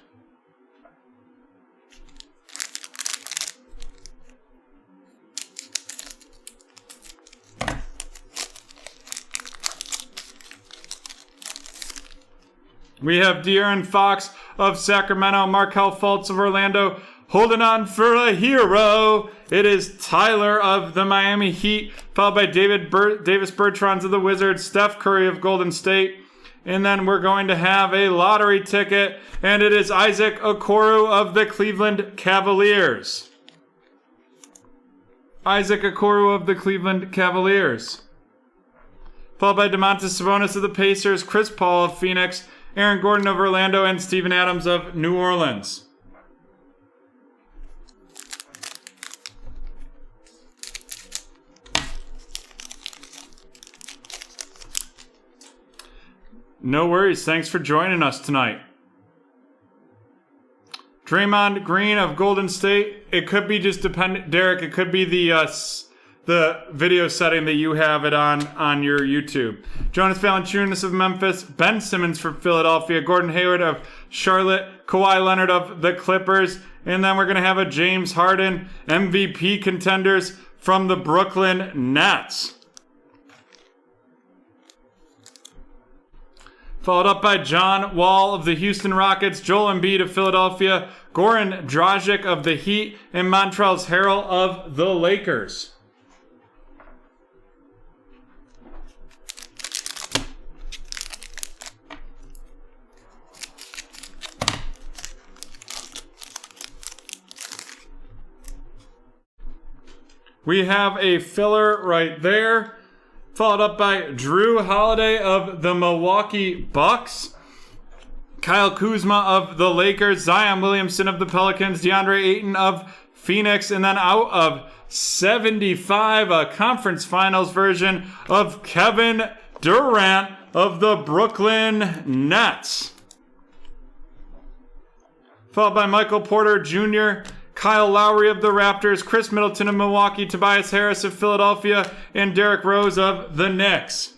We have De'Aaron Fox of Sacramento, Markelle Fultz of Orlando, holding on for a hero. It is Tyler of the Miami Heat, followed by Davis Bertans of the Wizards, Steph Curry of Golden State. And then we're going to have a lottery ticket, and it is Isaac Okoro of the Cleveland Cavaliers. Isaac Okoro of the Cleveland Cavaliers. Followed by Domantas Sabonis of the Pacers, Chris Paul of Phoenix, Aaron Gordon of Orlando, and Steven Adams of New Orleans. No worries. Thanks for joining us tonight. Draymond Green of Golden State. It could be just dependent, Derek. It could be the video setting that you have it on your YouTube. Jonas Valanciunas of Memphis, Ben Simmons for Philadelphia, Gordon Hayward of Charlotte, Kawhi Leonard of the Clippers, and then we're going to have a James Harden MVP contenders from the Brooklyn Nets. Followed up by John Wall of the Houston Rockets, Joel Embiid of Philadelphia, Goran Dragic of the Heat, and Montrezl Harrell of the Lakers. We have a filler right there, followed up by Drew Holiday of the Milwaukee Bucks, Kyle Kuzma of the Lakers, Zion Williamson of the Pelicans, DeAndre Ayton of Phoenix, and then out of 75, a conference finals version of Kevin Durant of the Brooklyn Nets. Followed by Michael Porter Jr., Kyle Lowry of the Raptors, Chris Middleton of Milwaukee, Tobias Harris of Philadelphia, and Derrick Rose of the Knicks.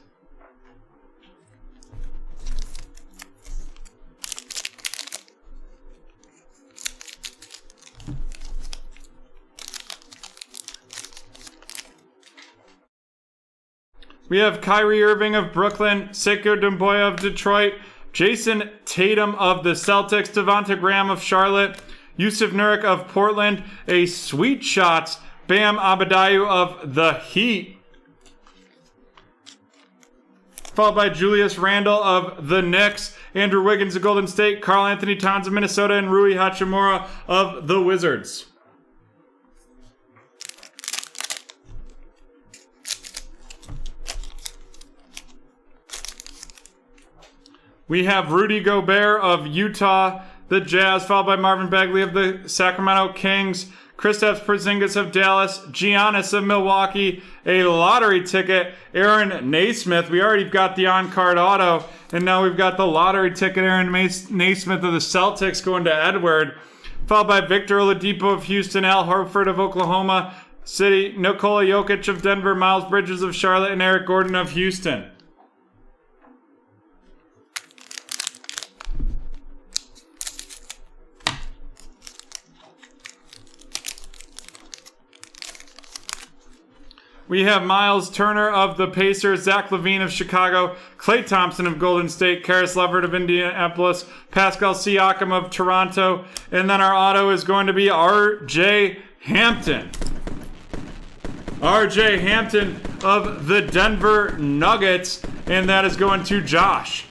We have Kyrie Irving of Brooklyn, Sekou Doumbouya of Detroit, Jason Tatum of the Celtics, Devonta Graham of Charlotte, Yusuf Nurkic of Portland, a Sweet Shots, Bam Adebayo of the Heat. Followed by Julius Randle of the Knicks, Andrew Wiggins of Golden State, Karl Anthony Towns of Minnesota, and Rui Hachimura of the Wizards. We have Rudy Gobert of Utah, the Jazz, followed by Marvin Bagley of the Sacramento Kings, Kristaps Porzingis of Dallas, Giannis of Milwaukee, a lottery ticket, Aaron Naismith. We already got the on-card auto, and now we've got the lottery ticket, Aaron Naismith of the Celtics going to Edward, followed by Victor Oladipo of Houston, Al Horford of Oklahoma City, Nikola Jokic of Denver, Miles Bridges of Charlotte, and Eric Gordon of Houston. We have Miles Turner of the Pacers, Zach LaVine of Chicago, Klay Thompson of Golden State, Karis LeVert of Indianapolis, Pascal Siakam of Toronto, and then our auto is going to be R.J. Hampton. R.J. Hampton of the Denver Nuggets, and that is going to Josh.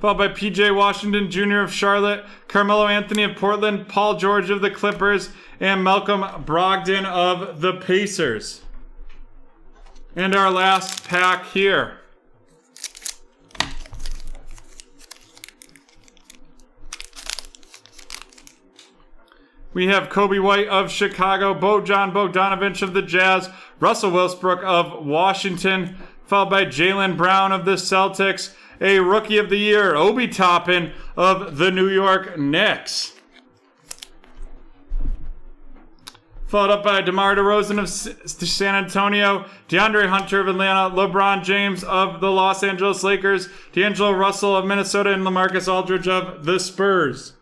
followed by PJ Washington Jr. of Charlotte, Carmelo Anthony of Portland, Paul George of the Clippers, and Malcolm Brogdon of the Pacers. And our last pack here. We have Kobe White of Chicago, Bojan Bogdanovic of the Jazz, Russell Westbrook of Washington, followed by Jaylen Brown of the Celtics, a Rookie of the Year, Obi Toppin of the New York Knicks. Followed up by DeMar DeRozan of San Antonio, DeAndre Hunter of Atlanta, LeBron James of the Los Angeles Lakers, D'Angelo Russell of Minnesota, and LaMarcus Aldridge of the Spurs.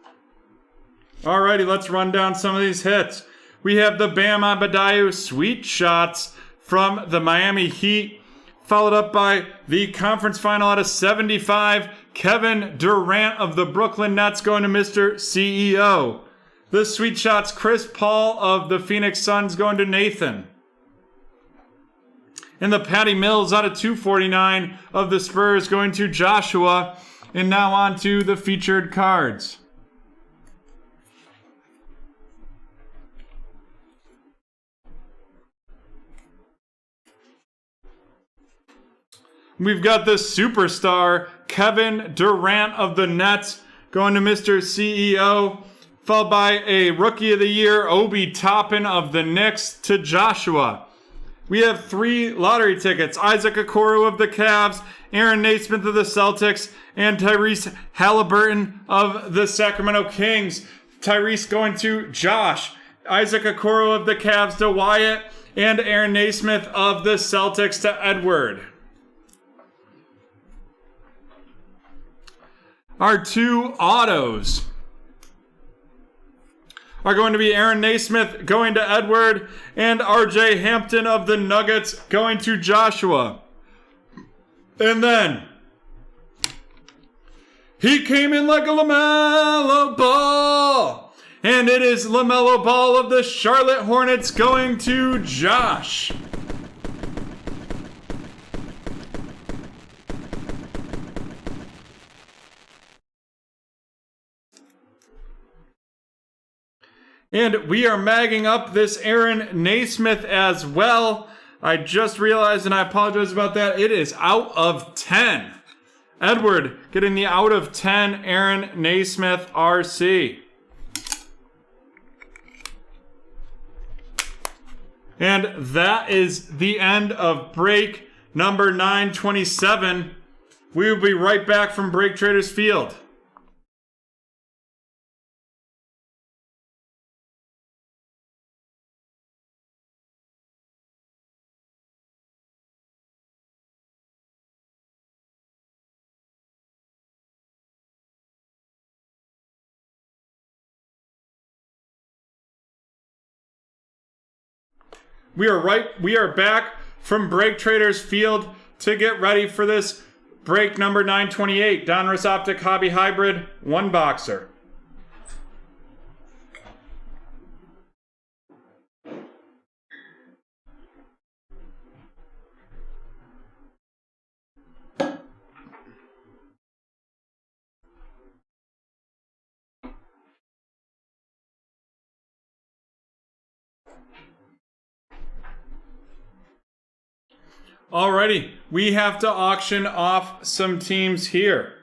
Alrighty, let's run down some of these hits. We have the Bam Adebayo Sweet Shots from the Miami Heat, followed up by the conference final out of 75, Kevin Durant of the Brooklyn Nets going to Mr. CEO. The Sweet Shots, Chris Paul of the Phoenix Suns going to Nathan. And the Patty Mills out of 249 of the Spurs going to Joshua. And now on to the featured cards. We've got the superstar Kevin Durant of the Nets going to Mr. CEO, followed by a Rookie of the Year, Obi Toppin of the Knicks to Joshua. We have 3 lottery tickets, Isaac Okoro of the Cavs, Aaron Naismith of the Celtics, and Tyrese Halliburton of the Sacramento Kings. Tyrese going to Josh, Isaac Okoro of the Cavs to Wyatt, and Aaron Naismith of the Celtics to Edward. Our 2 autos are going to be Aaron Naismith going to Edward and RJ Hampton of the Nuggets going to Joshua. And then he came in like a LaMelo Ball. And it is LaMelo Ball of the Charlotte Hornets going to Josh. And we are magging up this Aaron Naismith as well. I just realized, and I apologize about that, it is out of 10. Edward getting the out of 10 Aaron Naismith RC. And that is the end of break number 927. We will be right back from BreakTraders Field. We are back from BreakTraders Field to get ready for this break number 928, Donruss Optic Hobby Hybrid 1 boxer. Alrighty, we have to auction off some teams here.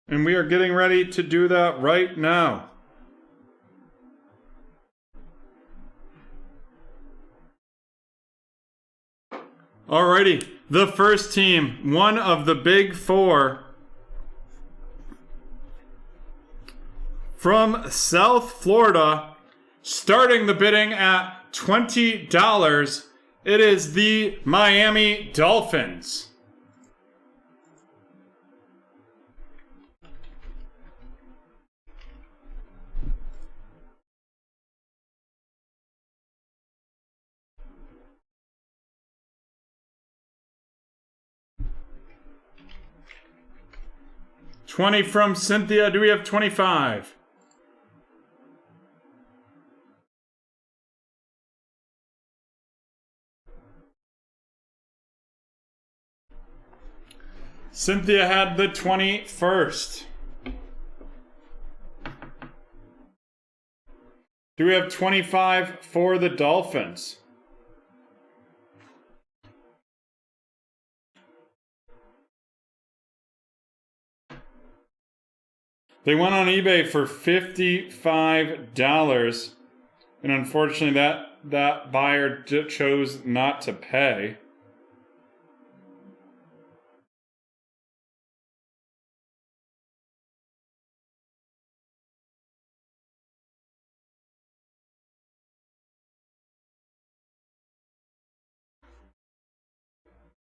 And we are getting ready to do that right now. Alrighty, the first team, one of the big 4 from South Florida. Starting the bidding at $20, it is the Miami Dolphins. $20 from Cynthia. Do we have 25? Cynthia had the 21st. Do we have 25 for the Dolphins? They went on eBay for $55, and unfortunately that buyer chose not to pay.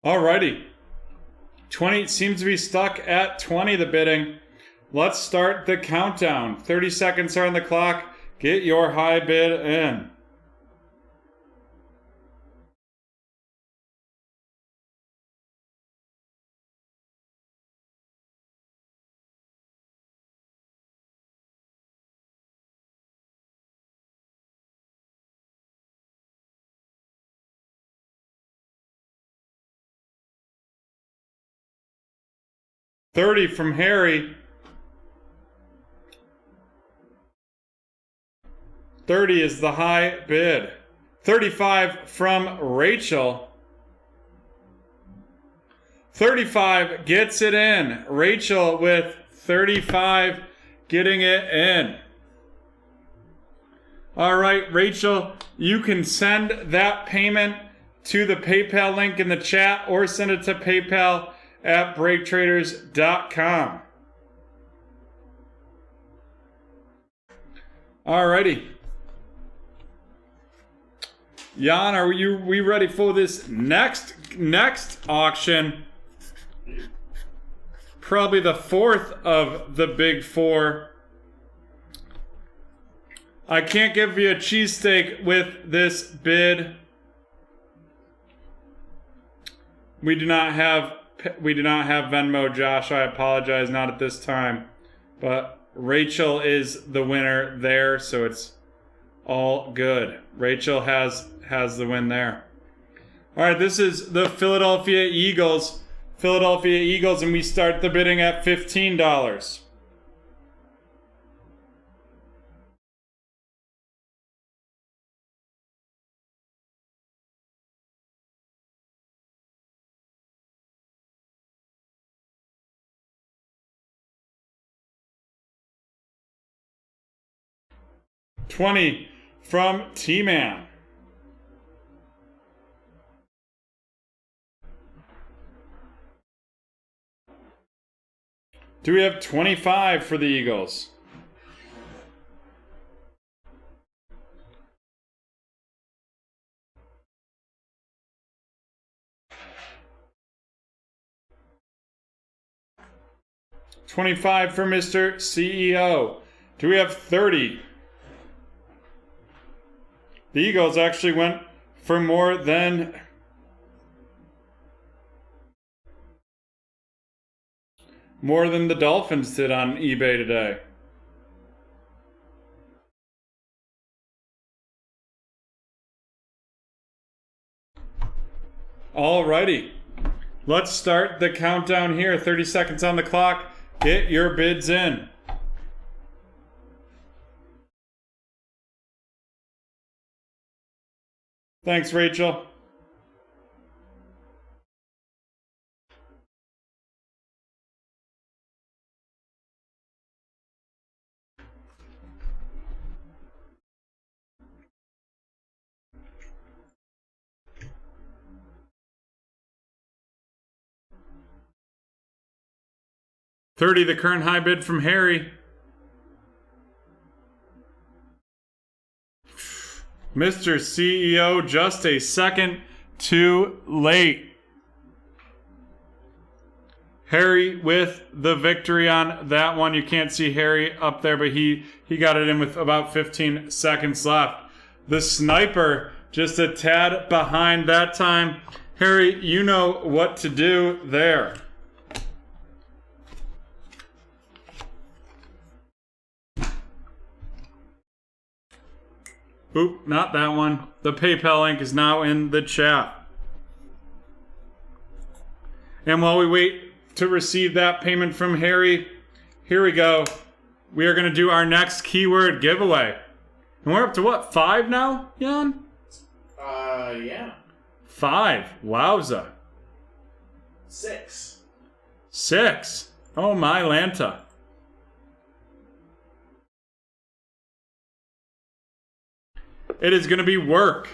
Alrighty. 20 seems to be stuck at 20, the bidding. Let's start the countdown. 30 seconds are on the clock. Get your high bid in. $30 from Harry. 30 is the high bid. 35 from Rachel. 35 gets it in. Rachel with 35 getting it in. All right, Rachel, you can send that payment to the PayPal link in the chat or send it to PayPal at BreakTraders.com. Alrighty. Jan, are we ready for this next auction? Probably the fourth of the big four. I can't give you a cheesesteak with this bid. We do not have Venmo, Josh. I apologize, not at this time. But Rachel is the winner there, so it's all good. Rachel has the win there. All right, this is the Philadelphia Eagles. And we start the bidding at $15. $20 from T-Man. Do we have 25 for the Eagles? $25 for Mr. CEO. Do we have 30? The Eagles actually went for more than the Dolphins did on eBay today. Alrighty. Let's start the countdown here. 30 seconds on the clock. Get your bids in. Thanks, Rachel. $30, the current high bid from Harry. Mr. CEO, just a second too late. Harry with the victory on that one. You can't see Harry up there, but he got it in with about 15 seconds left. The sniper just a tad behind that time. Harry, you know what to do there. Oop, not that one. The PayPal link is now in the chat. And while we wait to receive that payment from Harry. Here we go. We are going to do our next keyword giveaway. And we're up to what, 5 now, Jan? Yeah. 5. Wowza. 6. 6. Oh my Lanta. It is going to be work.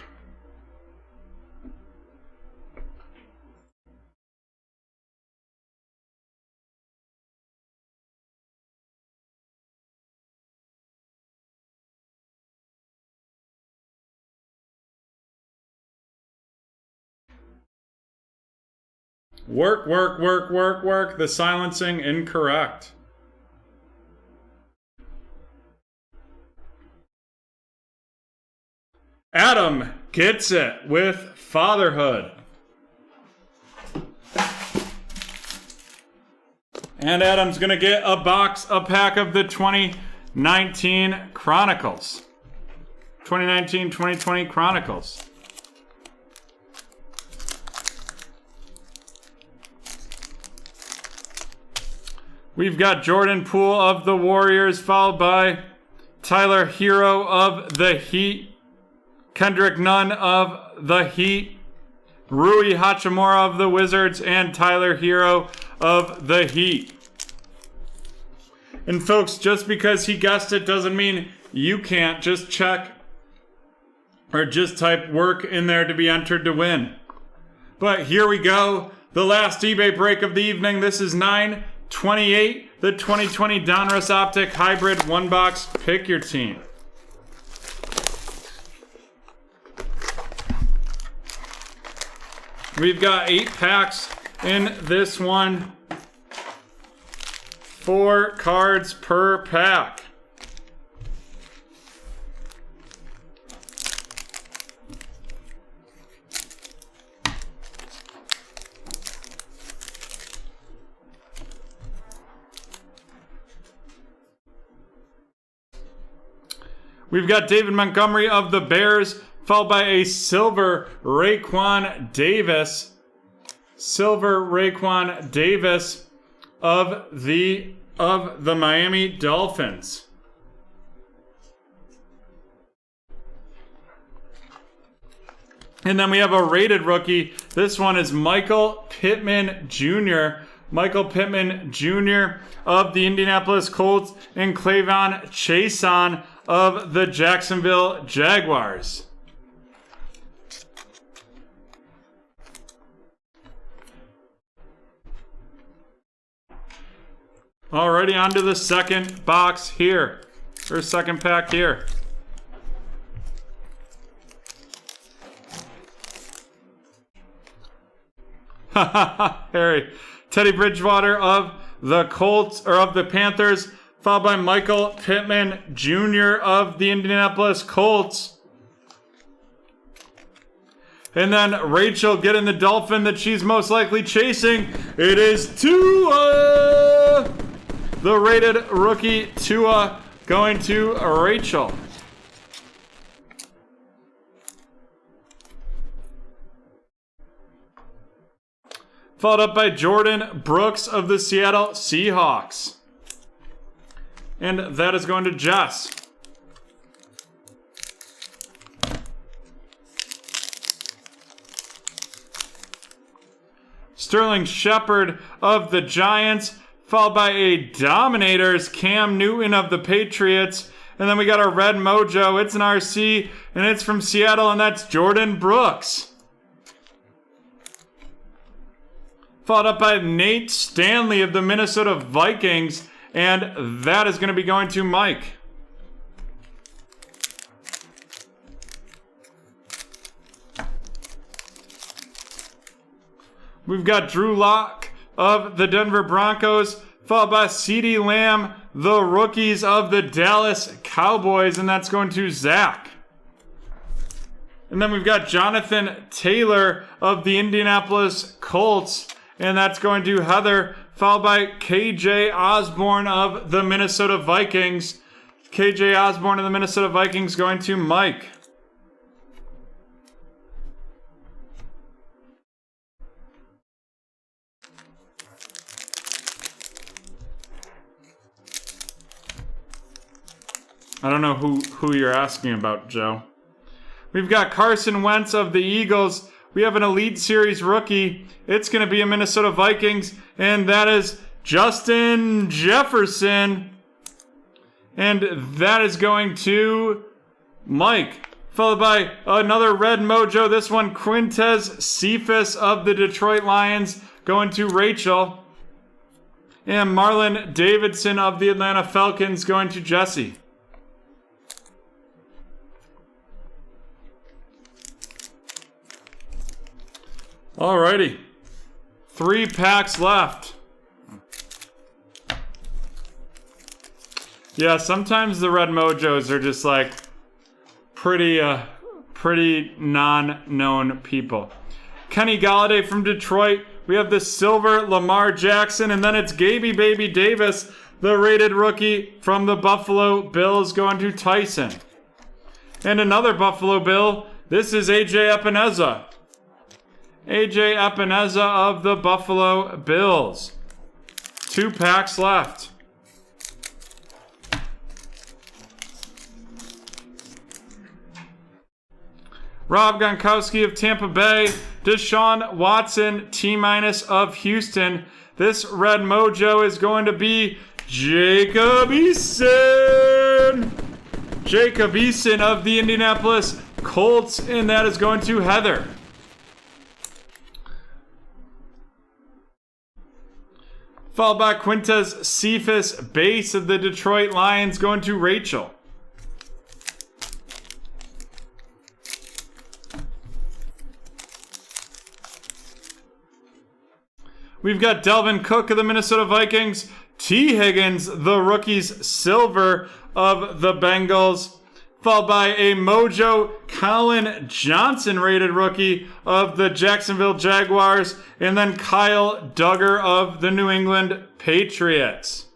Work, work, work, work, work. The silencing incorrect. Adam gets it with fatherhood. And Adam's going to get a pack of the 2019 Chronicles. 2019-2020 Chronicles. We've got Jordan Poole of the Warriors, followed by Tyler Hero of the Heat, Kendrick Nunn of the Heat, Rui Hachimura of the Wizards, and Tyler Hero of the Heat. And folks, just because he guessed it doesn't mean you can't. Just check or just type work in there to be entered to win. But here we go. The last eBay break of the evening. This is 9/28, the 2020 Donruss Optic Hybrid 1-box. Pick your team. We've got 8 packs in this one. 4 cards per pack. We've got David Montgomery of the Bears, followed by a silver Raekwon Davis. Silver Raekwon Davis of the Miami Dolphins. And then we have a rated rookie. This one is Michael Pittman Jr. Michael Pittman Jr. of the Indianapolis Colts, and Clavon Chason of the Jacksonville Jaguars. Alrighty, on to the second box here, or second pack here. Harry. Teddy Bridgewater of the Colts, or of the Panthers, followed by Michael Pittman Jr. of the Indianapolis Colts. And then Rachel getting the Dolphin that she's most likely chasing. It is Tua! The rated rookie Tua going to Rachel. Followed up by Jordan Brooks of the Seattle Seahawks. And that is going to Jess. Sterling Shepard of the Giants, followed by a Dominators Cam Newton of the Patriots. And then we got a red mojo. It's an RC, and it's from Seattle, and that's Jordan Brooks. Followed up by Nate Stanley of the Minnesota Vikings, and that is going to be going to Mike. We've got Drew Lock of the Denver Broncos, followed by CeeDee Lamb, the rookies of the Dallas Cowboys, and that's going to Zach. And then we've got Jonathan Taylor of the Indianapolis Colts, and that's going to Heather, followed by KJ Osborne of the Minnesota Vikings. KJ Osborne of the Minnesota Vikings going to Mike. I don't know who you're asking about, Joe. We've got Carson Wentz of the Eagles. We have an Elite Series rookie. It's going to be a Minnesota Vikings, and that is Justin Jefferson. And that is going to Mike. Followed by another red mojo. This one, Quintez Cephas of the Detroit Lions, going to Rachel. And Marlon Davidson of the Atlanta Falcons, going to Jesse. Alrighty. 3 packs left. Yeah, sometimes the red mojos are just like pretty non-known people. Kenny Golladay from Detroit. We have the silver Lamar Jackson, and then it's Gaby Baby Davis, the rated rookie from the Buffalo Bills, going to Tyson. And another Buffalo Bill. This is AJ Epineza. AJ Epineza of the Buffalo Bills. 2 packs left. Rob Gronkowski of Tampa Bay. Deshaun Watson, T- of Houston. This red mojo is going to be Jacob Eason. Jacob Eason of the Indianapolis Colts, and that is going to Heather. Followed by Quintez Cephas, base of the Detroit Lions, going to Rachel. We've got Delvin Cook of the Minnesota Vikings. T. Higgins, the rookies, silver of the Bengals. Followed by a mojo Colin Johnson rated rookie of the Jacksonville Jaguars. And then Kyle Duggar of the New England Patriots.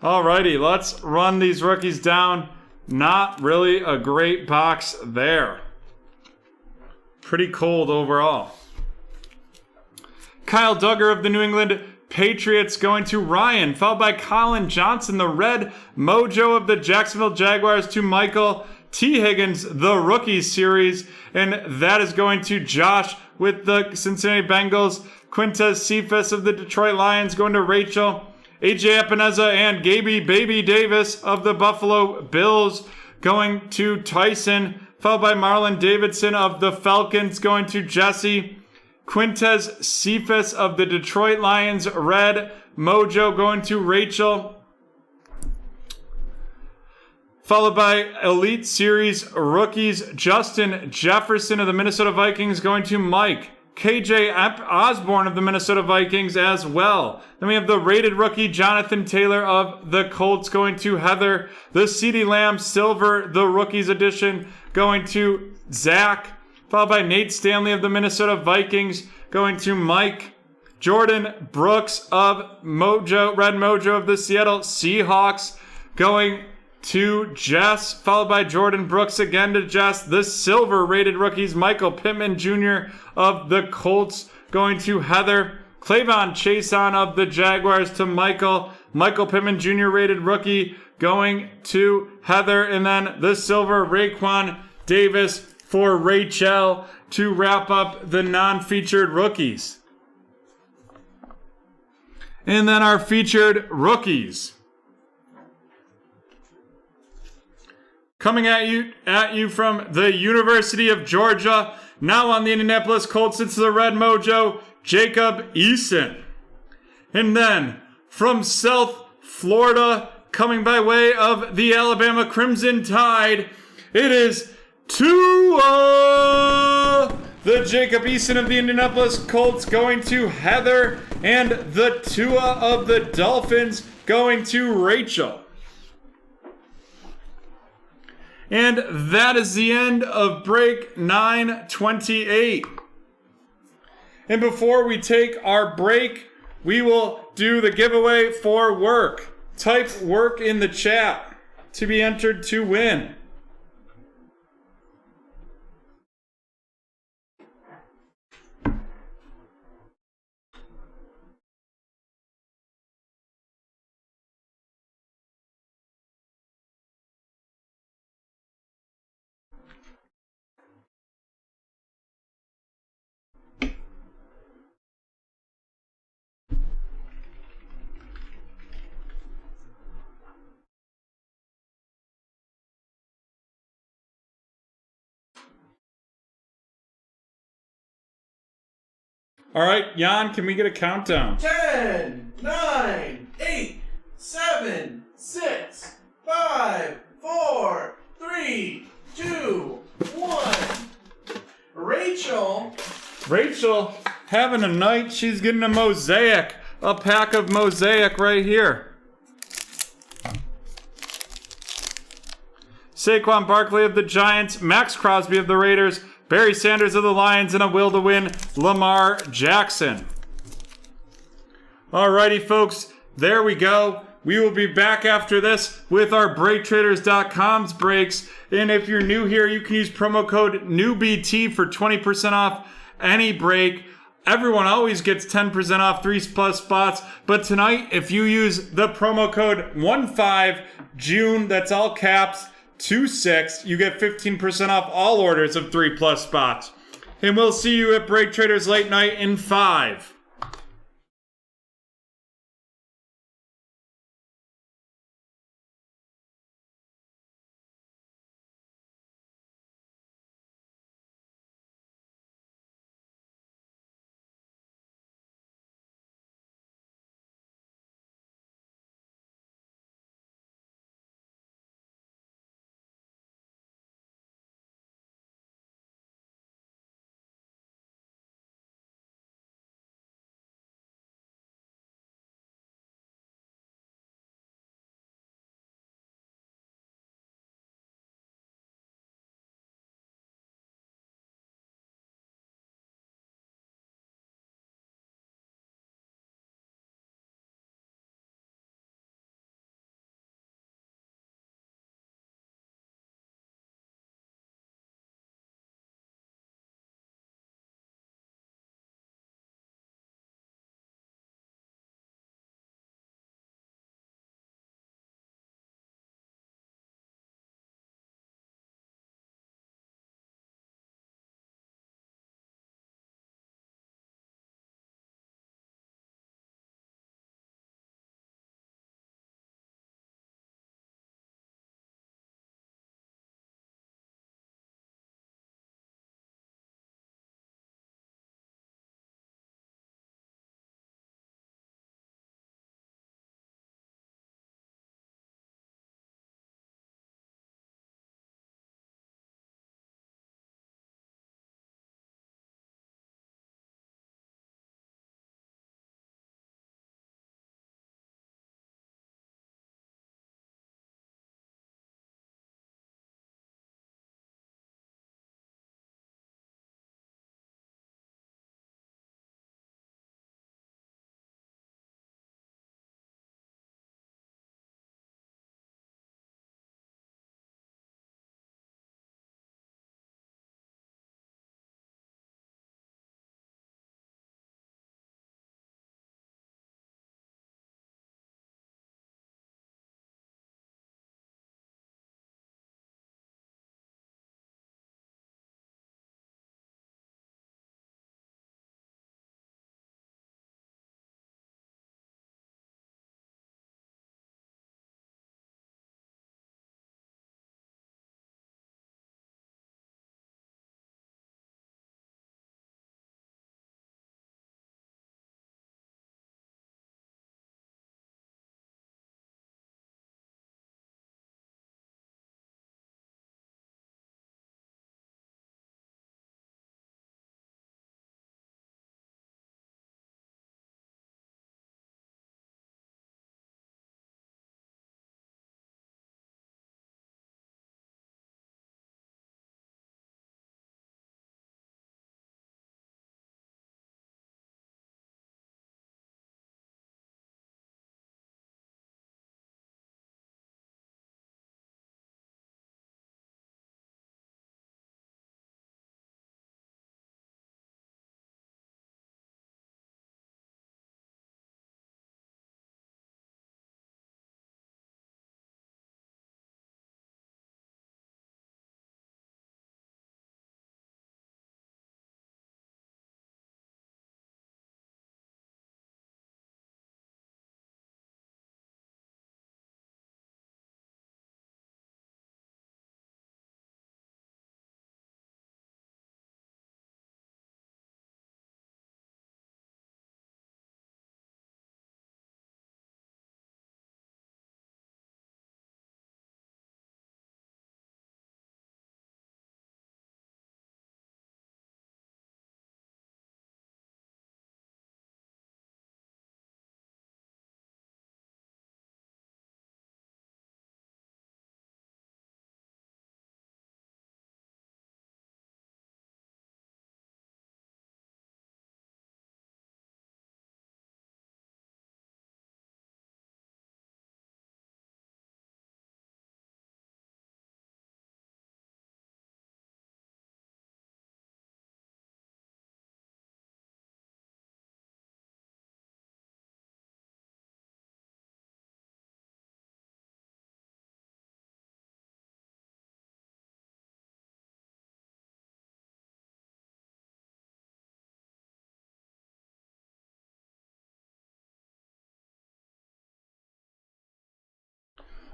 Alrighty, let's run these rookies down. Not really a great box there. Pretty cold overall. Kyle Duggar of the New England Patriots going to Ryan, followed by Colin Johnson, the red mojo of the Jacksonville Jaguars, to Michael. T. Higgins, the rookie series, and that is going to Josh with the Cincinnati Bengals. Quintez Cephas of the Detroit Lions going to Rachel. AJ Epineza and Gaby Baby Davis of the Buffalo Bills going to Tyson, followed by Marlon Davidson of the Falcons going to Jesse. Quintez Cephas of the Detroit Lions, red mojo, going to Rachel. Followed by Elite Series rookies, Justin Jefferson of the Minnesota Vikings going to Mike. KJ Osborne of the Minnesota Vikings as well. Then we have the rated rookie, Jonathan Taylor of the Colts going to Heather. The CeeDee Lamb silver, the rookies edition, going to Zach. Followed by Nate Stanley of the Minnesota Vikings going to Mike. Jordan Brooks of Red Mojo of the Seattle Seahawks going to Jess. Followed by Jordan Brooks again to Jess. The silver rated rookies, Michael Pittman Jr. of the Colts going to Heather. Clavon Chason of the Jaguars to Michael. Michael Pittman Jr. rated rookie going to Heather. And then the silver Raekwon Davis for Rachel to wrap up the non-featured rookies. And then our featured rookies. Coming at you from the University of Georgia, now on the Indianapolis Colts, it's the red mojo, Jacob Eason. And then from South Florida, coming by way of the Alabama Crimson Tide, it is Tua, the Jacob Eason of the Indianapolis Colts going to Heather, and the Tua of the Dolphins going to Rachel. And that is the end of break 928. And before we take our break, we will do the giveaway for work. Type work in the chat to be entered to win. All right, Jan, can we get a countdown? 10, 9, 8, 7, 6, 5, 4, 3, 2, 1. Rachel having a night. She's getting a mosaic. A pack of mosaic right here. Saquon Barkley of the Giants, Max Crosby of the Raiders, Barry Sanders of the Lions, and a will to win, Lamar Jackson. Alrighty, folks, there we go. We will be back after this with our BreakTraders.com's breaks. And if you're new here, you can use promo code NEWBT for 20% off any break. Everyone always gets 10% off 3+ spots. But tonight, if you use the promo code 15June, that's all caps, 26, you get 15% off all orders of 3+ spots. And we'll see you at Break Traders Late Night in 5.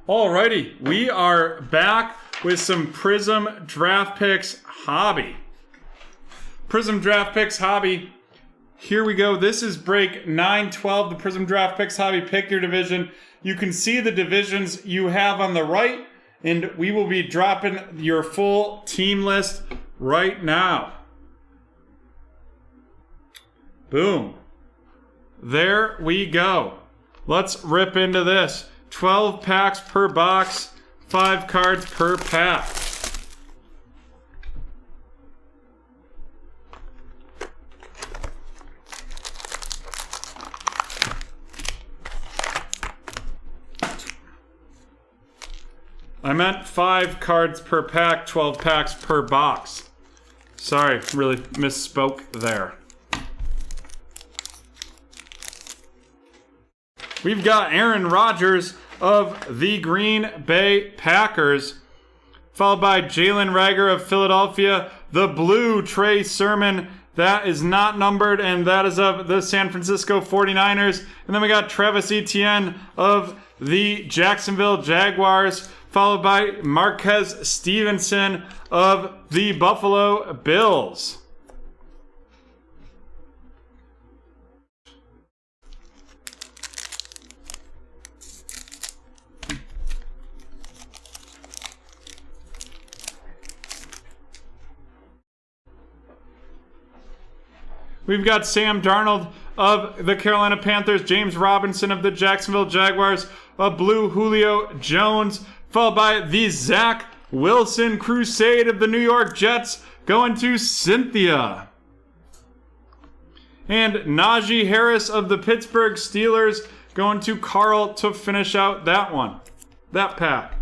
Alrighty, we are back with some Prism Draft Picks Hobby. Prism Draft Picks Hobby. Here we go. This is break 912, the Prism Draft Picks Hobby. Pick your division. You can see the divisions you have on the right, and we will be dropping your full team list right now. Boom. There we go. Let's rip into this. 12 packs per box, 5 cards per pack. I meant 5 cards per pack, 12 packs per box. Sorry, really misspoke there. We've got Aaron Rodgers of the Green Bay Packers, followed by Jalen Reagor of Philadelphia, the blue Trey Sermon, that is not numbered, and that is of the San Francisco 49ers. And then we got Travis Etienne of the Jacksonville Jaguars, followed by Marquez Stevenson of the Buffalo Bills. We've got Sam Darnold of the Carolina Panthers, James Robinson of the Jacksonville Jaguars, a blue Julio Jones, followed by the Zach Wilson Crusade of the New York Jets, going to Cynthia. And Najee Harris of the Pittsburgh Steelers, going to Carl to finish out that one, that pack.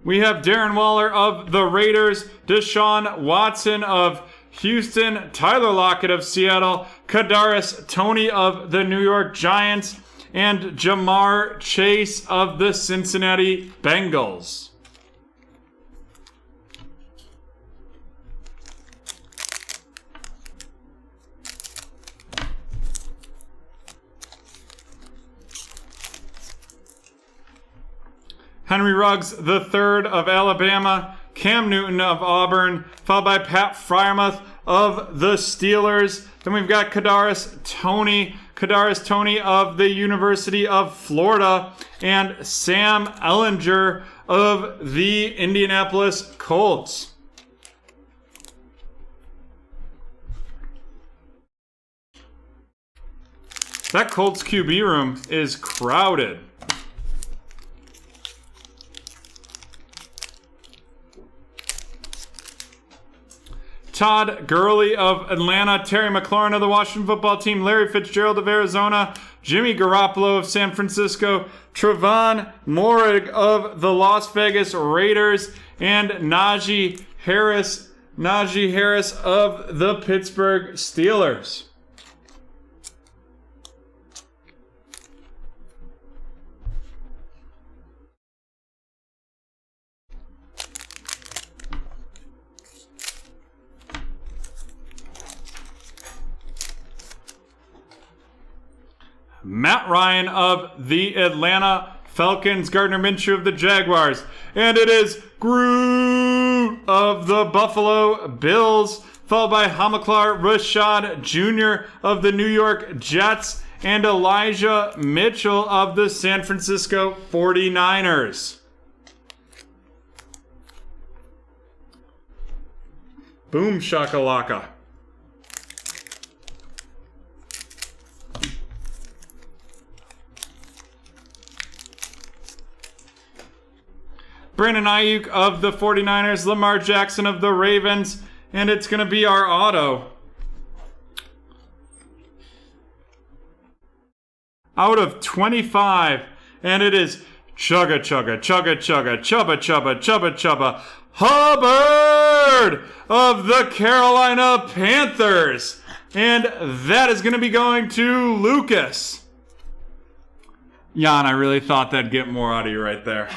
We have Darren Waller of the Raiders, Deshaun Watson of Houston, Tyler Lockett of Seattle, Kadarius Toney of the New York Giants, and Jamar Chase of the Cincinnati Bengals. Henry Ruggs III of Alabama, Cam Newton of Auburn, followed by Pat Freiermuth of the Steelers. Then we've got Kadarius Toney of the University of Florida, and Sam Ehlinger of the Indianapolis Colts. That Colts QB room is crowded. Todd Gurley of Atlanta, Terry McLaurin of the Washington Football Team, Larry Fitzgerald of Arizona, Jimmy Garoppolo of San Francisco, Trevon Moehrig of the Las Vegas Raiders, and Najee Harris of the Pittsburgh Steelers. Matt Ryan of the Atlanta Falcons, Gardner Minshew of the Jaguars, and it is Groot of the Buffalo Bills, followed by Hamilcar Rashad Jr. of the New York Jets, and Elijah Mitchell of the San Francisco 49ers. Boom shakalaka. Brandon Ayuk of the 49ers, Lamar Jackson of the Ravens, and it's going to be our auto. Out of 25, and it is Chugga Chugga, Chugga Chugga, Chubba Chubba, Chubba Chubba, Hubbard of the Carolina Panthers. And that is going to be going to Lucas. Jan, I really thought that'd get more out of you right there.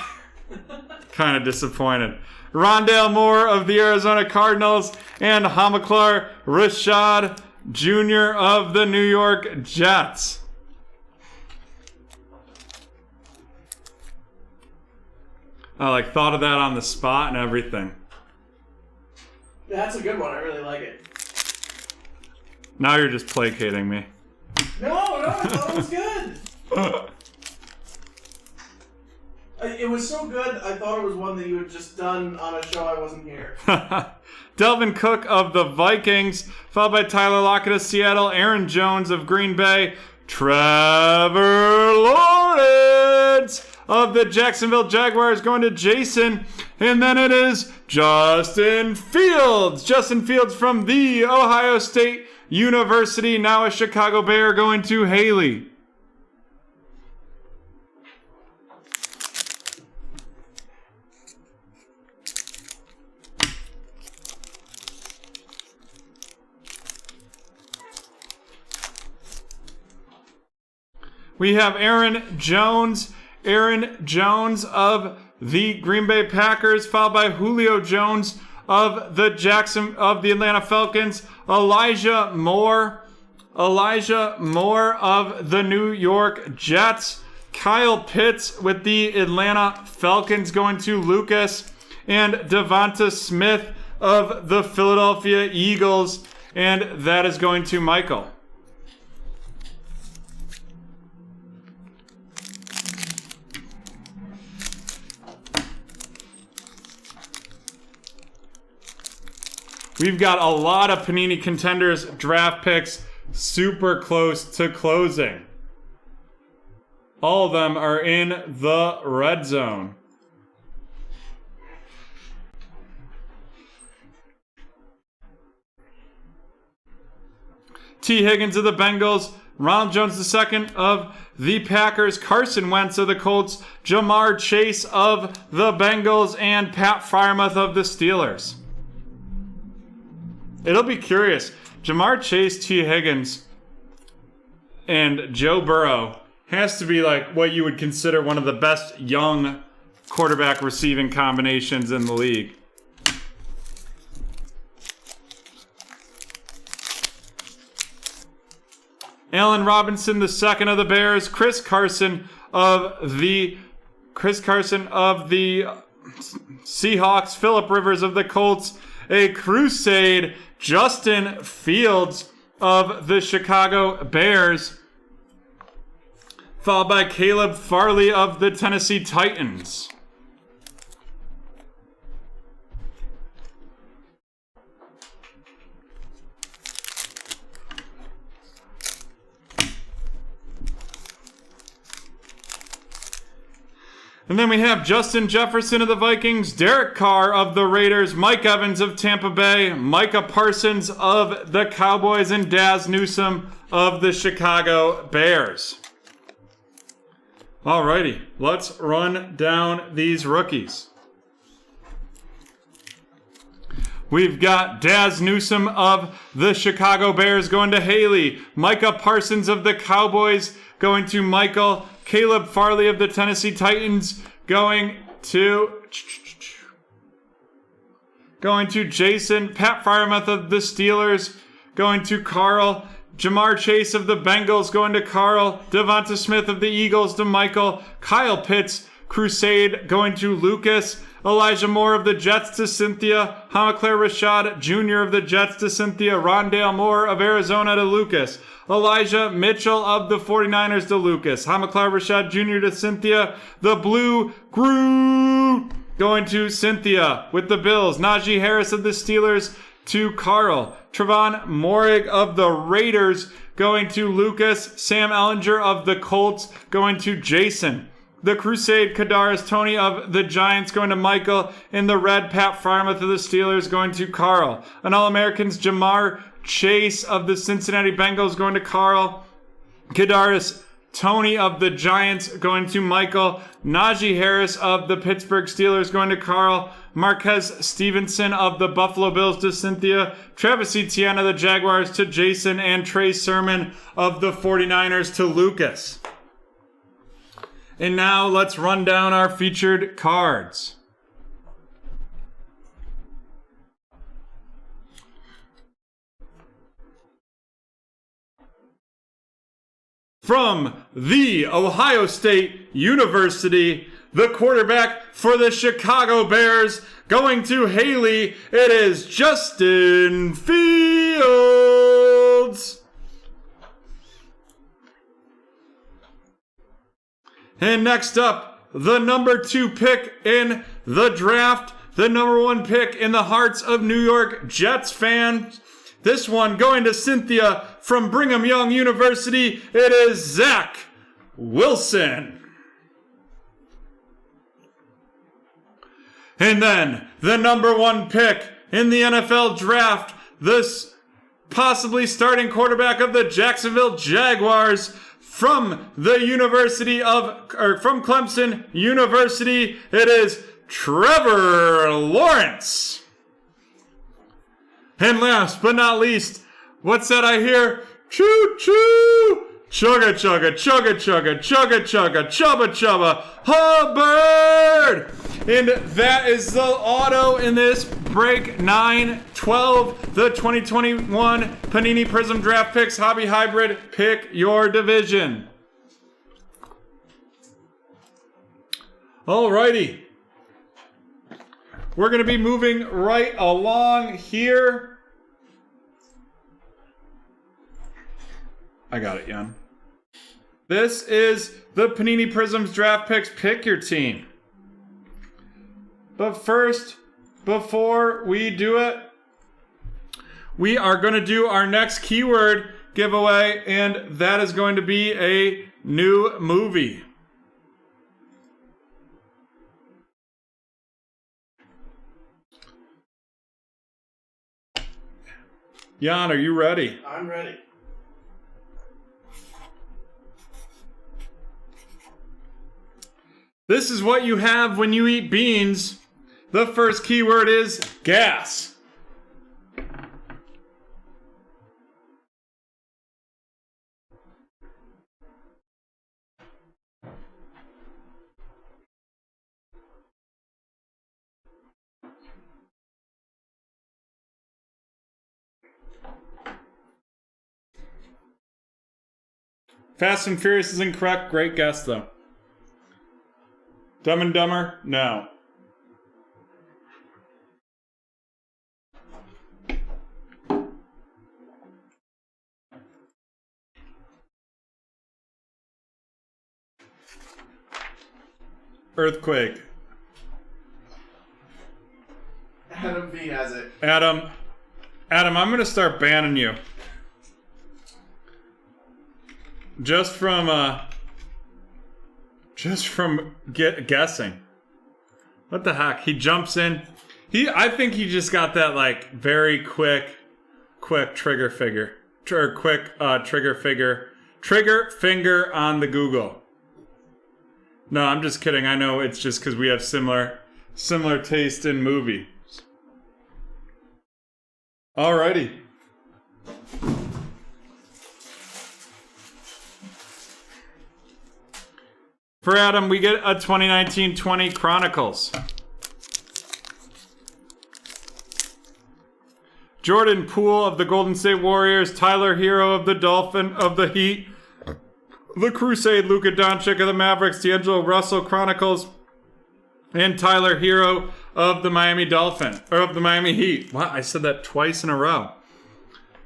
Kind of disappointed. Rondale Moore of the Arizona Cardinals, and Hamilcar Rashad Jr. of the New York Jets. I thought of that on the spot and everything. That's a good one. I really like it. Now you're just placating me. No, I thought it was good. It was so good, I thought it was one that you had just done on a show I wasn't here. Delvin Cook of the Vikings, followed by Tyler Lockett of Seattle, Aaron Jones of Green Bay, Trevor Lawrence of the Jacksonville Jaguars going to Jason, and then it is Justin Fields. Justin Fields from the Ohio State University, now a Chicago Bear, going to Haley. We have Aaron Jones of the Green Bay Packers, followed by Julio Jones of the Atlanta Falcons, Elijah Moore of the New York Jets, Kyle Pitts with the Atlanta Falcons going to Lucas, and Devonta Smith of the Philadelphia Eagles, and that is going to Michael. We've got a lot of Panini Contenders draft picks super close to closing. All of them are in the red zone. T. Higgins of the Bengals, Ronald Jones II of the Packers, Carson Wentz of the Colts, Jamar Chase of the Bengals, and Pat Freiermuth of the Steelers. It'll be curious. Jamar Chase, T. Higgins, and Joe Burrow has to be like what you would consider one of the best young quarterback receiving combinations in the league. Allen Robinson II of the Bears, Chris Carson of the Seahawks, Phillip Rivers of the Colts, a Crusade, Justin Fields of the Chicago Bears, followed by Caleb Farley of the Tennessee Titans. And then we have Justin Jefferson of the Vikings, Derek Carr of the Raiders, Mike Evans of Tampa Bay, Micah Parsons of the Cowboys, and Daz Newsome of the Chicago Bears. Alrighty, let's run down these rookies. We've got Daz Newsome of the Chicago Bears going to Haley, Micah Parsons of the Cowboys going to Michael, Caleb Farley of the Tennessee Titans going to Jason, Pat Freiermuth of the Steelers going to Carl, Jamar Chase of the Bengals going to Carl, Devonta Smith of the Eagles to Michael, Kyle Pitts, Crusade going to Lucas, Elijah Moore of the Jets to Cynthia, Hamilcar Rashad Jr. of the Jets to Cynthia, Rondale Moore of Arizona to Lucas, Elijah Mitchell of the 49ers to Lucas, Hamilcar Rashad Jr. to Cynthia, the Blue Groot going to Cynthia with the Bills, Najee Harris of the Steelers to Carl, Trevon Moehrig of the Raiders going to Lucas, Sam Ellinger of the Colts going to Jason, the Crusade Kadarius Toney of the Giants going to Michael, and the Red Pat Freiermuth of the Steelers going to Carl, an All-Americans Jamar Chase of the Cincinnati Bengals going to Carl, Kadarius Toney of the Giants going to Michael, Najee Harris of the Pittsburgh Steelers going to Carl, Marquez Stevenson of the Buffalo Bills to Cynthia, Travis Etienne of the Jaguars to Jason, and Trey Sermon of the 49ers to Lucas. And now let's run down our featured cards. from the Ohio State University, the quarterback for the Chicago Bears, going to Haley, it is Justin Fields. And next up, the number 2 pick in the draft, the number 1 pick in the hearts of New York Jets fans. This one going to Cynthia from Brigham Young University. It is Zach Wilson. And then the number 1 pick in the NFL draft, this possibly starting quarterback of the Jacksonville Jaguars from the from Clemson University, it is Trevor Lawrence. And last but not least, what's that I hear? Choo choo! Chugga chugga, chugga chugga, chugga chugga, chubba chubba, Hubbard! And that is the auto in this break 9-12, the 2021 Panini Prism Draft Picks Hobby Hybrid. Pick your division. Alrighty. We're going to be moving right along here. I got it, Jan. This is the Panini Prisms Draft Picks. Pick your team. But first, before we do it, we are going to do our next keyword giveaway, and that is going to be a new movie. Jan, are you ready? I'm ready. This is what you have when you eat beans. The first keyword is gas. Fast and Furious is incorrect. Great guess, though. Dumb and Dumber? No. Earthquake. Adam V has it. Adam, I'm going to start banning you. Just from guessing. What the heck? He jumps in. I think he just got that like very quick trigger finger on the Google. No, I'm just kidding. I know it's just because we have similar taste in movies. Alrighty. For Adam, we get a 2019-20 Chronicles. Jordan Poole of the Golden State Warriors, Tyler Hero of the Heat, the Crusade, Luka Doncic of the Mavericks, D'Angelo Russell Chronicles, and Tyler Hero of the Miami Heat. Wow, I said that twice in a row.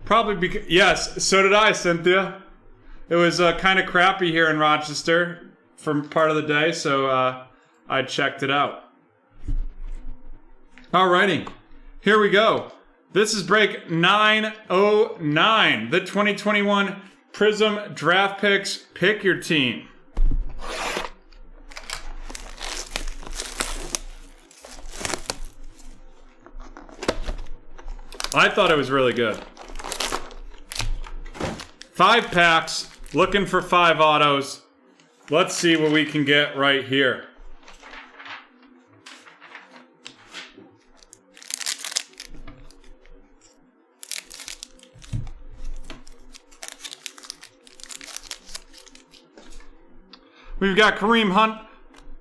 Probably because, yes, so did I, Cynthia. It was kind of crappy here in Rochester for part of the day, so I checked it out. Alrighty, here we go. This is break 909, the 2021 Prism Draft Picks. Pick your team. I thought it was really good. 5 packs, looking for 5 autos. Let's see what we can get right here. We've got Kareem Hunt,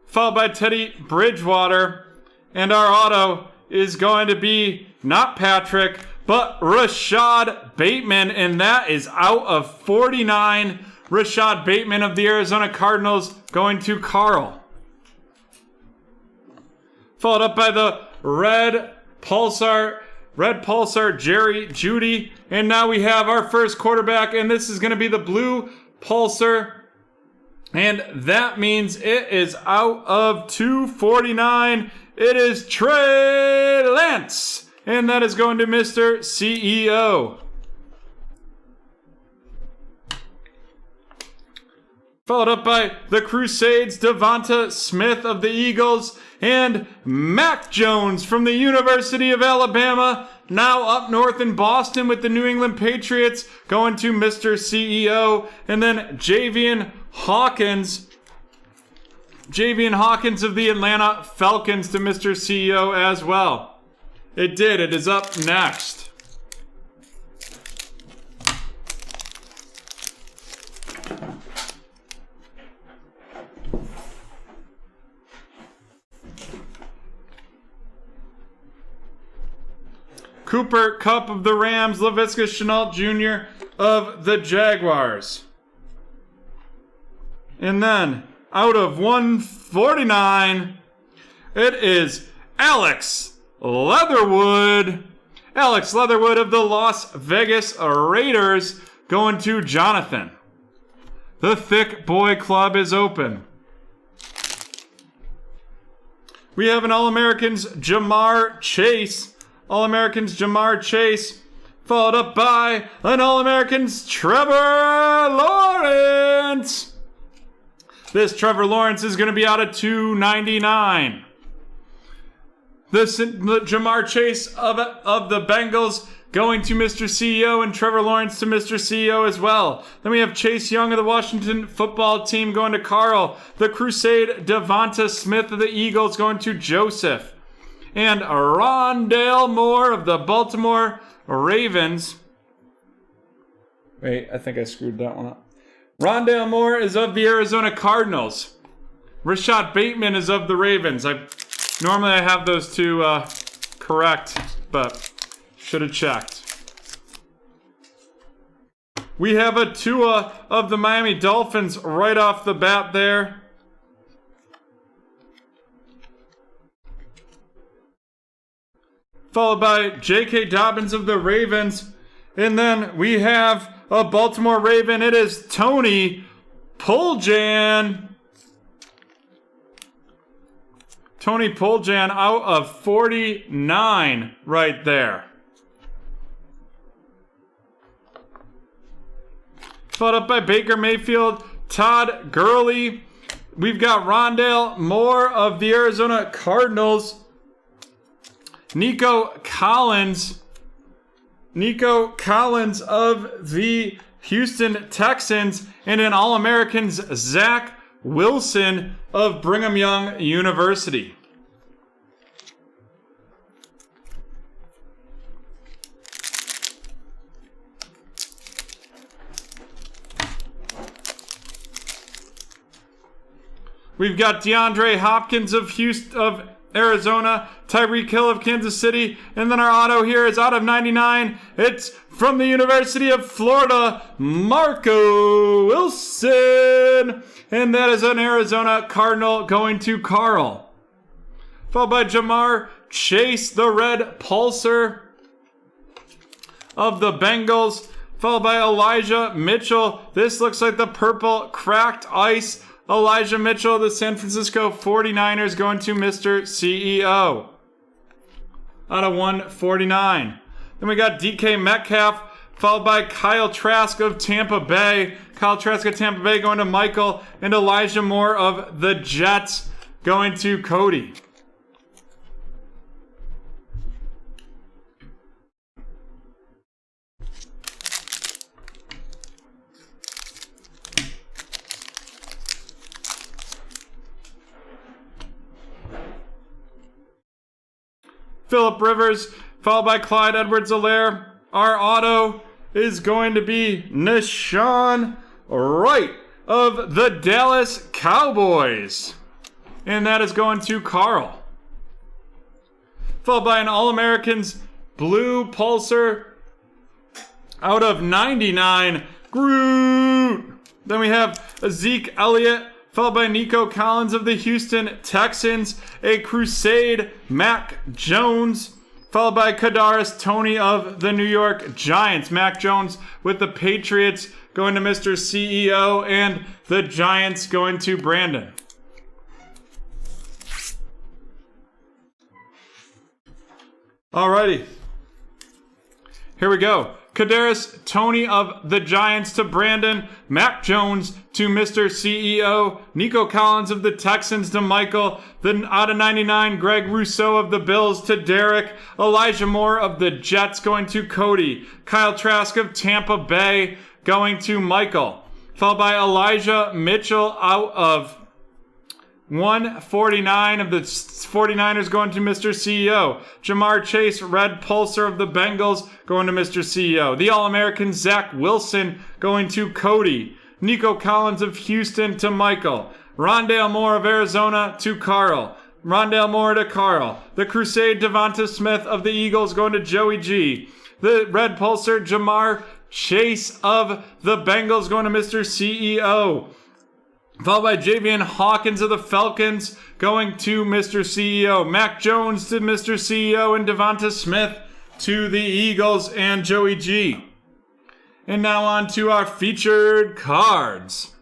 followed by Teddy Bridgewater. And our auto is going to be not Patrick, but Rashad Bateman. And that is out of 49. Rashad Bateman of the Arizona Cardinals going to Carl. Followed up by the Red Pulsar Jerry Jeudy. And now we have our first quarterback, and this is going to be the Blue Pulsar. And that means it is out of 249. It is Trey Lance. And that is going to Mr. CEO. Followed up by the Crusades, Devonta Smith of the Eagles, and Mac Jones from the University of Alabama, now up north in Boston with the New England Patriots, going to Mr. CEO, and then Javian Hawkins of the Atlanta Falcons to Mr. CEO as well. It did. It is up next. Cooper Kupp of the Rams, Laviska Shenault Jr. of the Jaguars. And then, out of 149, it is Alex Leatherwood. Alex Leatherwood of the Las Vegas Raiders going to Jonathan. The Thick Boy Club is open. We have an All-Americans Jamar Chase. All-Americans Jamar Chase, followed up by an All-Americans Trevor Lawrence. This Trevor Lawrence is going to be out of 299. This Jamar Chase of the Bengals going to Mr. CEO, and Trevor Lawrence to Mr. CEO as well. Then we have Chase Young of the Washington football team going to Carl. The Crusade Devonta Smith of the Eagles going to Joseph. And Rondale Moore of the Baltimore Ravens. Wait, I think I screwed that one up. Rondale Moore is of the Arizona Cardinals. Rashad Bateman is of the Ravens. Normally I have those two correct, but should have checked. We have a Tua of the Miami Dolphins right off the bat there. Followed by J.K. Dobbins of the Ravens. And then we have a Baltimore Raven. It is Tony Poljan. Tony Poljan out of 49 right there. Followed up by Baker Mayfield, Todd Gurley. We've got Rondale Moore of the Arizona Cardinals. Nico Collins of the Houston Texans, and an All-Americans Zach Wilson of Brigham Young University. We've got DeAndre Hopkins of Arizona, Tyreek Hill of Kansas City, and then our auto here is out of 99. It's from the University of Florida, Marco Wilson, and that is an Arizona Cardinal going to Carl. Followed by Jamar Chase, the Red Pulsar of the Bengals, followed by Elijah Mitchell. This looks like the purple cracked ice. Elijah Mitchell of the San Francisco 49ers going to Mr. CEO. Out of 149. Then we got DK Metcalf, followed by Kyle Trask of Tampa Bay. Kyle Trask of Tampa Bay going to Michael, and Elijah Moore of the Jets going to Cody. Phillip Rivers, followed by Clyde Edwards-Helaire. Our auto is going to be Nashawn Wright of the Dallas Cowboys. And that is going to Carl. Followed by an All-Americans Blue Pulsar out of 99, Groot Then we have Zeke Elliott, followed by Nico Collins of the Houston Texans. A Crusade, Mac Jones, followed by Kadarius Toney of the New York Giants. Mac Jones with the Patriots going to Mr. CEO, and the Giants going to Brandon. Alrighty. Here we go. Kadarius Toney of the Giants to Brandon. Mac Jones to Mr. CEO. Nico Collins of the Texans to Michael. Then out of 99, Greg Rousseau of the Bills to Derek. Elijah Moore of the Jets going to Cody. Kyle Trask of Tampa Bay going to Michael. Followed by Elijah Mitchell out of 149 of the 49ers going to Mr. CEO. Jamar Chase, Red Pulsar of the Bengals going to Mr. CEO. The All-American Zach Wilson going to Cody. Nico Collins of Houston to Michael. Rondale Moore of Arizona to Carl. Rondale Moore to Carl. The Crusade Devonta Smith of the Eagles going to Joey G. The Red Pulsar Jamar Chase of the Bengals going to Mr. CEO. Followed by Javian Hawkins of the Falcons going to Mr. CEO. Mac Jones to Mr. CEO, and Devonta Smith to the Eagles and Joey G. And now on to our featured cards.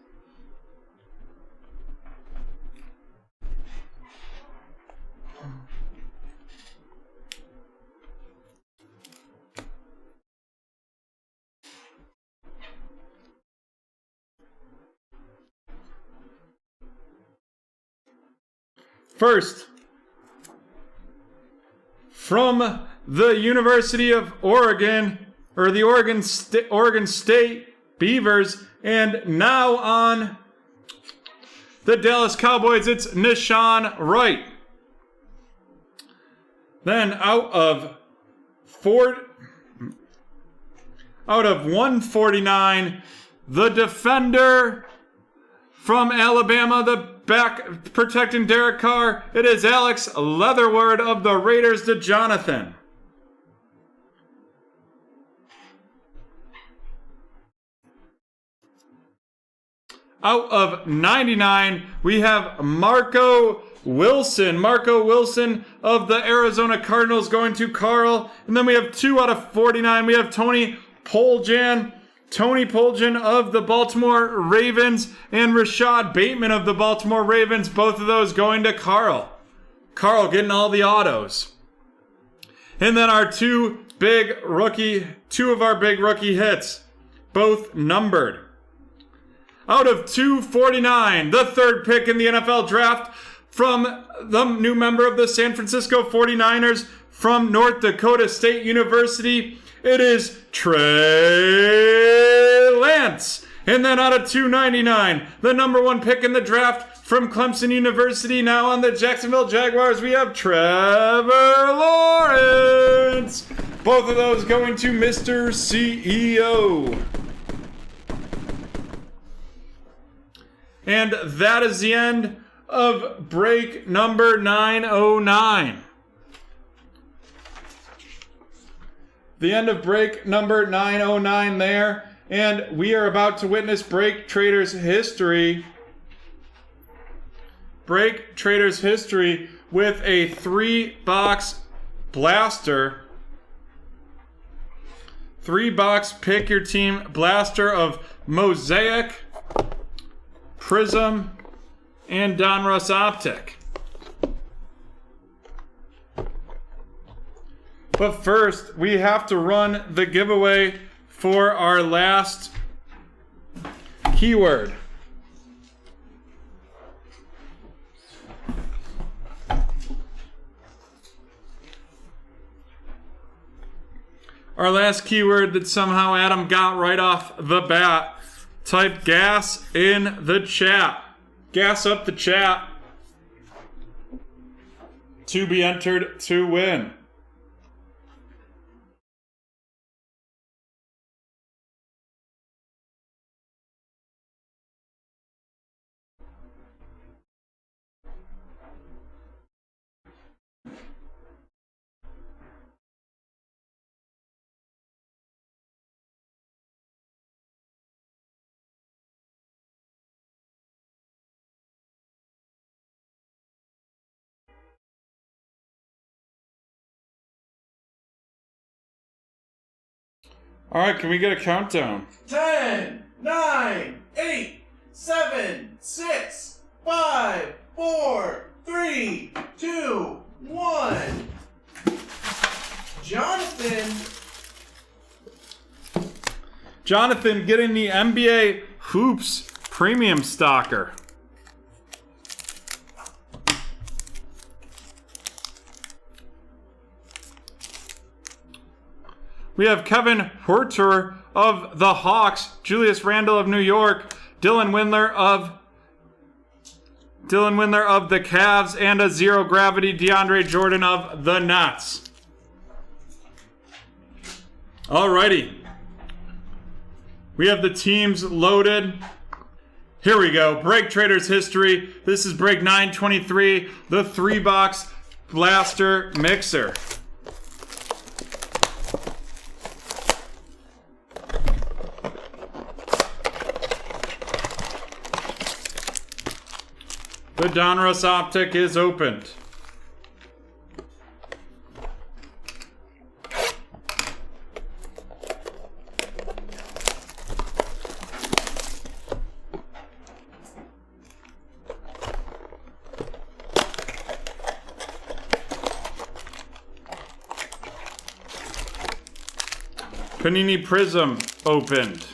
First, from the University of Oregon, or the Oregon State Beavers, and now on the Dallas Cowboys, it's Nishan Wright. Then out of 149, the defender from Alabama, the back protecting Derek Carr, it is Alex Leatherwood of the Raiders to Jonathan. Out of 99, we have Marco Wilson. Marco Wilson of the Arizona Cardinals going to Carl. And then we have 2 out of 49. We have Tony Poljan of the Baltimore Ravens, and Rashad Bateman of the Baltimore Ravens, both of those going to Carl. Carl getting all the autos. And then our two of our big rookie hits, both numbered. Out of 249, the third pick in the NFL draft from the new member of the San Francisco 49ers from North Dakota State University, it is Trey Lance. And then out of 299, the number 1 pick in the draft from Clemson University, now on the Jacksonville Jaguars, we have Trevor Lawrence. Both of those going to Mr. CEO. And that is the end of break number 909. The end of break number 909 there. And we are about to witness BreakTraders history. BreakTraders history with a 3-box blaster. 3-box pick your team blaster of Mosaic, Prism, and Donruss Optic. But first, we have to run the giveaway for our last keyword. Our last keyword that somehow Adam got right off the bat. Type gas in the chat. Gas up the chat to be entered to win. All right, can we get a countdown? 10, 9, 8, 7, 6, 5, 4, 3, 2, 1. Jonathan getting the NBA Hoops Premium Stalker. We have Kevin Huerter of the Hawks, Julius Randle of New York, Dylan Windler of the Cavs, and a zero gravity DeAndre Jordan of the Nets. Alrighty. We have the teams loaded. Here we go. BreakTraders history. This is break 923, the 3-box blaster mixer. The Donruss Optic is opened. Panini Prism opened.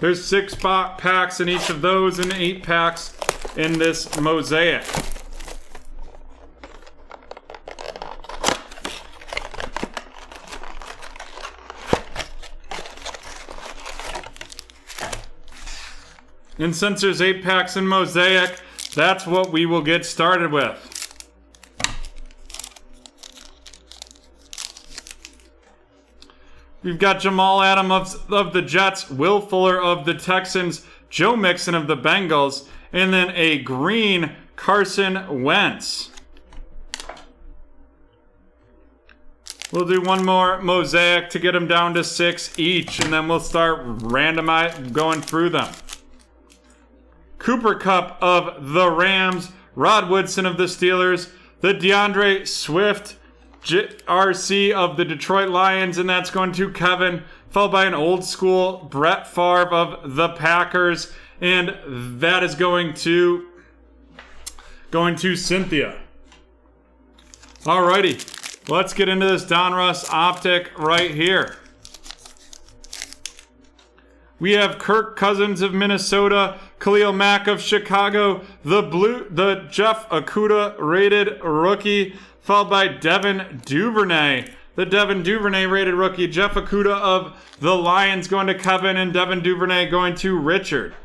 There's 6 packs in each of those and 8 packs in this mosaic. And since there's 8 packs in mosaic, that's what we will get started with. We've got Jamal Adams of the Jets, Will Fuller of the Texans, Joe Mixon of the Bengals, and then a green Carson Wentz. We'll do one more mosaic to get them down to 6 each, and then we'll start going through them. Cooper Kupp of the Rams, Rod Woodson of the Steelers, the DeAndre Swift RC of the Detroit Lions, and that's going to Kevin, followed by an old school Brett Favre of the Packers, and that is going to Cynthia. Alrighty, let's get into this Donruss Optic right here. We have Kirk Cousins of Minnesota, Khalil Mack of Chicago, the Jeff Okudah rated rookie, followed by Devin Duvernay. The Devin Duvernay rated rookie. Jeff Okudah of the Lions going to Kevin, and Devin Duvernay going to Richard.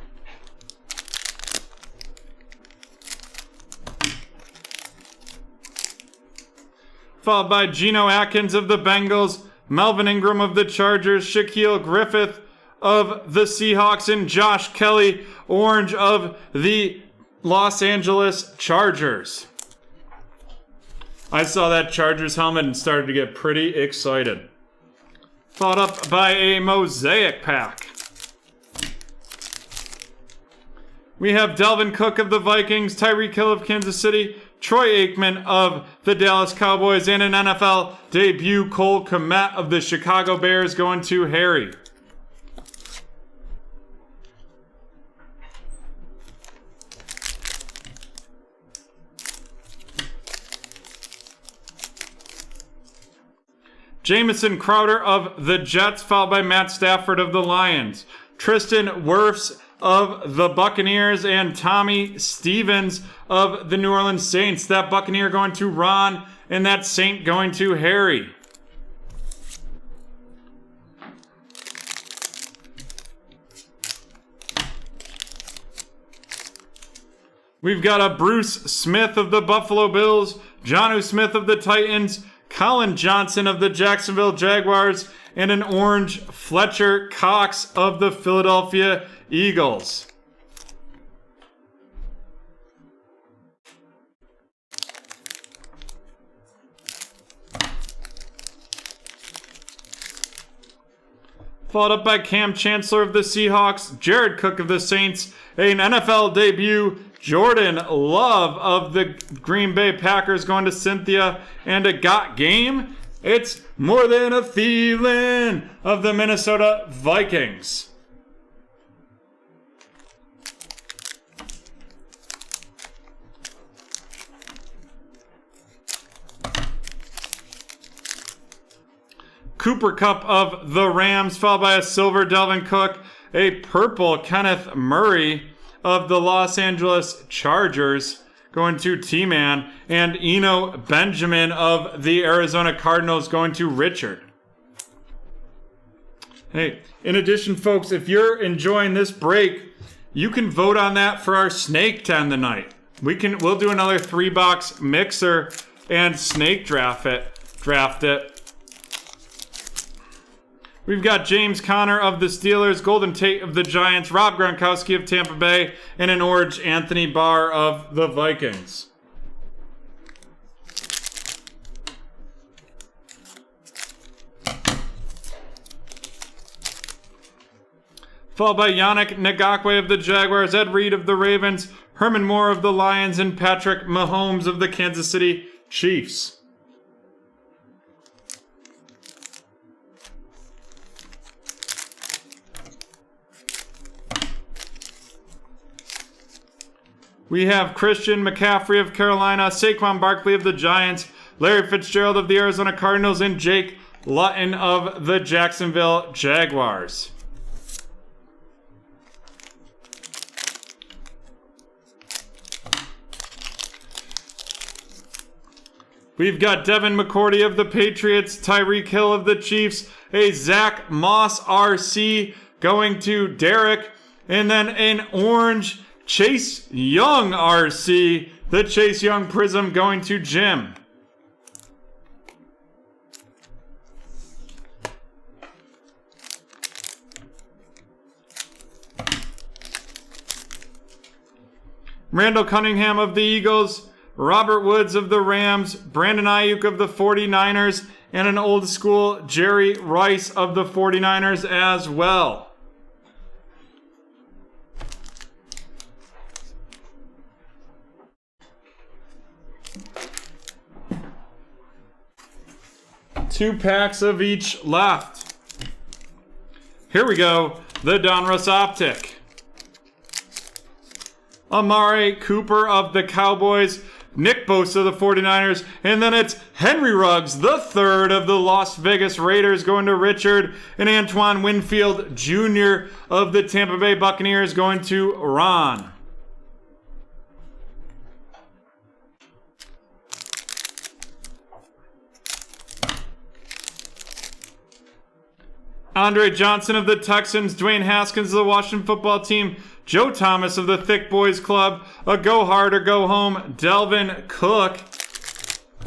Followed by Geno Atkins of the Bengals, Melvin Ingram of the Chargers, Shaquille Griffith of the Seahawks, and Josh Kelly, orange of the Los Angeles Chargers. I saw that Chargers helmet and started to get pretty excited. Followed up by a mosaic pack. We have Delvin Cook of the Vikings, Tyreek Hill of Kansas City, Troy Aikman of the Dallas Cowboys, and an NFL debut Cole Kmet of the Chicago Bears going to Harry. Jamison Crowder of the Jets, followed by Matt Stafford of the Lions. Tristan Wirfs of the Buccaneers, and Tommy Stevens of the New Orleans Saints. That Buccaneer going to Ron, and that Saint going to Harry. We've got a Bruce Smith of the Buffalo Bills, Jonnu Smith of the Titans, Colin Johnson of the Jacksonville Jaguars, and an orange Fletcher Cox of the Philadelphia Eagles. Followed up by Cam Chancellor of the Seahawks, Jared Cook of the Saints, an NFL debut Jordan Love of the Green Bay Packers going to Cynthia, and a Got Game, It's more than a feeling of the Minnesota Vikings. Cooper Cup of the Rams, followed by a silver Delvin Cook, a purple Kenneth Murray of the Los Angeles Chargers, going to T-Man, and Eno Benjamin of the Arizona Cardinals going to Richard. Hey, in addition, folks, if you're enjoying this break, you can vote on that for our snake to end the night. We'll do another 3-box mixer and snake draft it. We've got James Conner of the Steelers, Golden Tate of the Giants, Rob Gronkowski of Tampa Bay, and an orange Anthony Barr of the Vikings. Followed by Yannick Ngakoue of the Jaguars, Ed Reed of the Ravens, Herman Moore of the Lions, and Patrick Mahomes of the Kansas City Chiefs. We have Christian McCaffrey of Carolina, Saquon Barkley of the Giants, Larry Fitzgerald of the Arizona Cardinals, and Jake Luton of the Jacksonville Jaguars. We've got Devin McCourty of the Patriots, Tyreek Hill of the Chiefs, a Zach Moss RC going to Derek, and then an orange Chase Young RC, the Chase Young Prism going to Jim. Randall Cunningham of the Eagles, Robert Woods of the Rams, Brandon Ayuk of the 49ers, and an old school Jerry Rice of the 49ers as well. Two packs of each left. Here we go. The Donruss Optic. Amari Cooper of the Cowboys, Nick Bosa of the 49ers, and then it's Henry Ruggs, the third of the Las Vegas Raiders, going to Richard, and Antoine Winfield Jr. of the Tampa Bay Buccaneers going to Ron. Andre Johnson of the Texans, Dwayne Haskins of the Washington Football Team, Joe Thomas of the Thick Boys Club, a Go Hard or Go Home, Delvin Cook.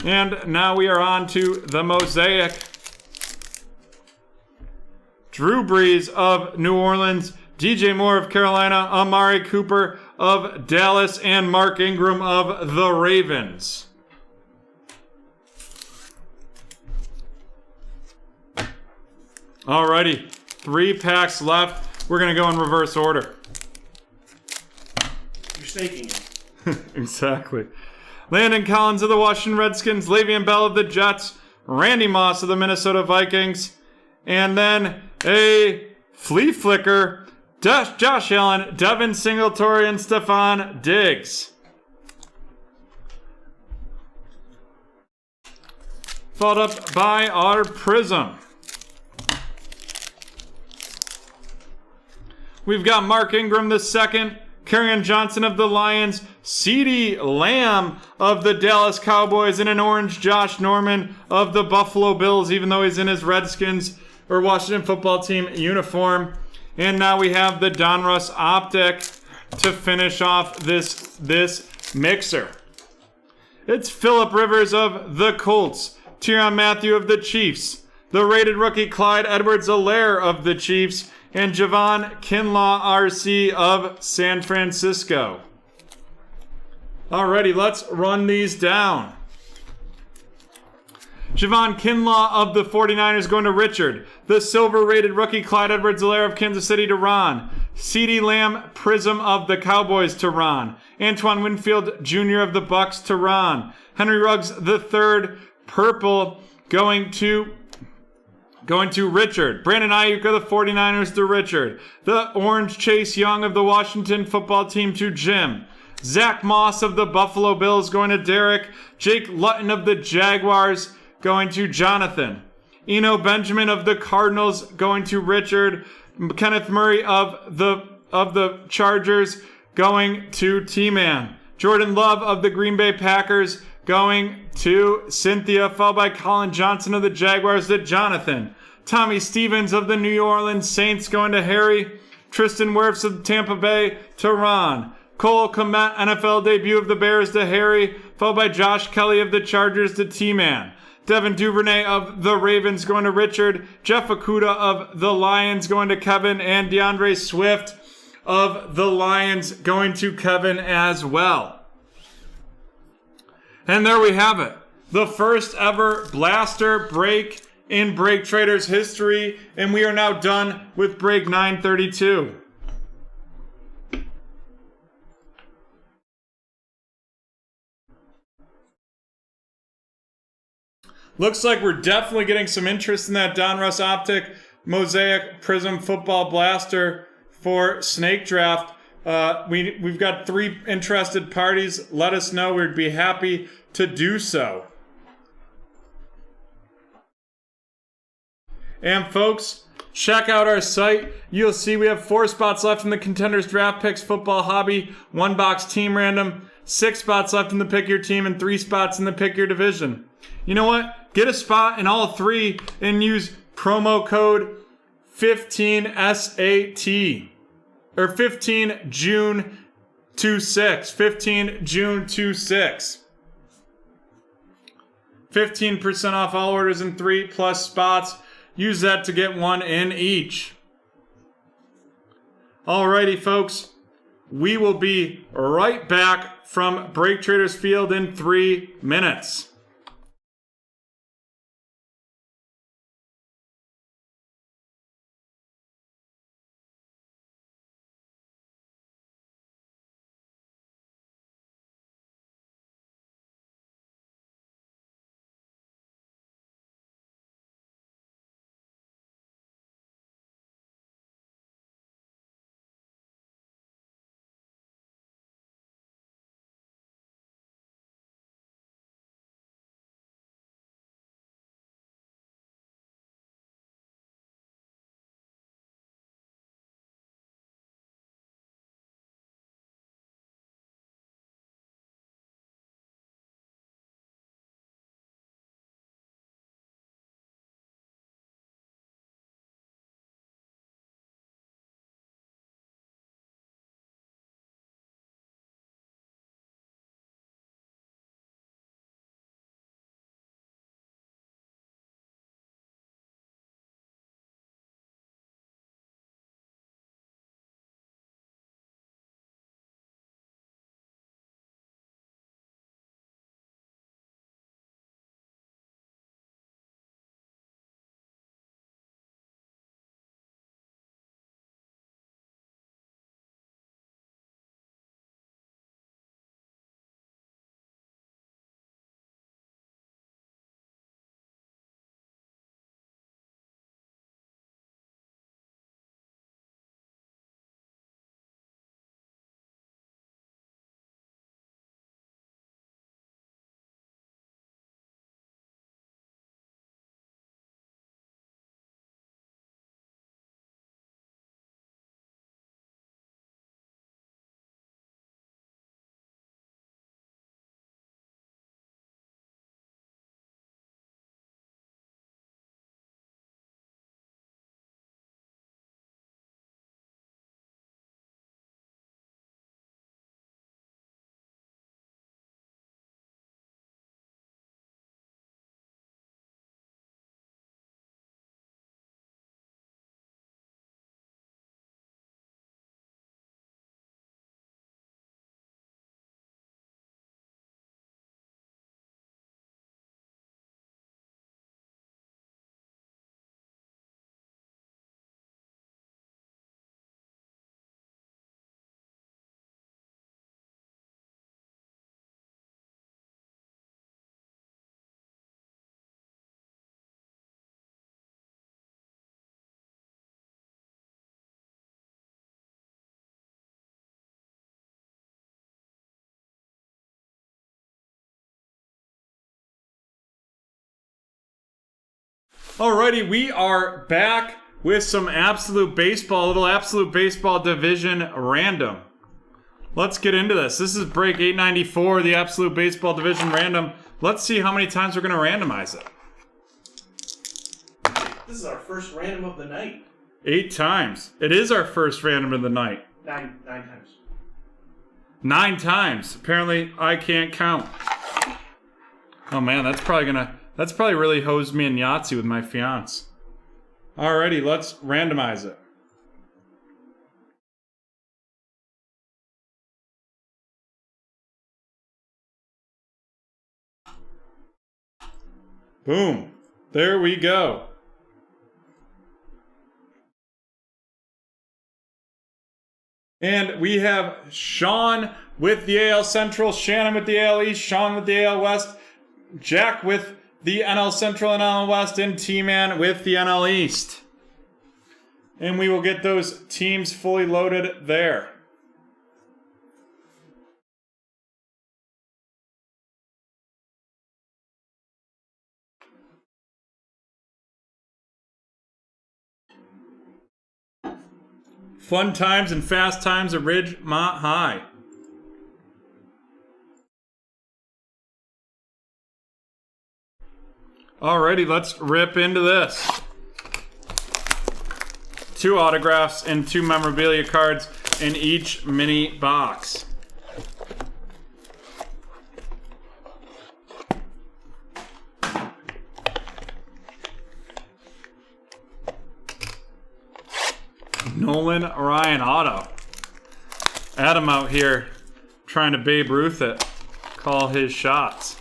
And now we are on to the Mosaic. Drew Brees of New Orleans, DJ Moore of Carolina, Amari Cooper of Dallas, and Mark Ingram of the Ravens. Alrighty, 3 packs left. We're going to go in reverse order. You're snaking it. Exactly. Landon Collins of the Washington Redskins, Le'Veon Bell of the Jets, Randy Moss of the Minnesota Vikings, and then a flea flicker, Josh Allen, Devin Singletary, and Stephon Diggs. Followed up by our Prism. We've got Mark Ingram II, Kerryon Johnson of the Lions, CeeDee Lamb of the Dallas Cowboys, and an orange Josh Norman of the Buffalo Bills, even though he's in his Redskins or Washington Football Team uniform. And now we have the Donruss Optic to finish off this mixer. It's Phillip Rivers of the Colts, Tyrann Mathieu of the Chiefs, the rated rookie Clyde Edwards-Helaire of the Chiefs, and Javon Kinlaw RC of San Francisco. Alrighty, let's run these down. Javon Kinlaw of the 49ers going to Richard. The silver rated rookie Clyde Edwards-Helaire of Kansas City to Ron. CeeDee Lamb Prism of the Cowboys to Ron. Antoine Winfield Jr. of the Bucks to Ron. Henry Ruggs III purple going to Richard. Brandon Ayuk of the 49ers to Richard. The orange Chase Young of the Washington football team to Jim. Zach Moss of the Buffalo Bills going to Derek. Jake Lutton of the Jaguars going to Jonathan. Eno Benjamin of the Cardinals going to Richard. Kenneth Murray of the Chargers going to T-Man. Jordan Love of the Green Bay Packers going to Cynthia, followed by Colin Johnson of the Jaguars to Jonathan. Tommy Stevens of the New Orleans Saints going to Harry. Tristan Wirfs of Tampa Bay to Ron. Cole Kmet, NFL debut of the Bears to Harry, followed by Josh Kelly of the Chargers to T-Man. Devin Duvernay of the Ravens going to Richard. Jeff Okuda of the Lions going to Kevin. And DeAndre Swift of the Lions going to Kevin as well. And there we have it. The first ever Blaster break in BreakTraders history. And we are now done with break 932. Looks like we're definitely getting some interest in that Donruss Optic Mosaic Prism Football Blaster for Snake Draft. We've got 3 interested parties. Let us know. We'd be happy to do so. And folks, check out our site. You'll see we have 4 spots left in the Contenders Draft Picks Football Hobby, 1 box team random, 6 spots left in the Pick Your Team, and 3 spots in the Pick Your Division. You know what? Get a spot in all 3 and use promo code 15SAT or 15 June 26. 15 June 26. 15% off all orders in 3+ spots. Use that to get 1 in each. Alrighty, folks. We will be right back from BreakTraders Field in 3 minutes. Alrighty, we are back with some absolute baseball, a little absolute baseball division random. Let's get into this. This is break 894, the absolute baseball division random. Let's see how many times we're going to randomize it. This is our first random of the night. 8 times. It is our first random of the night. 9 times. 9 times. Apparently, I can't count. Oh man, that's probably really hosed me in Yahtzee with my fiance. Alrighty, let's randomize it. Boom. There we go. And we have Sean with the AL Central, Shannon with the AL East, Sean with the AL West, Jack with the NL Central and NL West, and T-Man with the NL East. And we will get those teams fully loaded there. Fun times and fast times at Ridgemont High. Alrighty, let's rip into this. 2 autographs and 2 memorabilia cards in each mini box. Nolan Ryan auto. Adam out here trying to Babe Ruth it. Call his shots.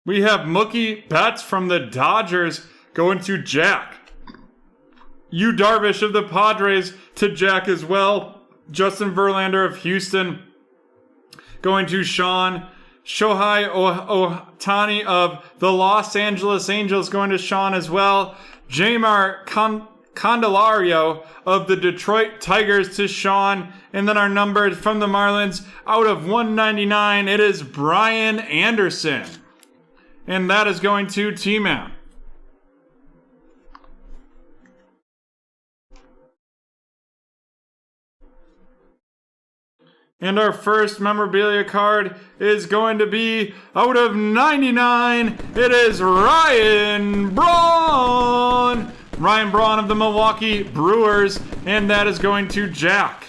We have Mookie Betts from the Dodgers going to Jack. Yu Darvish of the Padres to Jack as well. Justin Verlander of Houston going to Sean. Shohei Ohtani of the Los Angeles Angels going to Sean as well. Jamar Candelario of the Detroit Tigers to Sean. And then our number from the Marlins out of 199, it is Brian Anderson. And that is going to T-Man. And our first memorabilia card is going to be out of 99. It is Ryan Braun. Ryan Braun of the Milwaukee Brewers. And that is going to Jack.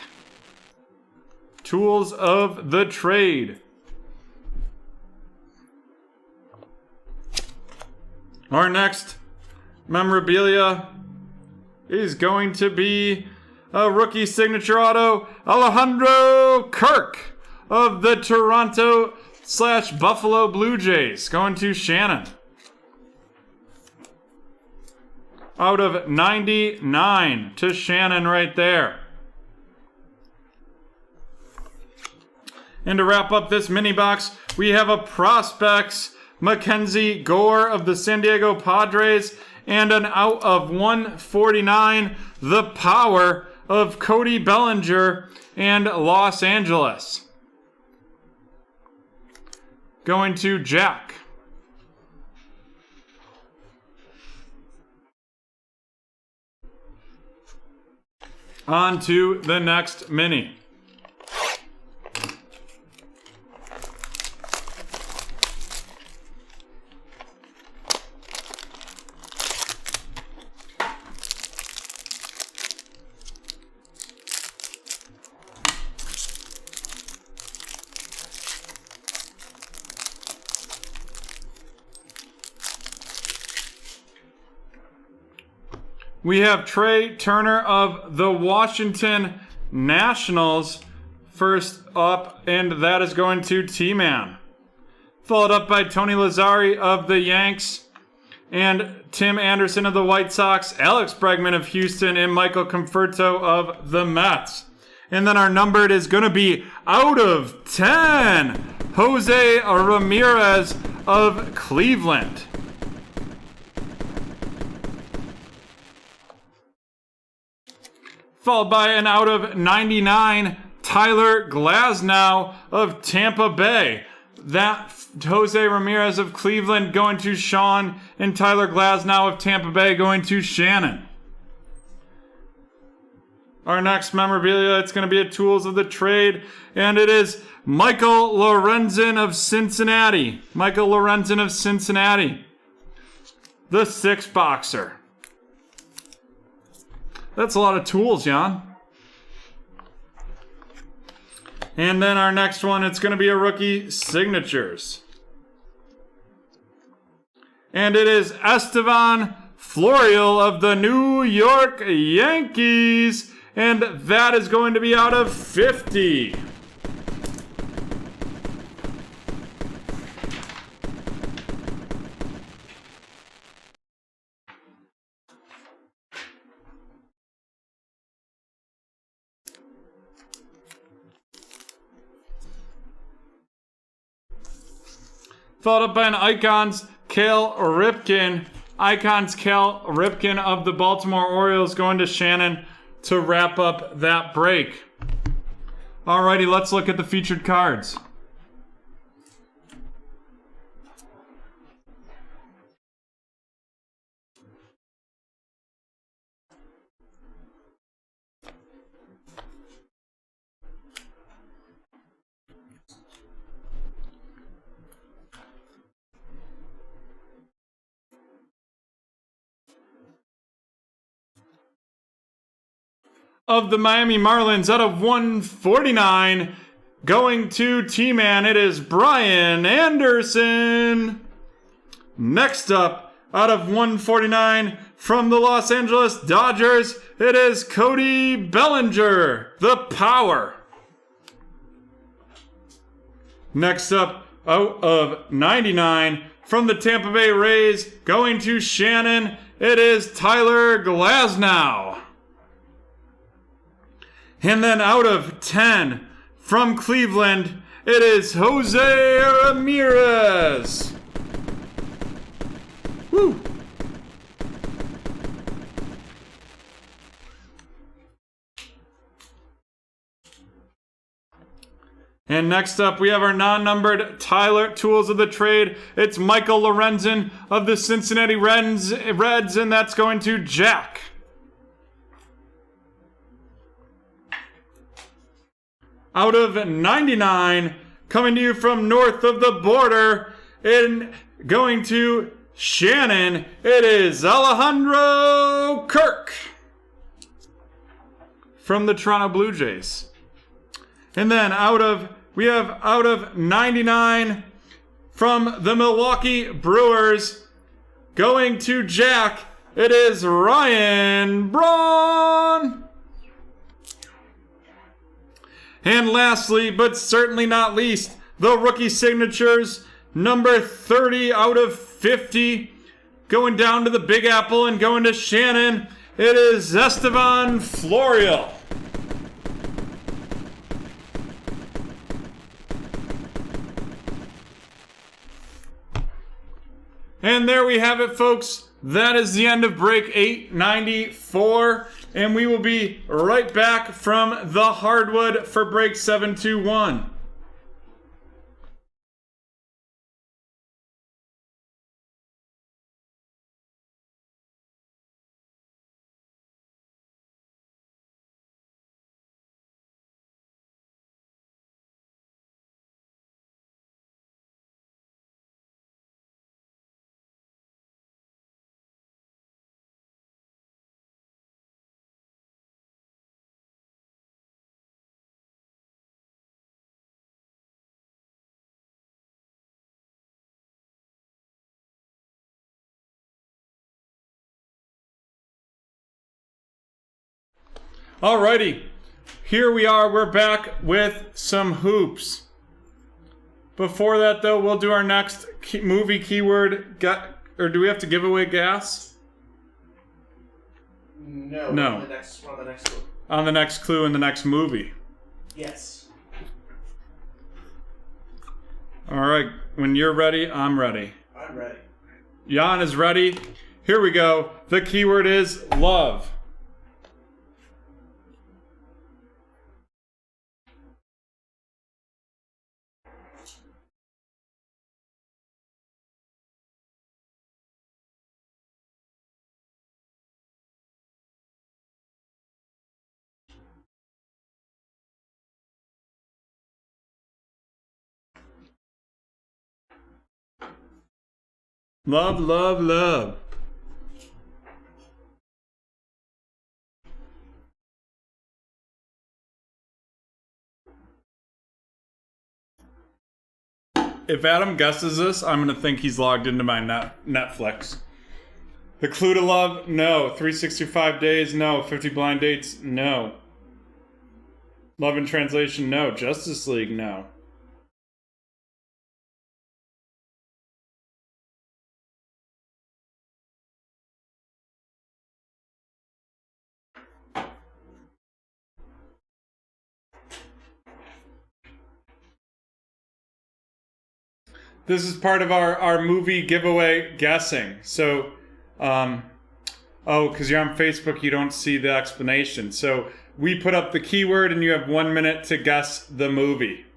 Tools of the trade. Our next memorabilia is going to be a rookie signature auto, Alejandro Kirk of the Toronto/Buffalo Blue Jays, going to Shannon. Out of 99 to Shannon right there. And to wrap up this mini box, we have a Prospects Mackenzie Gore of the San Diego Padres, and an out of 149, the power of Cody Bellinger and Los Angeles. Going to Jack. On to the next mini. We have Trey Turner of the Washington Nationals first up, and that is going to T-Man. Followed up by Tony Lazzari of the Yanks, and Tim Anderson of the White Sox, Alex Bregman of Houston, and Michael Conforto of the Mets. And then our numbered is going to be out of 10. Jose Ramirez of Cleveland. Followed by an out of 99, Tyler Glasnow of Tampa Bay. That Jose Ramirez of Cleveland going to Sean, and Tyler Glasnow of Tampa Bay going to Shannon. Our next memorabilia, it's going to be a Tools of the Trade, and it is Michael Lorenzen of Cincinnati. Michael Lorenzen of Cincinnati. The 6-boxer. That's a lot of tools, Jan. And then our next one, it's going to be a rookie signatures. And it is Estevan Florial of the New York Yankees. And that is going to be out of 50. Followed up by an Icons Cal Ripken. Icons Cal Ripken of the Baltimore Orioles going to Shannon to wrap up that break. Alrighty, let's look at the featured cards. Of the Miami Marlins out of 149, going to T-Man, it is Brian Anderson. Next up, out of 149, from the Los Angeles Dodgers, it is Cody Bellinger, the Power. Next up, out of 99, from the Tampa Bay Rays, going to Shannon, it is Tyler Glasnow. And then out of 10, from Cleveland, it is Jose Ramirez. Woo! And next up, we have our non-numbered Tyler Tools of the Trade. It's Michael Lorenzen of the Cincinnati Reds, and that's going to Jack. Out of 99, coming to you from north of the border, and going to Shannon, it is Alejandro Kirk from the Toronto Blue Jays. And then we have out of 99 from the Milwaukee Brewers, going to Jack, it is Ryan Braun. And lastly, but certainly not least, the rookie signatures, number 30 out of 50, going down to the Big Apple and going to Shannon, it is Estevan Florial. And there we have it, folks. That is the end of break 894. And we will be right back from the hardwood for break 721. Alrighty, here we are, we're back with some hoops. Before that though, we'll do our next movie keyword, or do we have to give away gas? No. No. On the next clue. On the next clue in the next movie. Yes. All right. When you're ready, I'm ready. I'm ready. Jan is ready. Here we go. The keyword is love. Love, love, love. If Adam guesses this, I'm going to think he's logged into my Netflix. The Clue to Love? No. 365 Days? No. 50 Blind Dates? No. Love in Translation? No. Justice League? No. This is part of our movie giveaway guessing. So, because you're on Facebook, you don't see the explanation. So we put up the keyword and you have 1 minute to guess the movie.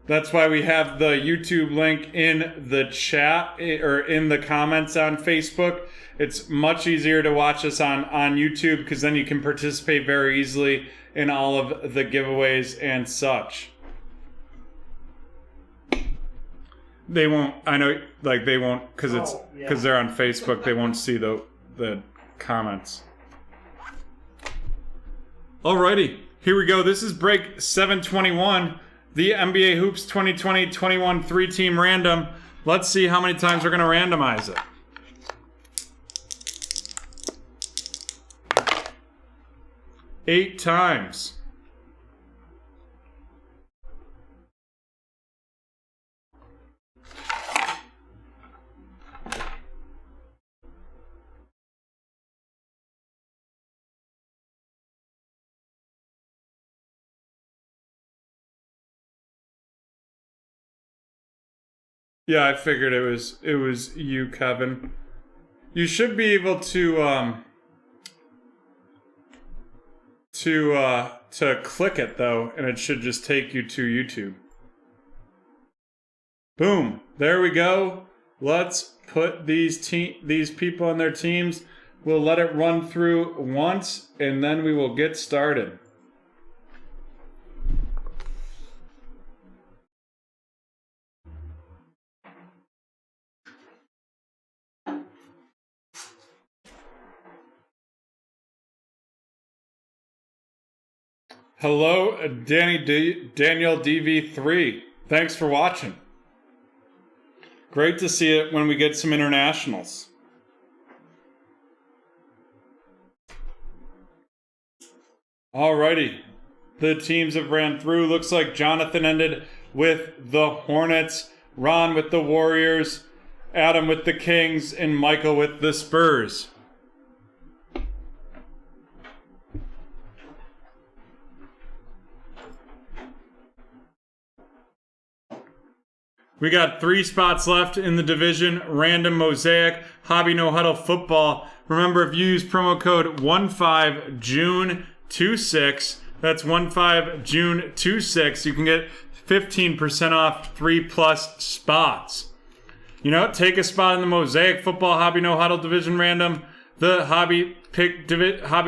That's why we have the YouTube link in the chat or in the comments on Facebook. It's much easier to watch us on YouTube because then you can participate very easily in all of the giveaways and such. They won't. I know, like they won't because they're on Facebook. They won't see the comments. Alrighty, here we go. This is break 721, the NBA Hoops 2020-21 3-team random. Let's see how many times we're gonna randomize it. Eight times. Yeah, I figured it was you, Kevin. You should be able to click it though, and it should just take you to YouTube. Boom. There we go. Let's put these people on their teams. We'll let it run through once and then we will get started. Hello, Daniel DV3. Thanks for watching. Great to see it when we get some internationals. Alrighty. The teams have ran through. Looks like Jonathan ended with the Hornets, Ron with the Warriors, Adam with the Kings, and Michael with the Spurs. We got 3 spots left in the division. Random Mosaic, Hobby No Huddle Football. Remember, if you use promo code 15June26, that's 15June26, you can get 15% off 3+ spots. You know, take a spot in the Mosaic Football Hobby No Huddle Division Random. The Hobby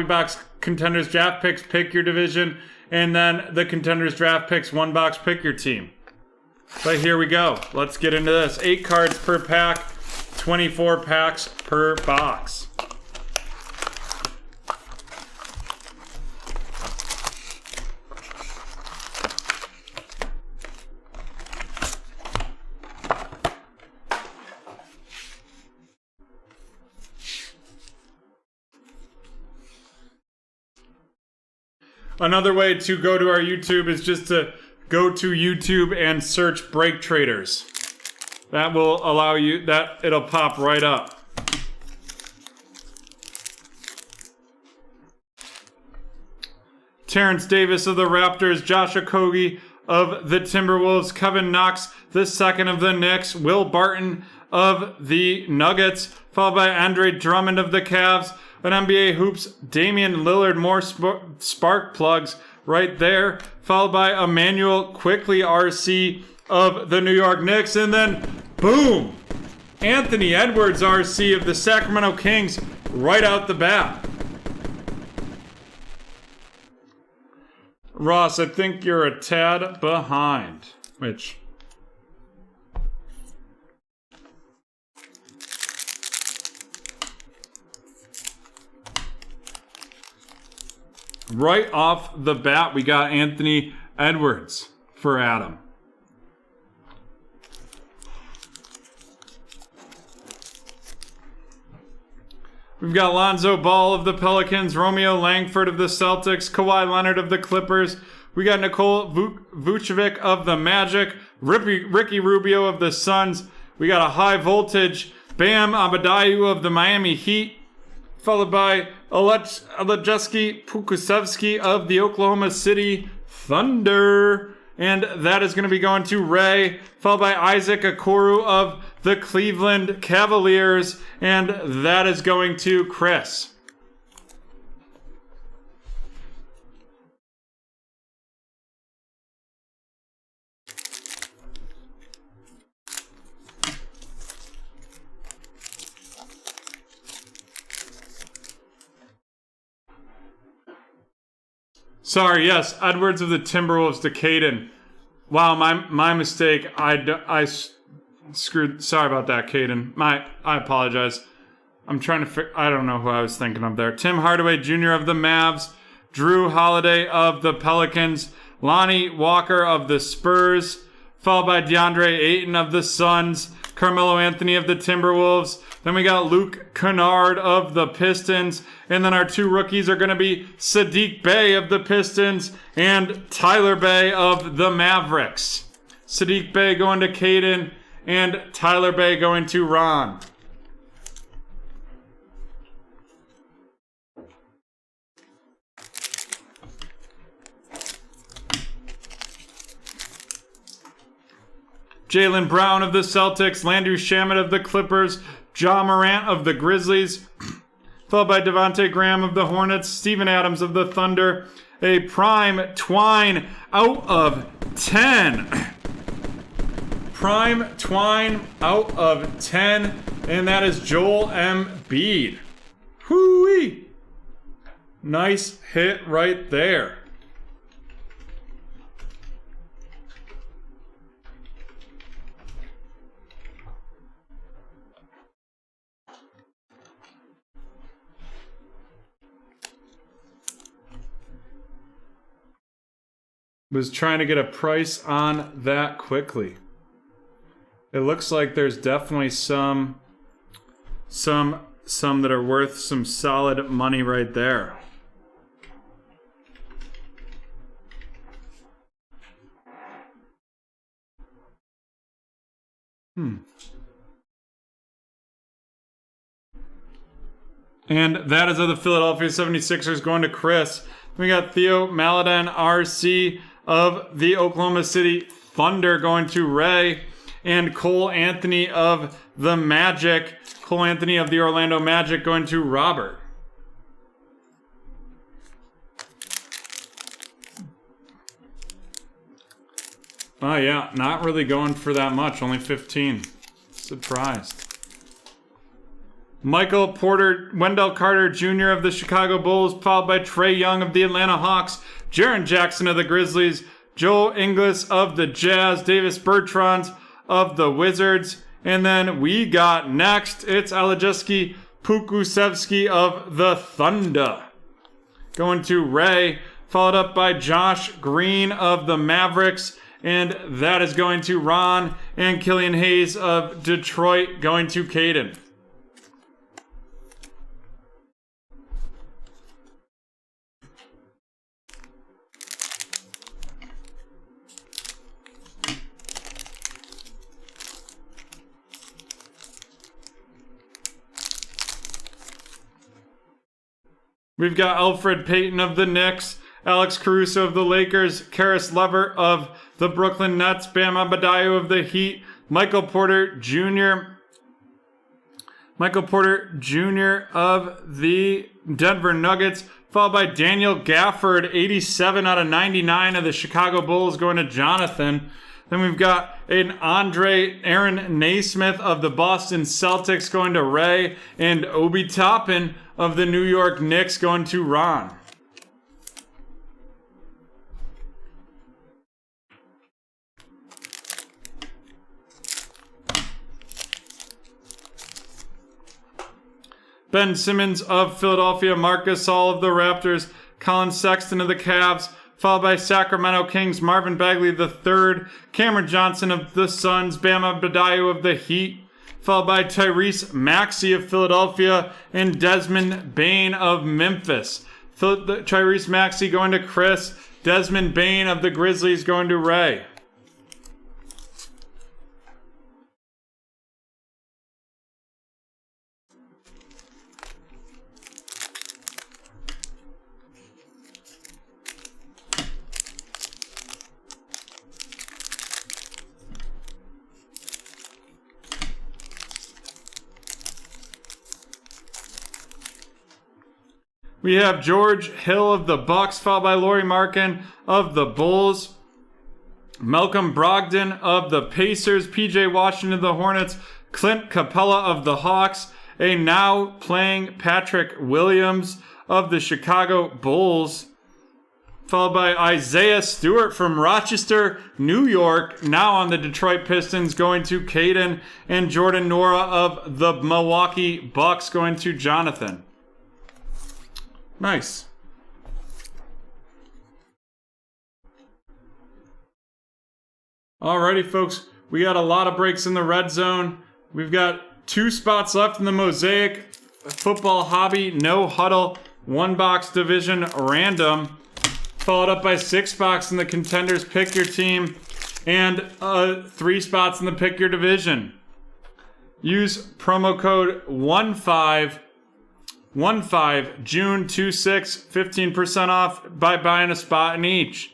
Box Contenders Draft Picks, pick your division. And then the Contenders Draft Picks 1 box, pick your team. But here we go. Let's get into this. 8 cards per pack, 24 packs per box. Another way to go to our YouTube is just to go to YouTube and search BreakTraders. That will allow you, it'll pop right up. Terrence Davis of the Raptors, Josh Okogie of the Timberwolves, Kevin Knox II of the Knicks, Will Barton of the Nuggets, followed by Andre Drummond of the Cavs, an NBA Hoops, Damian Lillard, more spark plugs right there, followed by Emmanuel Quickley RC of the New York Knicks, and then boom, Anthony Edwards RC of the Sacramento Kings right out the bat. Ross, I think you're a tad behind, which... Right off the bat, we got Anthony Edwards for Adam. We've got Lonzo Ball of the Pelicans, Romeo Langford of the Celtics, Kawhi Leonard of the Clippers. We got Nikola Vucevic of the Magic, Ricky Rubio of the Suns. We got a high voltage Bam Adebayo of the Miami Heat, followed by Alejandro Pokusevski of the Oklahoma City Thunder. And that is going to be going to Ray, followed by Isaac Okoro of the Cleveland Cavaliers. And that is going to Chris. Sorry, yes, Edwards of the Timberwolves to Caden. Wow, my mistake. I screwed. Sorry about that, Caden. I apologize. I'm trying to I don't know who I was thinking of there. Tim Hardaway Jr. of the Mavs, Drew Holiday of the Pelicans, Lonnie Walker of the Spurs, followed by DeAndre Ayton of the Suns, Carmelo Anthony of the Timberwolves. Then we got Luke Kennard of the Pistons. And then our two rookies are going to be Sadiq Bey of the Pistons and Tyler Bey of the Mavericks. Sadiq Bey going to Caden and Tyler Bey going to Ron. Jaylen Brown of the Celtics, Landry Shamet of the Clippers, Ja Morant of the Grizzlies, followed by Devontae Graham of the Hornets, Steven Adams of the Thunder, a prime twine out of 10. Prime twine out of 10, and that is Joel Embiid. Hoo-wee! Nice hit right there. Was trying to get a price on that quickly. It looks like there's definitely some that are worth some solid money right there. And that is of the Philadelphia 76ers going to Chris. We got Theo Maledon RC of the Oklahoma City Thunder going to Ray, and Cole Anthony of the Magic, Cole Anthony of the Orlando Magic going to Robert. Oh yeah, not really going for that much, only 15. Surprised. Michael Porter, Wendell Carter Jr. of the Chicago Bulls, followed by Trae Young of the Atlanta Hawks, Jaren Jackson of the Grizzlies, Joe Ingles of the Jazz, Davis Bertrand of the Wizards, and then we got next, it's Alejandro Pokusevski of the Thunder. Going to Ray, followed up by Josh Green of the Mavericks, and that is going to Ron, and Killian Hayes of Detroit going to Caden. We've got Alfred Payton of the Knicks, Alex Caruso of the Lakers, Karis Lever of the Brooklyn Nets, Bam Adebayo of the Heat, Michael Porter Jr. of the Denver Nuggets, followed by Daniel Gafford, 87 out of 99 of the Chicago Bulls, going to Jonathan. Then we've got an Aaron Naismith of the Boston Celtics going to Ray, and Obi Toppin of the New York Knicks going to Ron. Ben Simmons of Philadelphia, Marc Gasol of the Raptors, Colin Sexton of the Cavs, followed by Sacramento Kings, Marvin Bagley III, Cameron Johnson of the Suns, Bam Adebayo of the Heat, followed by Tyrese Maxey of Philadelphia, and Desmond Bane of Memphis. Tyrese Maxey going to Chris, Desmond Bane of the Grizzlies going to Ray. We have George Hill of the Bucks, followed by Lauri Markkanen of the Bulls, Malcolm Brogdon of the Pacers, PJ Washington of the Hornets, Clint Capella of the Hawks, a now playing Patrick Williams of the Chicago Bulls, followed by Isaiah Stewart from Rochester, New York, now on the Detroit Pistons, going to Caden, and Jordan Nora of the Milwaukee Bucks going to Jonathan. Nice. Alrighty, folks. We got a lot of breaks in the red zone. We've got 2 spots left in the Mosaic Football Hobby No Huddle 1-box division random, followed up by 6 spots in the Contenders Pick Your Team and 3 spots in the Pick Your Division. Use promo code 15 June 26, 15% off by buying a spot in each.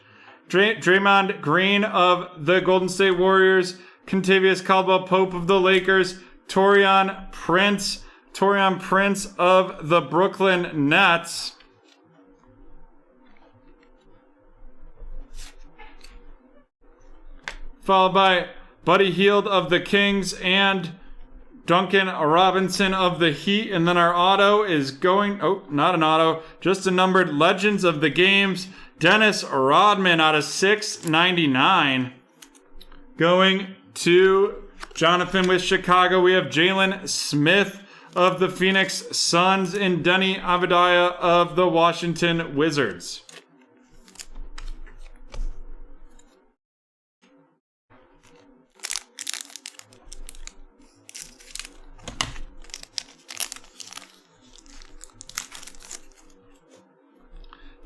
Draymond Green of the Golden State Warriors, Kentavious Caldwell-Pope of the Lakers, Taurean Prince of the Brooklyn Nets, followed by Buddy Hield of the Kings and Duncan Robinson of the Heat. And then our auto is going, not an auto, just a numbered Legends of the Games, Dennis Rodman out of 699. Going to Jonathan with Chicago, we have Jalen Smith of the Phoenix Suns and Denny Avdija of the Washington Wizards.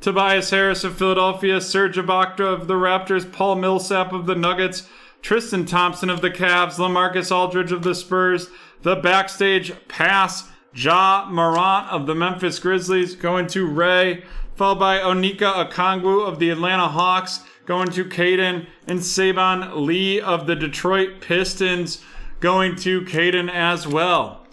Tobias Harris of Philadelphia, Serge Ibaka of the Raptors, Paul Millsap of the Nuggets, Tristan Thompson of the Cavs, LaMarcus Aldridge of the Spurs, the Backstage Pass, Ja Morant of the Memphis Grizzlies, going to Ray, followed by Onika Okongwu of the Atlanta Hawks, going to Caden, and Saban Lee of the Detroit Pistons, going to Caden as well.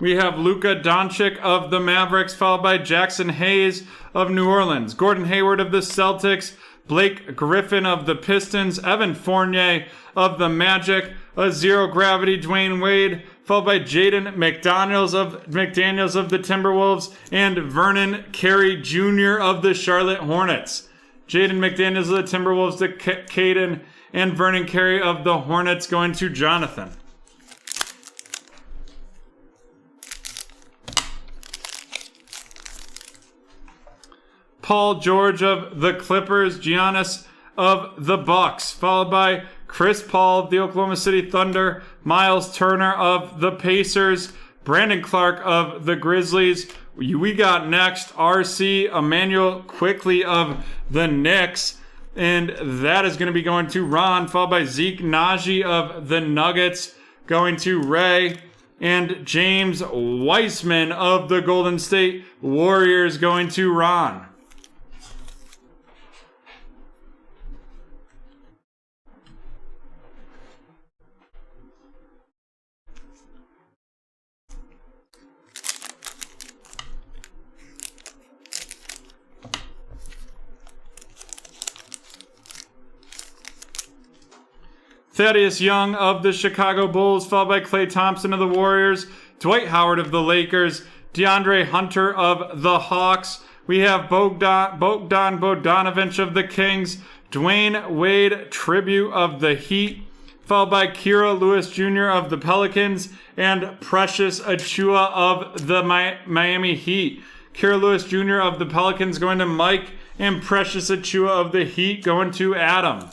We have Luka Doncic of the Mavericks, followed by Jackson Hayes of New Orleans, Gordon Hayward of the Celtics, Blake Griffin of the Pistons, Evan Fournier of the Magic, a zero-gravity Dwayne Wade, followed by Jaden McDaniels of the Timberwolves, and Vernon Carey Jr. of the Charlotte Hornets. Jaden McDaniels of the Timberwolves to Caden, and Vernon Carey of the Hornets going to Jonathan. Paul George of the Clippers, Giannis of the Bucks, followed by Chris Paul of the Oklahoma City Thunder, Miles Turner of the Pacers, Brandon Clark of the Grizzlies. We got next RC Emmanuel Quickley of the Knicks, And that is going to be going to Ron, followed by Zeke Najee of the Nuggets, going to Ray. And James Weissman of the Golden State Warriors going to Ron. Thaddeus Young of the Chicago Bulls, followed by Klay Thompson of the Warriors, Dwight Howard of the Lakers, DeAndre Hunter of the Hawks. We have Bogdan Bogdanovic of the Kings, Dwayne Wade Tribute of the Heat, followed by Kira Lewis Jr. of the Pelicans, and Precious Achiuwa of the Miami Heat. Kira Lewis Jr. of the Pelicans going to Mike, and Precious Achiuwa of the Heat going to Adam.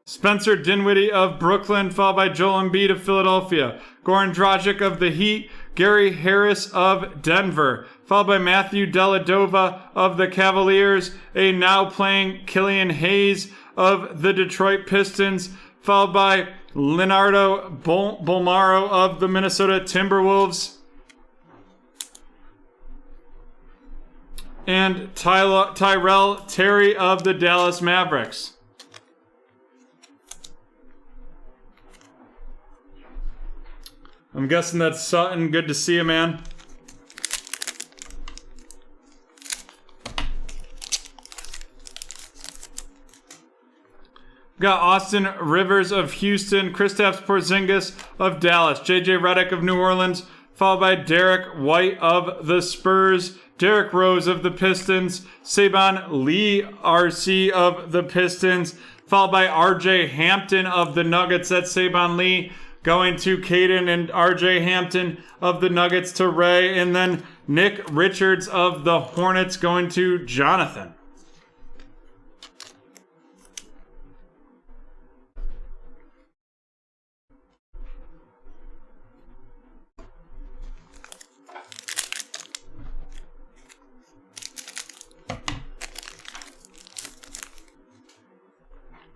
Spencer Dinwiddie of Brooklyn, followed by Joel Embiid of Philadelphia. Goran Dragic of the Heat. Gary Harris of Denver, followed by Matthew Dellavedova of the Cavaliers. A now playing Killian Hayes of the Detroit Pistons, followed by Leonardo Bolmaro of the Minnesota Timberwolves. And Tyrell Terry of the Dallas Mavericks. I'm guessing that's Sutton. Good to see you, man. Got Austin Rivers of Houston, Kristaps Porzingis of Dallas, JJ Redick of New Orleans, followed by Derek White of the Spurs, Derrick Rose of the Pistons, Saban Lee RC of the Pistons, followed by RJ Hampton of the Nuggets. That's Saban Lee going to Caden, and RJ Hampton of the Nuggets to Ray, and then Nick Richards of the Hornets going to Jonathan.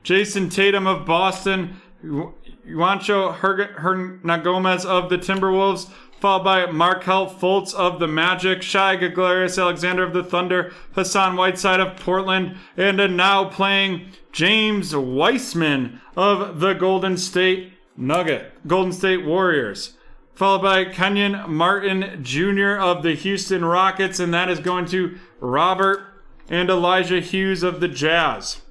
Jason Tatum of Boston, Juancho Hernangomez of the Timberwolves, followed by Markelle Fultz of the Magic, Shai Gilgeous-Alexander of the Thunder, Hassan Whiteside of Portland, and a now playing James Weissman of the Golden State Warriors, followed by Kenyon Martin Jr. of the Houston Rockets, and that is going to Robert, and Elijah Hughes of the Jazz.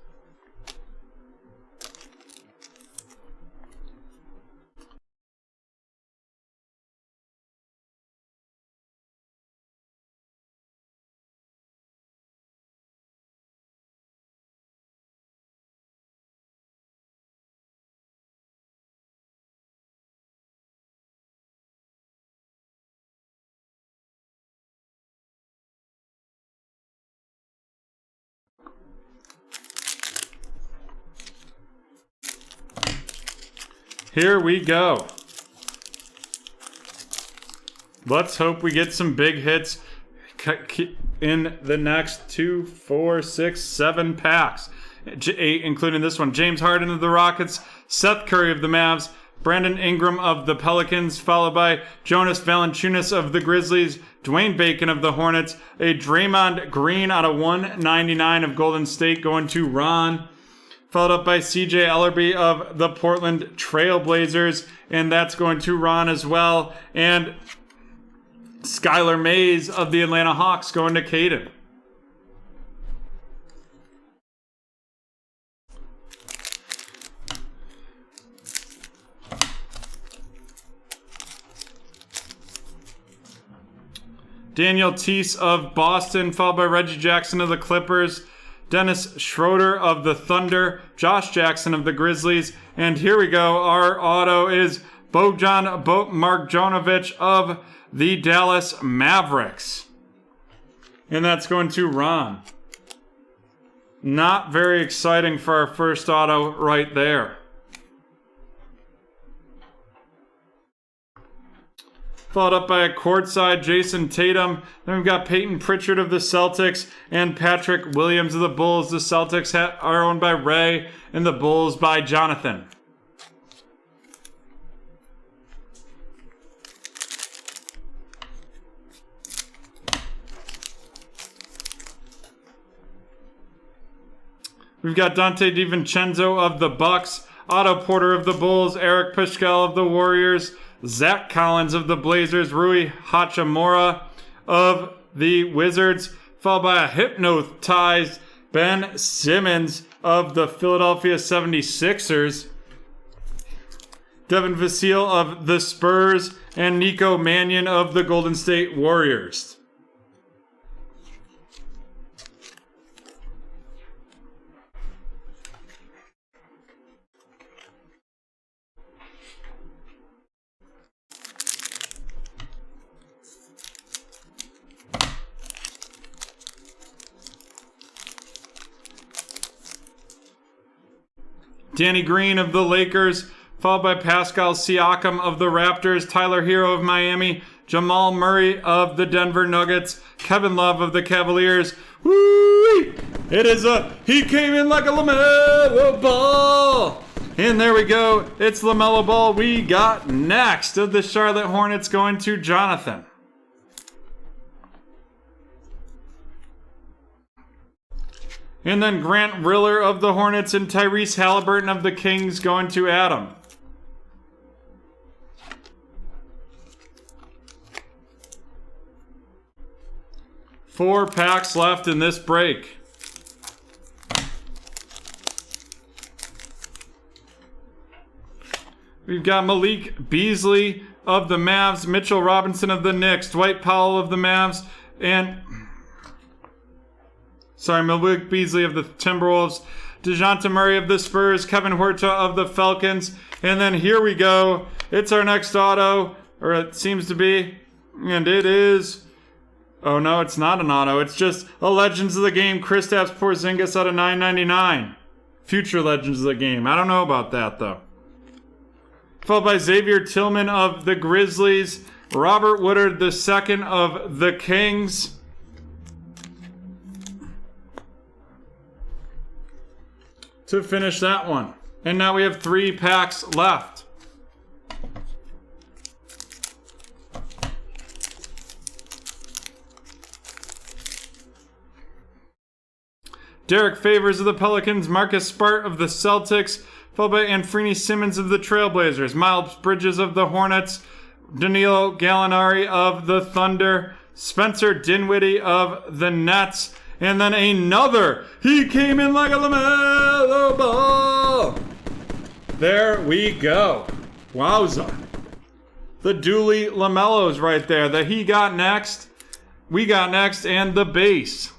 Here we go. Let's hope we get some big hits in the next 2, 4, 6, 7 packs. 8, including this one. James Harden of the Rockets, Seth Curry of the Mavs, Brandon Ingram of the Pelicans, followed by Jonas Valanciunas of the Grizzlies, Dwayne Bacon of the Hornets, a Draymond Green out of 199 of Golden State going to Ron, followed up by CJ Ellerby of the Portland Trail Blazers, and that's going to Ron as well. And Skylar Mays of the Atlanta Hawks going to Caden. Daniel Teese of Boston, followed by Reggie Jackson of the Clippers, Dennis Schroeder of the Thunder, Josh Jackson of the Grizzlies, and here we go. Our auto is Bogdan Marjanovic of the Dallas Mavericks. And that's going to Ron. Not very exciting for our first auto right there. Followed up by a courtside Jason Tatum. Then we've got Peyton Pritchard of the Celtics and Patrick Williams of the Bulls. The Celtics are owned by Ray and the Bulls by Jonathan. We've got Dante DiVincenzo of the Bucks, Otto Porter of the Bulls, Eric Pushkal of the Warriors, Zach Collins of the Blazers, Rui Hachimura of the Wizards, followed by a hypnotized Ben Simmons of the Philadelphia 76ers, Devin Vassell of the Spurs, and Nico Mannion of the Golden State Warriors. Danny Green of the Lakers, followed by Pascal Siakam of the Raptors, Tyler Hero of Miami, Jamal Murray of the Denver Nuggets, Kevin Love of the Cavaliers. Woo! He came in like a LaMelo Ball. And there we go. It's LaMelo Ball we got next of the Charlotte Hornets going to Jonathan. And then Grant Riller of the Hornets and Tyrese Halliburton of the Kings going to Adam. Four packs left in this break. We've got Malik Beasley of the Mavs, Mitchell Robinson of the Knicks, Dwight Powell of the Mavs, and Malik Beasley of the Timberwolves, DeJounte Murray of the Spurs, Kevin Huerta of the Falcons, and then here we go. It's our next auto, or it seems to be, and it is, oh no, it's not an auto. It's just a Legends of the Game, Kristaps Porzingis out of 999. Future Legends of the Game. I don't know about that though. Followed by Xavier Tillman of the Grizzlies, Robert Woodard II of the Kings, to finish that one. And now we have 3 packs left. Derek Favors of the Pelicans, Marcus Smart of the Celtics, followed by Anfernee Simmons of the Trailblazers, Miles Bridges of the Hornets, Danilo Gallinari of the Thunder, Spencer Dinwiddie of the Nets, and then another. He came in like a LaMelo Ball. There we go. Wowza. The Dooley LaMelos right there. The he got next, we got next, and the base.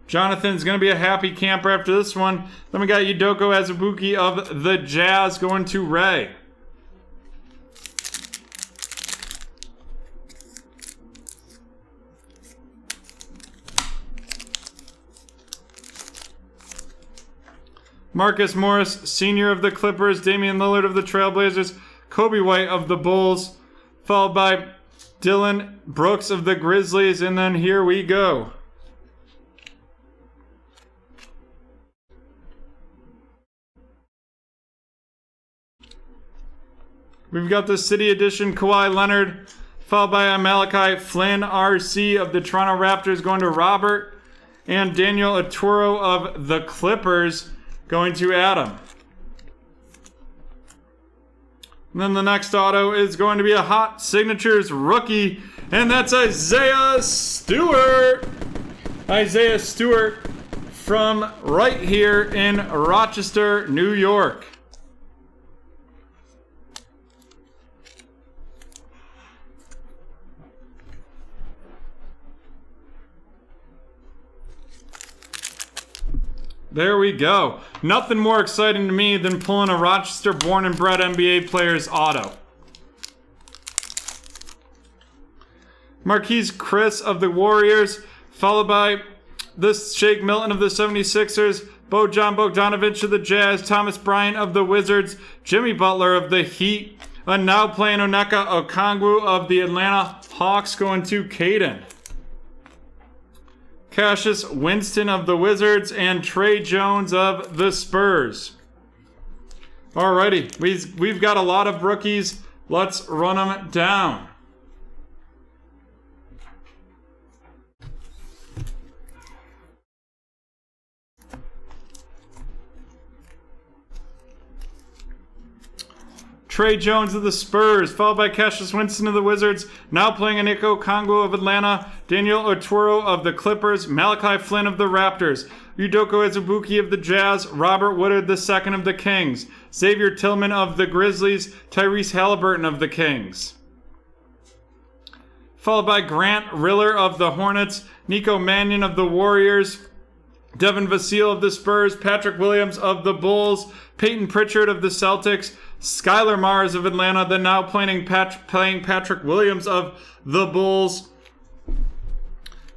Jonathan's going to be a happy camper after this one. Then we got Udoka Azubuike of the Jazz going to Ray. Marcus Morris, Sr. of the Clippers, Damian Lillard of the Trailblazers, Kobe White of the Bulls, followed by Dylan Brooks of the Grizzlies, and then here we go. We've got the City Edition Kawhi Leonard, followed by Malachi Flynn, RC of the Toronto Raptors, going to Robert, and Daniel Aturo of the Clippers going to Adam. And then the next auto is going to be a Hot Signatures rookie, and that's Isaiah Stewart. Isaiah Stewart from right here in Rochester, New York. There we go. Nothing more exciting to me than pulling a Rochester born and bred NBA player's auto. Marquise Chris of the Warriors, followed by the Shake Milton of the 76ers, Bojan Bogdanovic of the Jazz, Thomas Bryant of the Wizards, Jimmy Butler of the Heat, and now playing Onyeka Okongwu of the Atlanta Hawks going to Caden. Cassius Winston of the Wizards and Trey Jones of the Spurs. Alrighty, we've got a lot of rookies. Let's run them down. Trey Jones of the Spurs, followed by Cassius Winston of the Wizards, now playing Onyeka Okongwu of Atlanta, Daniel Oturu of the Clippers, Malachi Flynn of the Raptors, Udoka Azubuike of the Jazz, Robert Woodard II of the Kings, Xavier Tillman of the Grizzlies, Tyrese Halliburton of the Kings. Followed by Grant Riller of the Hornets, Nico Mannion of the Warriors, Devin Vassell of the Spurs, Patrick Williams of the Bulls, Peyton Pritchard of the Celtics, Skylar Mars of Atlanta, then now playing Patrick Williams of the Bulls.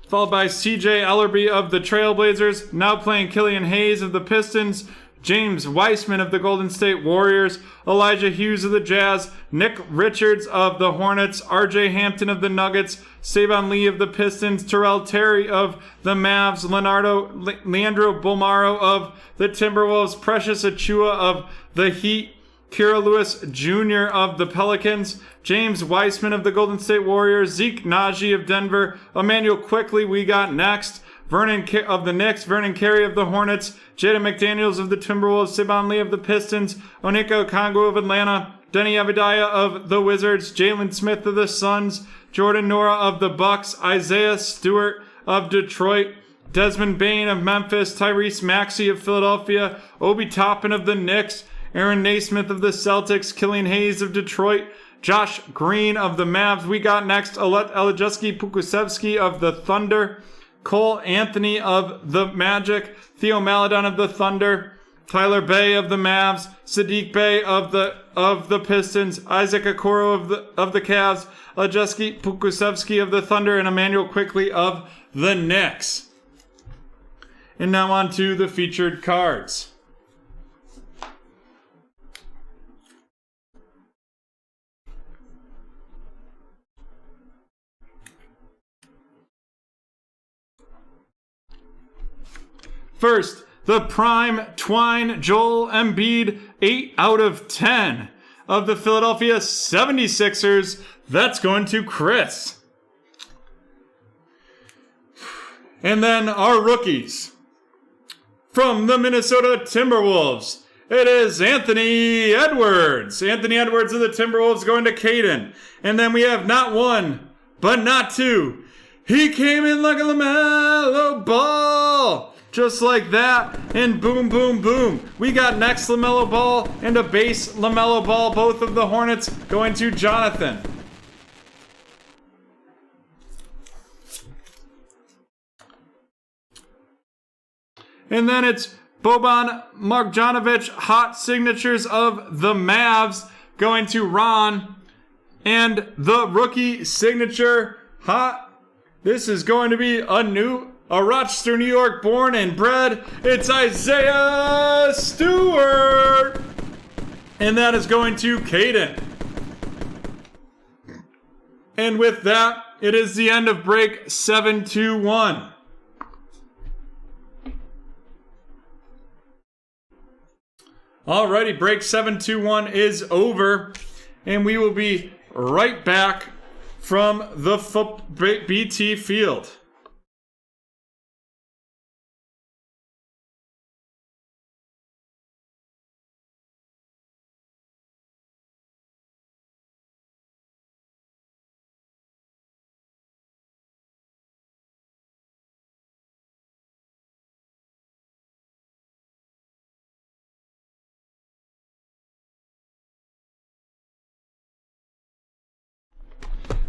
Followed by CJ Ellerby of the Trailblazers, now playing Killian Hayes of the Pistons, James Weissman of the Golden State Warriors, Elijah Hughes of the Jazz, Nick Richards of the Hornets, RJ Hampton of the Nuggets, Saban Lee of the Pistons, Terrell Terry of the Mavs, Leandro Bolmaro of the Timberwolves, Precious Achua of the Heat, Kira Lewis Jr. of the Pelicans, James Weissman of the Golden State Warriors, Zeke Naji of Denver, Emmanuel Quickley we got next, Vernon of the Knicks, Vernon Carey of the Hornets, Jaden McDaniels of the Timberwolves, Saban Lee of the Pistons, Onyeka Okongwu of Atlanta, Denny Avdija of the Wizards, Jalen Smith of the Suns, Jordan Nora of the Bucks, Isaiah Stewart of Detroit, Desmond Bane of Memphis, Tyrese Maxey of Philadelphia, Obi Toppin of the Knicks, Aaron Naismith of the Celtics, Killian Hayes of Detroit, Josh Green of the Mavs. We got next Elijewski Pukusevski of the Thunder, Cole Anthony of the Magic, Theo Maledon of the Thunder, Tyler Bay of the Mavs, Sadiq Bey of the Pistons, Isaac Okoro of the Cavs, Elijewski Pukusevski of the Thunder, and Emmanuel Quickley of the Knicks. And now on to the featured cards. First, the prime Twine Joel Embiid 8 out of 10 of the Philadelphia 76ers. That's going to Chris. And then our rookies. From the Minnesota Timberwolves, it is Anthony Edwards. Anthony Edwards of the Timberwolves going to Caden. And then we have not one, but not two. He came in like a LaMelo Ball. Just like that, and boom, boom, boom. We got next LaMelo Ball and a base LaMelo Ball, both of the Hornets, going to Jonathan. And then it's Boban Marjanovic, hot signatures of the Mavs, going to Ron. And the rookie signature, hot. This is going to be a Rochester, New York born and bred. It's Isaiah Stewart. And that is going to Caden. And with that, it is the end of break 721. Alrighty, break 721 is over. And we will be right back from the BT field.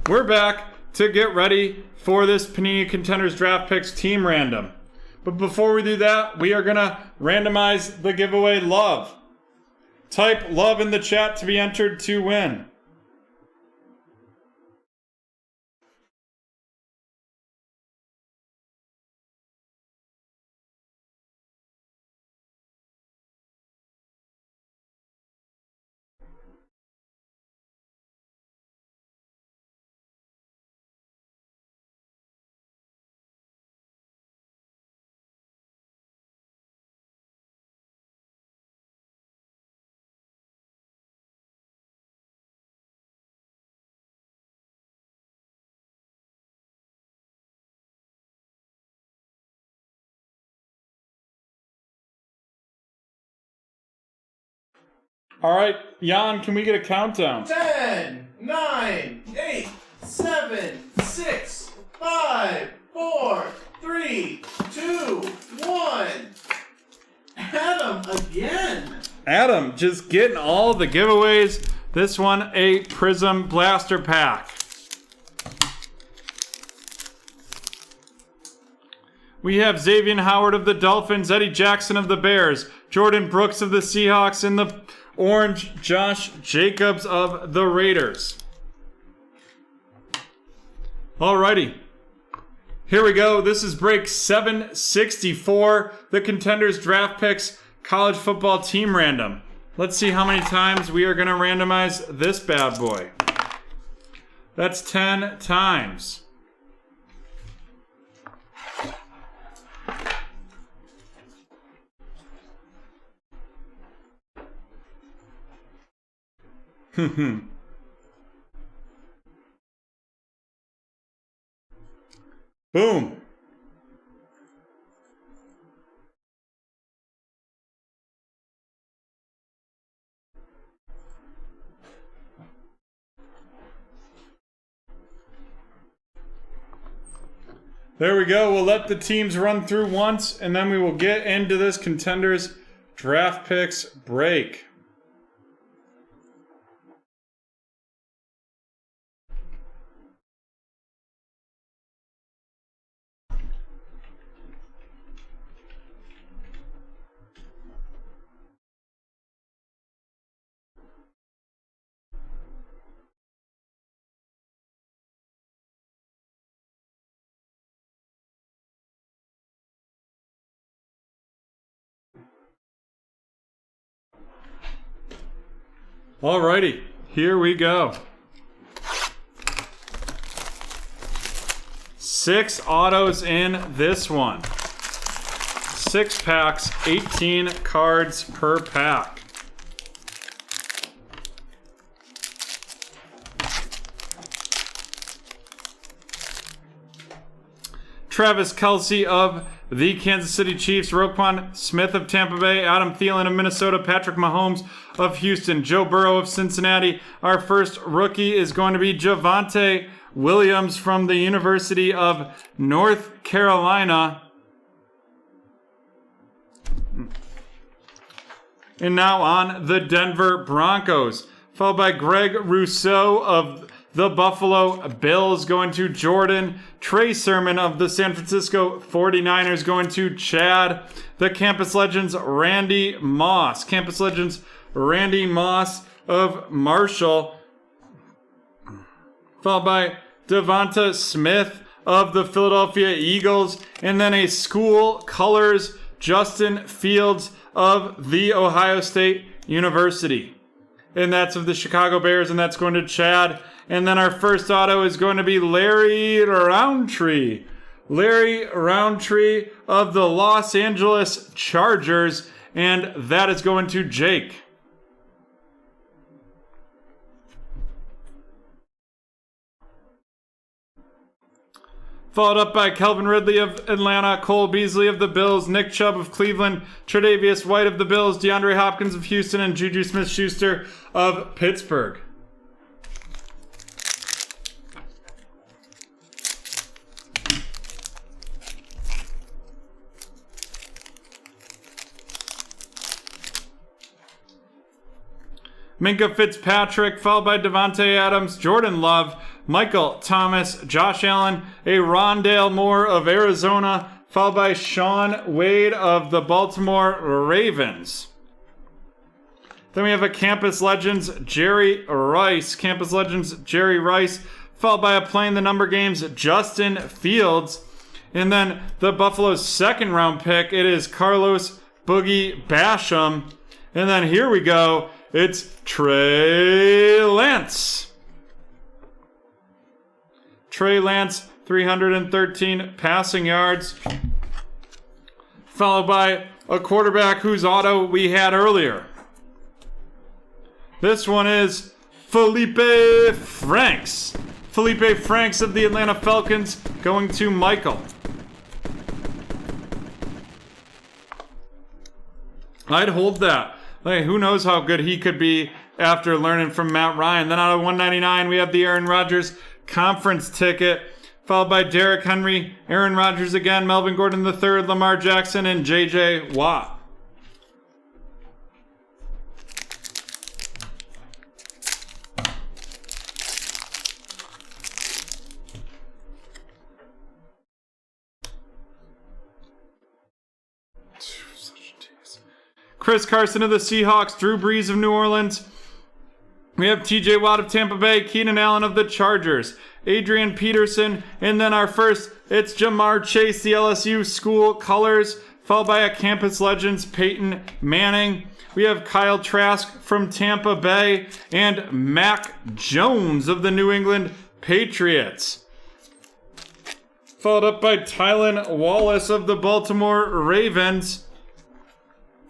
We're back to get ready for this Panini Contenders Draft Picks team random. But before we do that, we are going to randomize the giveaway love. Type love in the chat to be entered to win. All right, Jan, can we get a countdown? 10, 9, 8, 7, 6, 5, 4, 3, 2, 1. Adam again. Adam, just getting all the giveaways. This one, a Prism Blaster Pack. We have Xavier Howard of the Dolphins, Eddie Jackson of the Bears, Jordan Brooks of the Seahawks, and the orange Josh Jacobs of the Raiders. Alrighty. Here we go. This is break 764. The Contenders Draft Picks College Football Team Random. Let's see how many times we are going to randomize this bad boy. That's 10 times. Boom. There we go. We'll let the teams run through once, and then we will get into this Contenders Draft Picks break. Alrighty, here we go. 6 autos in this one. 6 packs, 18 cards per pack. Travis Kelce of the Kansas City Chiefs, Roquan Smith of Tampa Bay, Adam Thielen of Minnesota, Patrick Mahomes of Houston, Joe Burrow of Cincinnati. Our first rookie is going to be Javonte Williams from the University of North Carolina. And now on the Denver Broncos, followed by Greg Rousseau of the Buffalo Bills, going to Jordan. Trey Sermon of the San Francisco 49ers, going to Chad. The Campus Legends Randy Moss. Campus Legends Randy Moss of Marshall. Followed by Devonta Smith of the Philadelphia Eagles. And then a School Colors Justin Fields of the Ohio State University. And that's of the Chicago Bears, and that's going to Chad. And then our first auto is going to be Larry Roundtree. Larry Roundtree of the Los Angeles Chargers, and that is going to Jake. Followed up by Calvin Ridley of Atlanta, Cole Beasley of the Bills, Nick Chubb of Cleveland, Tre'Davious White of the Bills, DeAndre Hopkins of Houston, and Juju Smith-Schuster of Pittsburgh. Minka Fitzpatrick, followed by Devontae Adams, Jordan Love, Michael Thomas, Josh Allen, a Rondale Moore of Arizona, followed by Sean Wade of the Baltimore Ravens. Then we have a Campus Legends Jerry Rice, followed by a Playing the Number Games Justin Fields. And then the Buffalo's second round pick, it is Carlos Boogie Basham. And then here we go. It's Trey Lance. Trey Lance, 313 passing yards. Followed by a quarterback whose auto we had earlier. This one is Felipe Franks. Felipe Franks of the Atlanta Falcons, going to Michael. I'd hold that. Like, who knows how good he could be after learning from Matt Ryan. Then out of 199, we have the Aaron Rodgers conference ticket, followed by Derrick Henry, Aaron Rodgers again, Melvin Gordon III, Lamar Jackson, and J.J. Watt. Chris Carson of the Seahawks, Drew Brees of New Orleans. We have TJ Watt of Tampa Bay, Keenan Allen of the Chargers, Adrian Peterson, and then our first, it's Jamar Chase, the LSU school colors, followed by a Campus Legends, Peyton Manning. We have Kyle Trask from Tampa Bay, and Mac Jones of the New England Patriots. Followed up by Tylan Wallace of the Baltimore Ravens,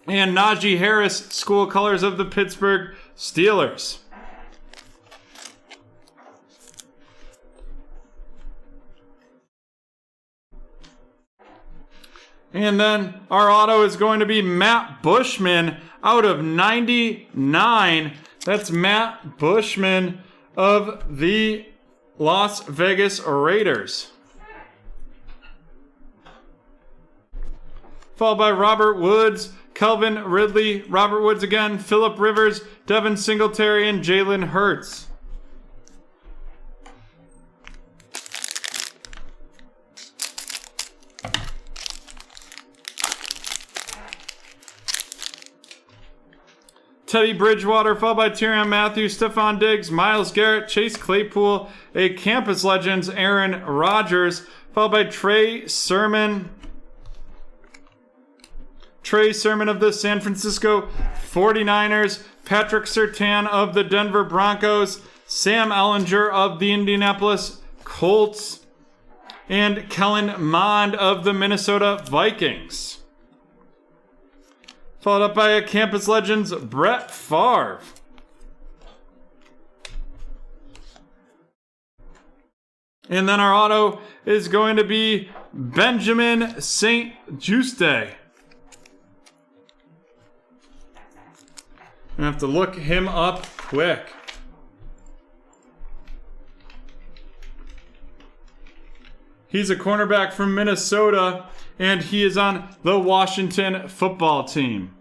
and Najee Harris, school colors of the Pittsburgh Steelers. And then our auto is going to be Matt Bushman out of 99. That's Matt Bushman of the Las Vegas Raiders. Followed by Robert Woods, Kelvin Ridley, Robert Woods again, Phillip Rivers, Devin Singletary, and Jalen Hurts. Teddy Bridgewater, followed by Tyrann Mathieu, Stephon Diggs, Myles Garrett, Chase Claypool, a Campus Legends, Aaron Rodgers, followed by Trey Sermon of the San Francisco 49ers, Patrick Surtain of the Denver Broncos, Sam Ehlinger of the Indianapolis Colts, and Kellen Mond of the Minnesota Vikings. Followed up by a Campus Legends, Brett Favre. And then our auto is going to be Benjamin St. Juste. I have to look him up quick. He's a cornerback from Minnesota, and he is on the Washington football team.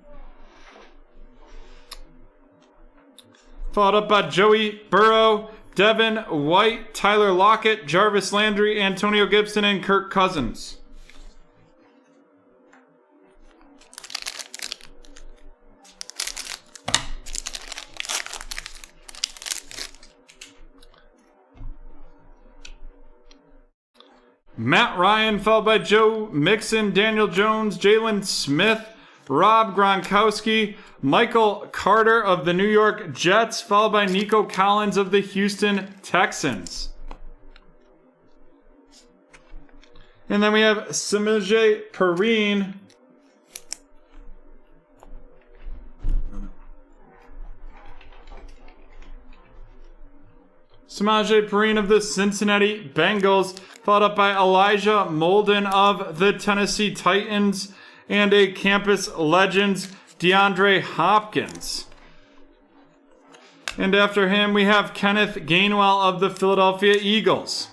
Followed up by Joey Burrow, Devin White, Tyler Lockett, Jarvis Landry, Antonio Gibson, and Kirk Cousins. Matt Ryan, followed by Joe Mixon, Daniel Jones, Jalen Smith, Rob Gronkowski, Michael Carter of the New York Jets, followed by Nico Collins of the Houston Texans. And then we have Samaje Perine. Samaje Perine of the Cincinnati Bengals, followed up by Elijah Molden of the Tennessee Titans, and a Campus Legends, DeAndre Hopkins. And after him, we have Kenneth Gainwell of the Philadelphia Eagles.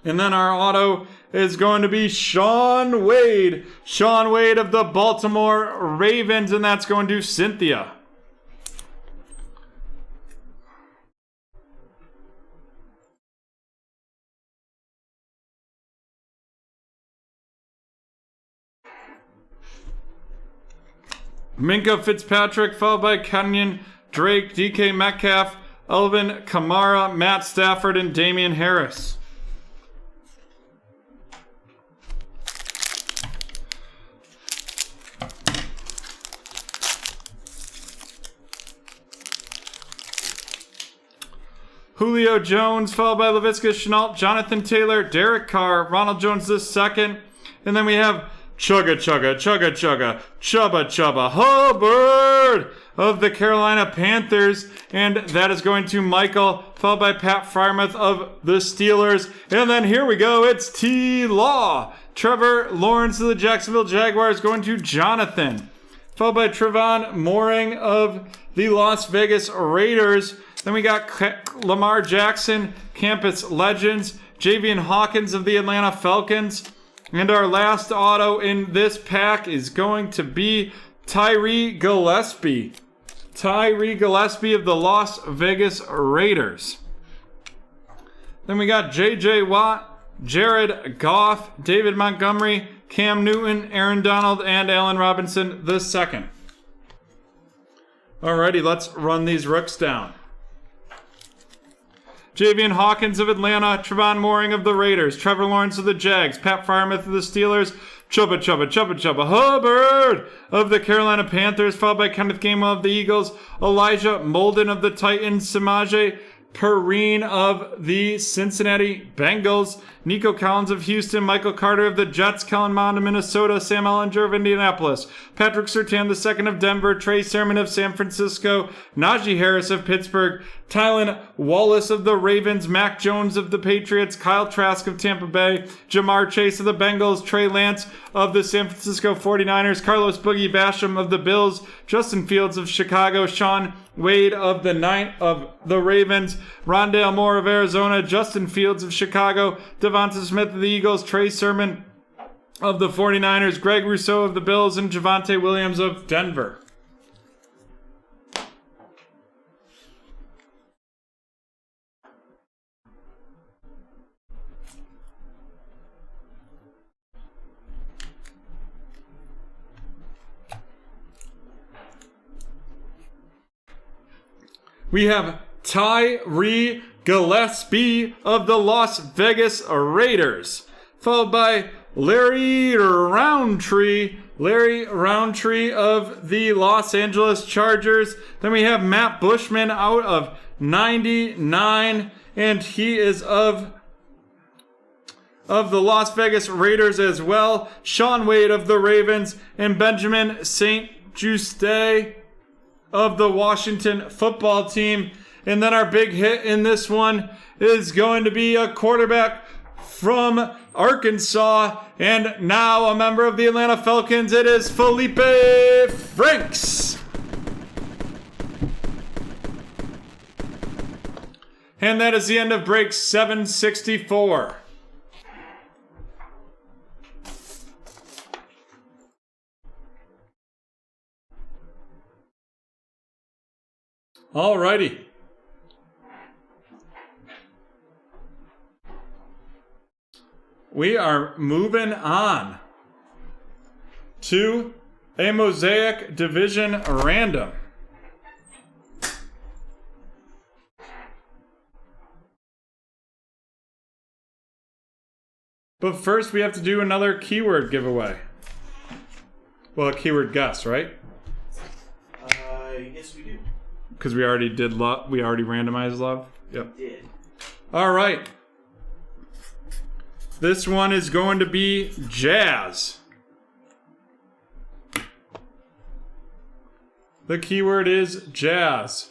And then our auto is going to be Sean Wade. Sean Wade of the Baltimore Ravens, and that's going to Cynthia. Minka Fitzpatrick, followed by Kenyon Drake, DK Metcalf, Elvin Kamara, Matt Stafford, and Damian Harris. Julio Jones, followed by Laviska Shenault, Jonathan Taylor, Derek Carr, Ronald Jones II. And then we have Chugga Chugga Chugga Chugga Chubba Chubba Hubbard of the Carolina Panthers, and that is going to Michael, followed by Pat Frymouth of the Steelers. And then here we go, it's T-Law. Trevor Lawrence of the Jacksonville Jaguars going to Jonathan, followed by Trevon Moehring of the Las Vegas Raiders. Then we got Lamar Jackson, Campus Legends, Javian Hawkins of the Atlanta Falcons. And our last auto in this pack is going to be Tyree Gillespie. Tyree Gillespie of the Las Vegas Raiders. Then we got J.J. Watt, Jared Goff, David Montgomery, Cam Newton, Aaron Donald, and Allen Robinson II. Alrighty, let's run these rooks down. Javian Hawkins of Atlanta, Trevon Moehring of the Raiders, Trevor Lawrence of the Jags, Pat Frymouth of the Steelers, Chubba Chubba Chubba Chubba Hubbard of the Carolina Panthers, followed by Kenneth Gainwell of the Eagles, Elijah Molden of the Titans, Samaje Perine of the Cincinnati Bengals, Nico Collins of Houston, Michael Carter of the Jets, Kellen Mond of Minnesota, Sam Ellinger of Indianapolis, Patrick Surtain II of Denver, Trey Sermon of San Francisco, Najee Harris of Pittsburgh, Tylan Wallace of the Ravens, Mac Jones of the Patriots, Kyle Trask of Tampa Bay, Jamar Chase of the Bengals, Trey Lance of the San Francisco 49ers, Carlos Boogie Basham of the Bills, Justin Fields of Chicago, Sean Wade of the Ravens, Rondale Moore of Arizona, Justin Fields of Chicago, Devonta Smith of the Eagles, Trey Sermon of the 49ers, Greg Rousseau of the Bills, and Javonte Williams of Denver. We have Tyree Gillespie of the Las Vegas Raiders, followed by Larry Roundtree of the Los Angeles Chargers. Then we have Matt Bushman out of 99, and he is of the Las Vegas Raiders as well. Sean Wade of the Ravens, and Benjamin St. Juste of the Washington football team. And then our big hit in this one is going to be a quarterback from Arkansas, and now a member of the Atlanta Falcons. It is Felipe Franks. And that is the end of break 764. Alrighty. We are moving on to a Mosaic Division Random. But first we have to do another keyword giveaway. Well, a keyword guess, right? Yes, we do. Because we already did love. We already randomized love. Yep. We did. All right. This one is going to be jazz. The keyword is jazz.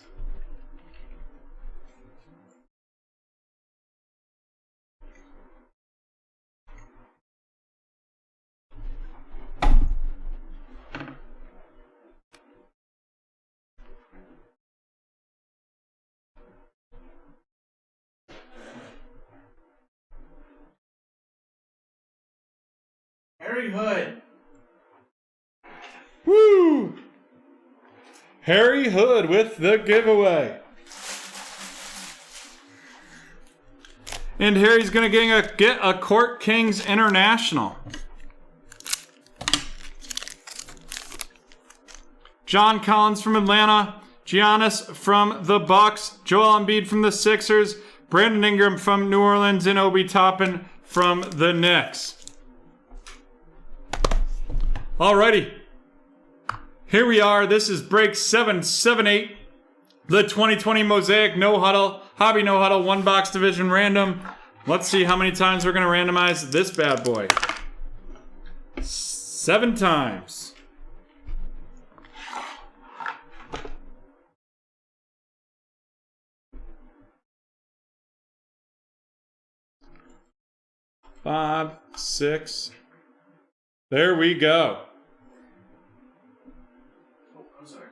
Harry Hood. Woo! Harry Hood with the giveaway. And Harry's going to get a Court Kings International. John Collins from Atlanta, Giannis from the Bucks, Joel Embiid from the Sixers, Brandon Ingram from New Orleans, and Obi Toppin from the Knicks. Alrighty, here we are. This is break 778, the 2020 Mosaic Hobby No Huddle 1-box division random. Let's see how many times we're going to randomize this bad boy. 7 times. Five, 6. There we go. Oh, I'm sorry.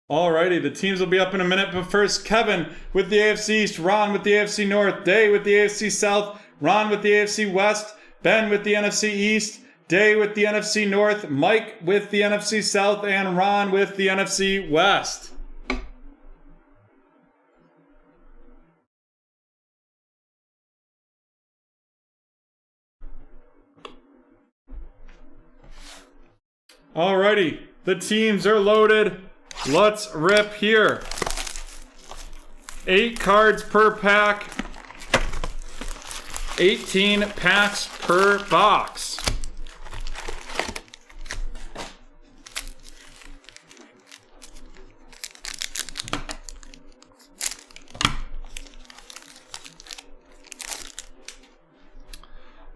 Alrighty, the teams will be up in a minute, but first, Kevin with the AFC East, Ron with the AFC North, Day with the AFC South, Ron with the AFC West, Ben with the NFC East, Day with the NFC North, Mike with the NFC South, and Ron with the NFC West. Alrighty, the teams are loaded. Let's rip here. 8 cards per pack. 18 packs per box.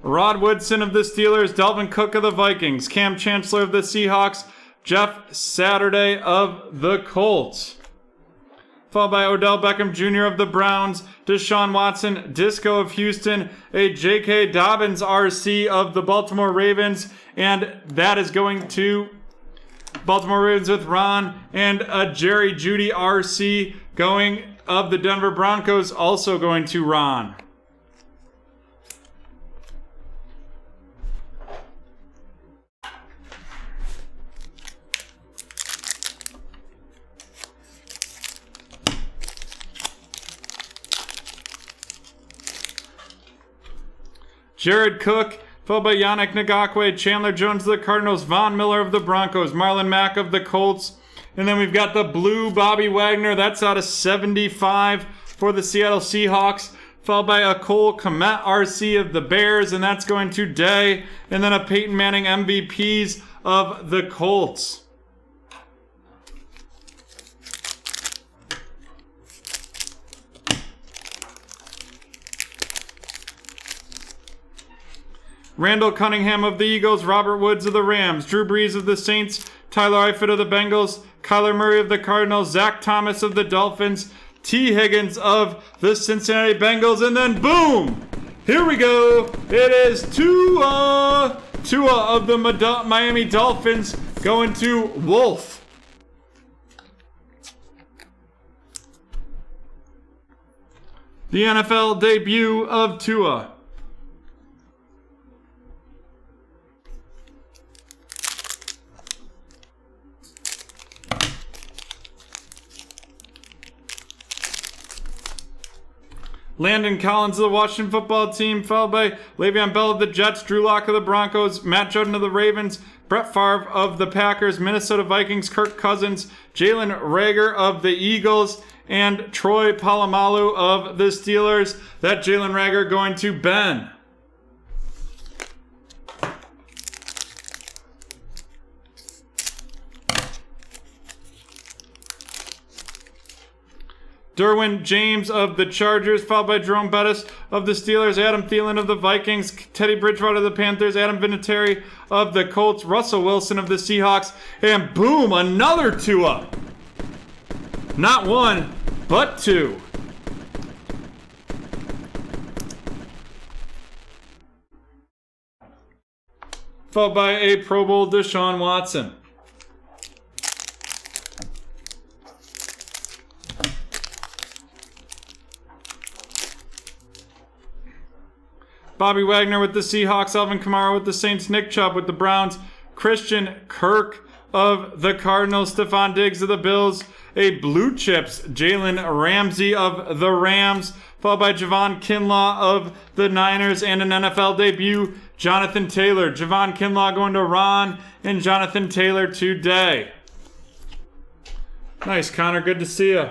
Rod Woodson of the Steelers, Dalvin Cook of the Vikings, Cam Chancellor of the Seahawks, Jeff Saturday of the Colts. Followed by Odell Beckham Jr. of the Browns, Deshaun Watson, Disco of Houston, a J.K. Dobbins RC of the Baltimore Ravens, and that is going to Baltimore Ravens with Ron, and a Jerry Jeudy RC going of the Denver Broncos, also going to Ron. Jared Cook, followed by Yannick Ngakoue, Chandler Jones of the Cardinals, Von Miller of the Broncos, Marlon Mack of the Colts, and then we've got the blue Bobby Wagner, that's out of 75 for the Seattle Seahawks, followed by a Cole Kmet RC of the Bears, and that's going to Day, and then a Peyton Manning MVPs of the Colts. Randall Cunningham of the Eagles, Robert Woods of the Rams, Drew Brees of the Saints, Tyler Eifert of the Bengals, Kyler Murray of the Cardinals, Zach Thomas of the Dolphins, T. Higgins of the Cincinnati Bengals, and then boom! Here we go! It is Tua of the Miami Dolphins going to Wolf. The NFL debut of Tua. Landon Collins of the Washington football team, followed by Le'Veon Bell of the Jets, Drew Lock of the Broncos, Matt Jordan of the Ravens, Brett Favre of the Packers, Minnesota Vikings, Kirk Cousins, Jalen Reagor of the Eagles, and Troy Polamalu of the Steelers. That Jalen Reagor going to Ben. Derwin James of the Chargers, followed by Jerome Bettis of the Steelers, Adam Thielen of the Vikings, Teddy Bridgewater of the Panthers, Adam Vinatieri of the Colts, Russell Wilson of the Seahawks, and boom, another Tua. Not one, but two. Followed by a Pro Bowl Deshaun Watson. Bobby Wagner with the Seahawks, Alvin Kamara with the Saints, Nick Chubb with the Browns, Christian Kirk of the Cardinals, Stephon Diggs of the Bills, a Blue Chips, Jalen Ramsey of the Rams, followed by Javon Kinlaw of the Niners, and an NFL debut, Jonathan Taylor. Javon Kinlaw going to Ron, and Jonathan Taylor today. Nice, Connor. Good to see you.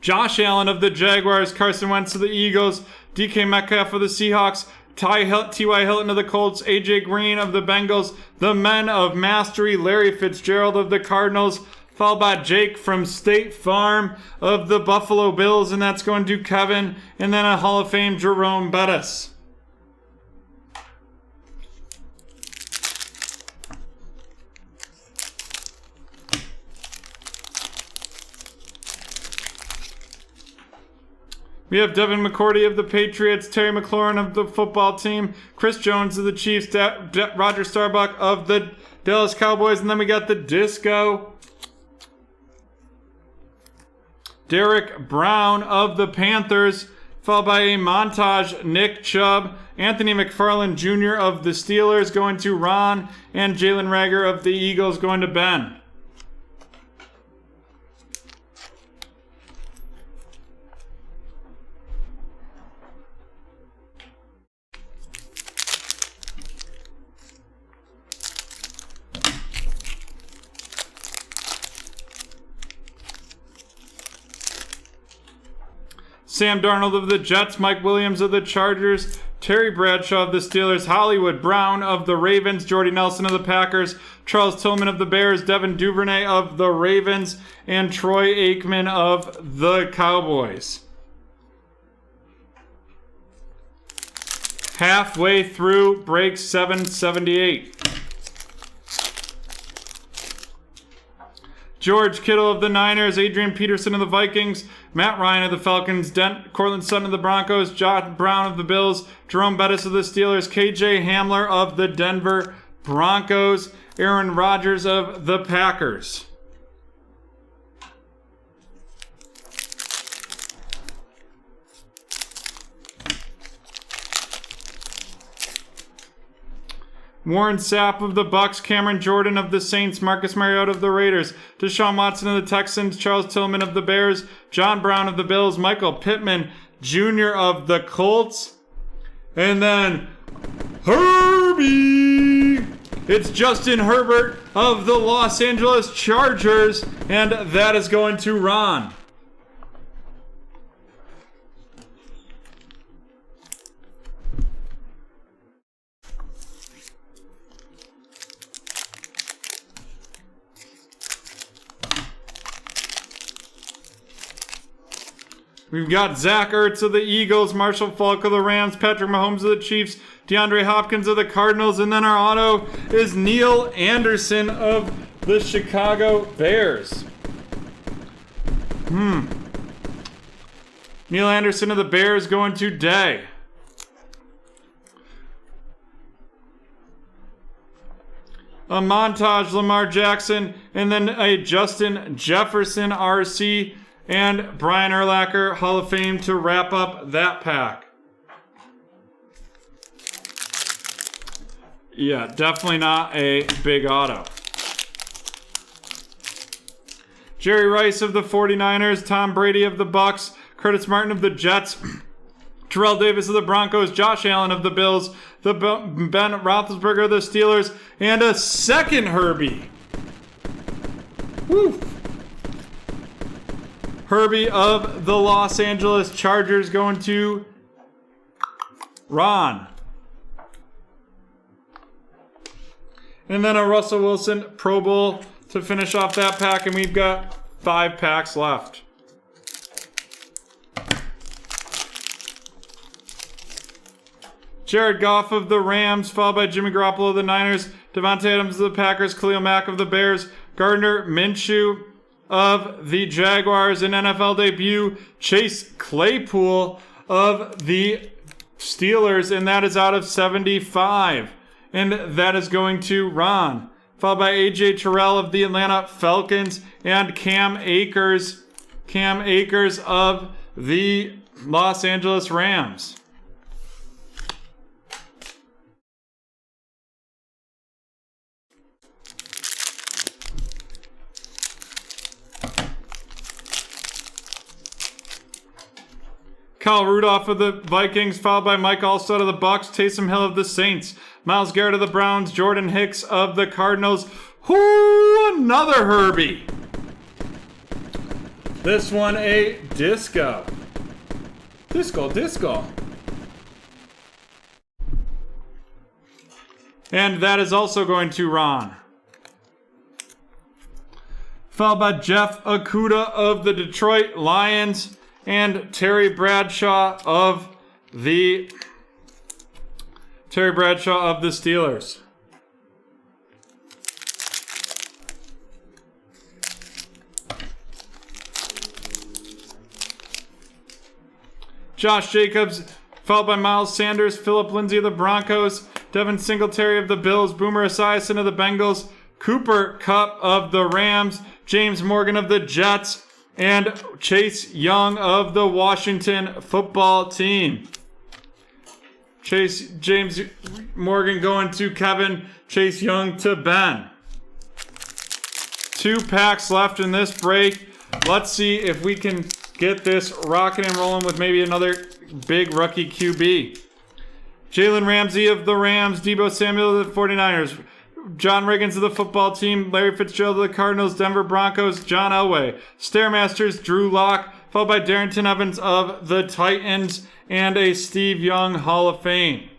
Josh Allen of the Jaguars, Carson Wentz of the Eagles, DK Metcalf of the Seahawks, T.Y. Hilton of the Colts, A.J. Green of the Bengals, the men of Mastery, Larry Fitzgerald of the Cardinals, followed by Jake from State Farm of the Buffalo Bills, and that's going to Kevin, and then a Hall of Fame Jerome Bettis. We have Devin McCourty of the Patriots, Terry McLaurin of the football team, Chris Jones of the Chiefs, Roger Starbuck of the Dallas Cowboys, and then we got the Disco. Derek Brown of the Panthers, followed by a montage, Nick Chubb, Anthony McFarland Jr. of the Steelers going to Ron, and Jalen Rager of the Eagles going to Ben. Sam Darnold of the Jets, Mike Williams of the Chargers, Terry Bradshaw of the Steelers, Hollywood Brown of the Ravens, Jordy Nelson of the Packers, Charles Tillman of the Bears, Devin Duvernay of the Ravens, and Troy Aikman of the Cowboys. Halfway through break 778. George Kittle of the Niners, Adrian Peterson of the Vikings, Matt Ryan of the Falcons, Cortland Sutton of the Broncos, John Brown of the Bills, Jerome Bettis of the Steelers, KJ Hamler of the Denver Broncos, Aaron Rodgers of the Packers. Warren Sapp of the Bucks, Cameron Jordan of the Saints, Marcus Mariota of the Raiders, Deshaun Watson of the Texans, Charles Tillman of the Bears, John Brown of the Bills, Michael Pittman Jr. of the Colts, and then Herbie! It's Justin Herbert of the Los Angeles Chargers, and that is going to Ron. We've got Zach Ertz of the Eagles, Marshall Faulk of the Rams, Patrick Mahomes of the Chiefs, DeAndre Hopkins of the Cardinals, and then our auto is Neil Anderson of the Chicago Bears. Neil Anderson of the Bears going to Day. A montage, Lamar Jackson, and then a Justin Jefferson RC, and Brian Urlacher, Hall of Fame, to wrap up that pack. Yeah, definitely not a big auto. Jerry Rice of the 49ers, Tom Brady of the Bucks, Curtis Martin of the Jets, Terrell Davis of the Broncos, Josh Allen of the Bills, Ben Roethlisberger of the Steelers, and a second Herbie. Woo! Herbie of the Los Angeles Chargers going to Ron. And then a Russell Wilson Pro Bowl to finish off that pack, and we've got 5 packs left. Jared Goff of the Rams, followed by Jimmy Garoppolo of the Niners, Devontae Adams of the Packers, Khalil Mack of the Bears, Gardner Minshew of the Jaguars, in NFL debut, Chase Claypool of the Steelers, and that is out of 75. And that is going to Ron. Followed by AJ Terrell of the Atlanta Falcons, and Cam Akers of the Los Angeles Rams. Kyle Rudolph of the Vikings, followed by Mike Allstott of the Bucks, Taysom Hill of the Saints, Myles Garrett of the Browns, Jordan Hicks of the Cardinals. Another Herbie. This one a Disco. Disco. And that is also going to Ron. Followed by Jeff Okudah of the Detroit Lions and Terry Bradshaw of the Steelers. Josh Jacobs, followed by Miles Sanders, Phillip Lindsay of the Broncos, Devin Singletary of the Bills, Boomer Esiason of the Bengals, Cooper Kupp of the Rams, James Morgan of the Jets, and Chase Young of the Washington football team. James Morgan going to Kevin, Chase Young to Ben. 2 packs left in this break. Let's see if we can get this rocking and rolling with maybe another big rookie QB. Jalen Ramsey of the Rams, Deebo Samuel of the 49ers, John Riggins of the football team, Larry Fitzgerald of the Cardinals, Denver Broncos, John Elway, Stairmasters, Drew Lock, followed by Darrington Evans of the Titans, and a Steve Young Hall of Fame.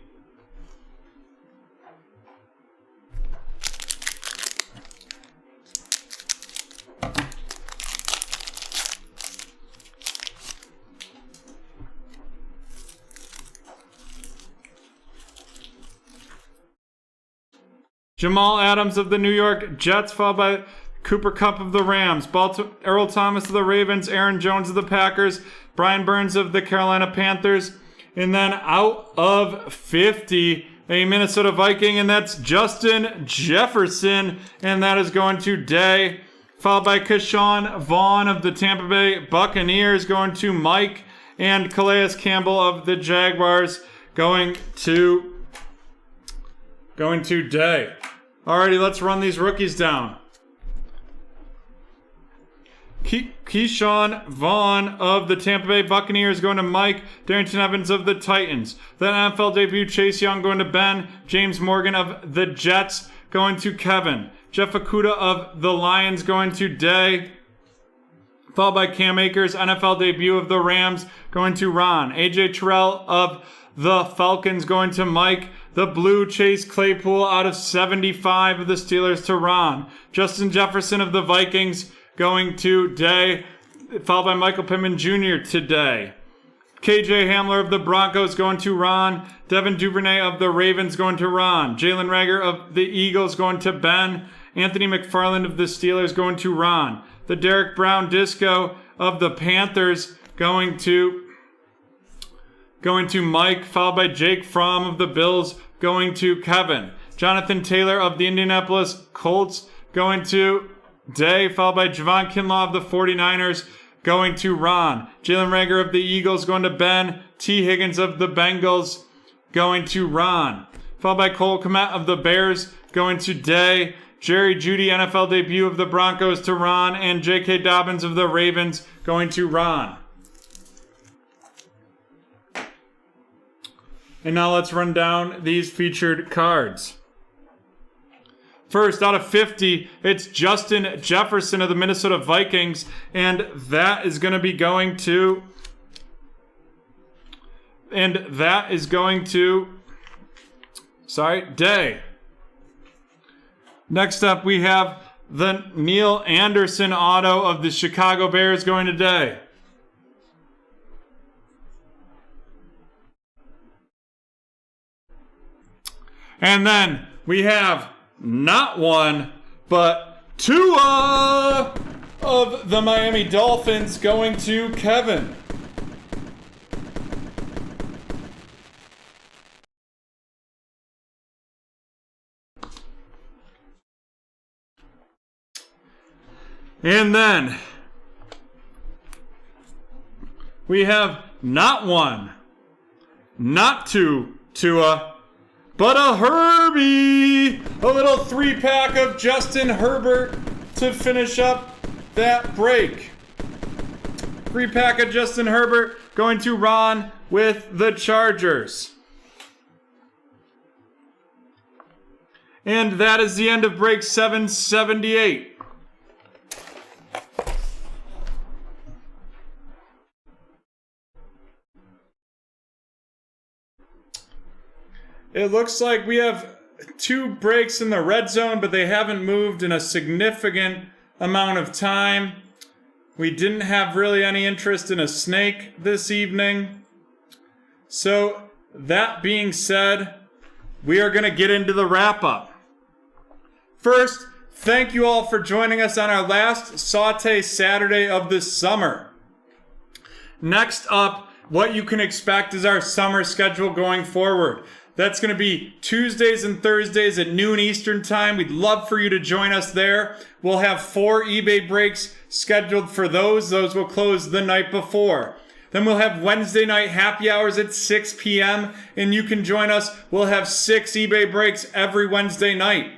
Jamal Adams of the New York Jets, followed by Cooper Kupp of the Rams, Earl Thomas of the Ravens, Aaron Jones of the Packers, Brian Burns of the Carolina Panthers, and then out of 50, a Minnesota Viking, and that's Justin Jefferson, and that is going to Day, followed by Keyshawn Vaughn of the Tampa Bay Buccaneers, going to Mike, and Calais Campbell of the Jaguars, going to Day. Alrighty, let's run these rookies down. Keyshawn Vaughn of the Tampa Bay Buccaneers going to Mike. Darrington Evans of the Titans. Then NFL debut Chase Young going to Ben. James Morgan of the Jets going to Kevin. Jeff Okudah of the Lions going to Day. Followed by Cam Akers, NFL debut of the Rams going to Ron. AJ Terrell of the Falcons going to Mike. The blue Chase Claypool out of 75 of the Steelers to Ron. Justin Jefferson of the Vikings going to Day, followed by Michael Pittman Jr. today. KJ Hamler of the Broncos going to Ron. Devin Duvernay of the Ravens going to Ron. Jalen Reagor of the Eagles going to Ben. Anthony McFarland of the Steelers going to Ron. The Derek Brown Disco of the Panthers going to Mike, followed by Jake Fromm of the Bills going to Kevin. Jonathan Taylor of the Indianapolis Colts going to Day, followed by Javon Kinlaw of the 49ers going to Ron. Jalen Reagor of the Eagles going to Ben. T. Higgins of the Bengals going to Ron. Followed by Cole Kmet of the Bears going to Day. Jerry Jeudy, NFL debut of the Broncos to Ron. And J.K. Dobbins of the Ravens going to Ron. And now let's run down these featured cards. First, out of 50, it's Justin Jefferson of the Minnesota Vikings, and that is going to be going to... Day. Next up, we have the Neil Anderson auto of the Chicago Bears going to Day. And then we have not one, but Tua of the Miami Dolphins going to Kevin. And then we have not one, not two Tua, but a Herbie! A little 3-pack of Justin Herbert to finish up that break. 3-pack of Justin Herbert going to Ron with the Chargers. And that is the end of break 778. It looks like we have two breaks in the red zone, but they haven't moved in a significant amount of time. We didn't have really any interest in a snake this evening. So that being said, we are going to get into the wrap-up. First, thank you all for joining us on our last Saute Saturday of the summer. Next up, what you can expect is our summer schedule going forward. That's going to be Tuesdays and Thursdays at noon Eastern time. We'd love for you to join us there. We'll have 4 eBay breaks scheduled for those. Those will close the night before. Then we'll have Wednesday night happy hours at 6 p.m. and you can join us. We'll have 6 eBay breaks every Wednesday night.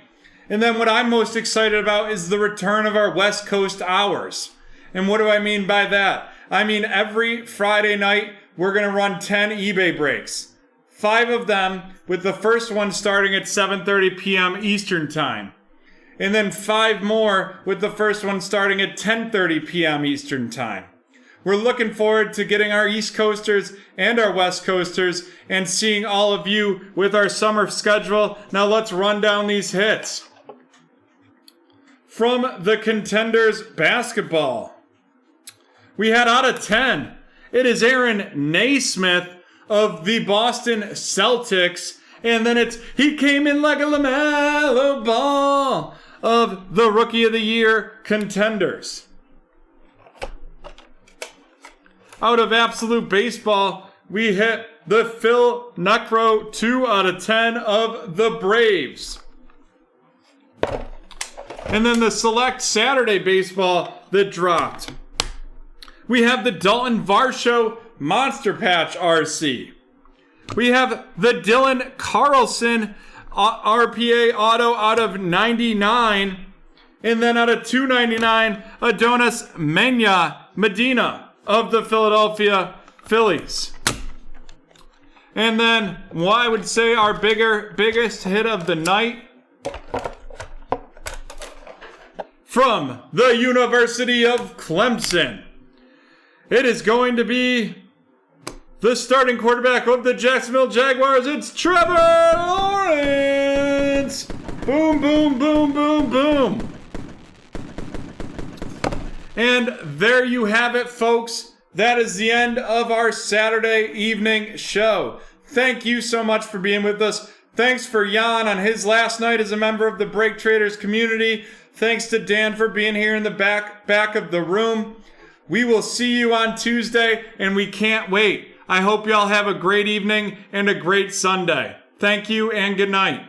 And then what I'm most excited about is the return of our West Coast hours. And what do I mean by that? I mean every Friday night we're going to run 10 eBay breaks. 5 of them with the first one starting at 7:30 p.m. Eastern time. And then 5 more with the first one starting at 10:30 p.m. Eastern time. We're looking forward to getting our East Coasters and our West Coasters and seeing all of you with our summer schedule. Now let's run down these hits. From the Contenders basketball, we had out of 10. It is Aaron Naismith of the Boston Celtics. And then it's he came in like a LaMelo Ball of the Rookie of the Year Contenders. Out of Absolute Baseball, we hit the Phil Necro 2 out of 10 of the Braves. And then the Select Saturday Baseball that dropped. We have the Dalton Varsho Monster Patch RC. We have the Dylan Carlson RPA Auto out of 99. And then out of 299, Adonis Medina of the Philadelphia Phillies. And then, well, I would say our biggest hit of the night from the University of Clemson. It is going to be the starting quarterback of the Jacksonville Jaguars. It's Trevor Lawrence. Boom, boom, boom, boom, boom. And there you have it, folks. That is the end of our Saturday evening show. Thank you so much for being with us. Thanks for Jan on his last night as a member of the BreakTraders community. Thanks to Dan for being here in the back of the room. We will see you on Tuesday, and we can't wait. I hope y'all have a great evening and a great Sunday. Thank you and good night.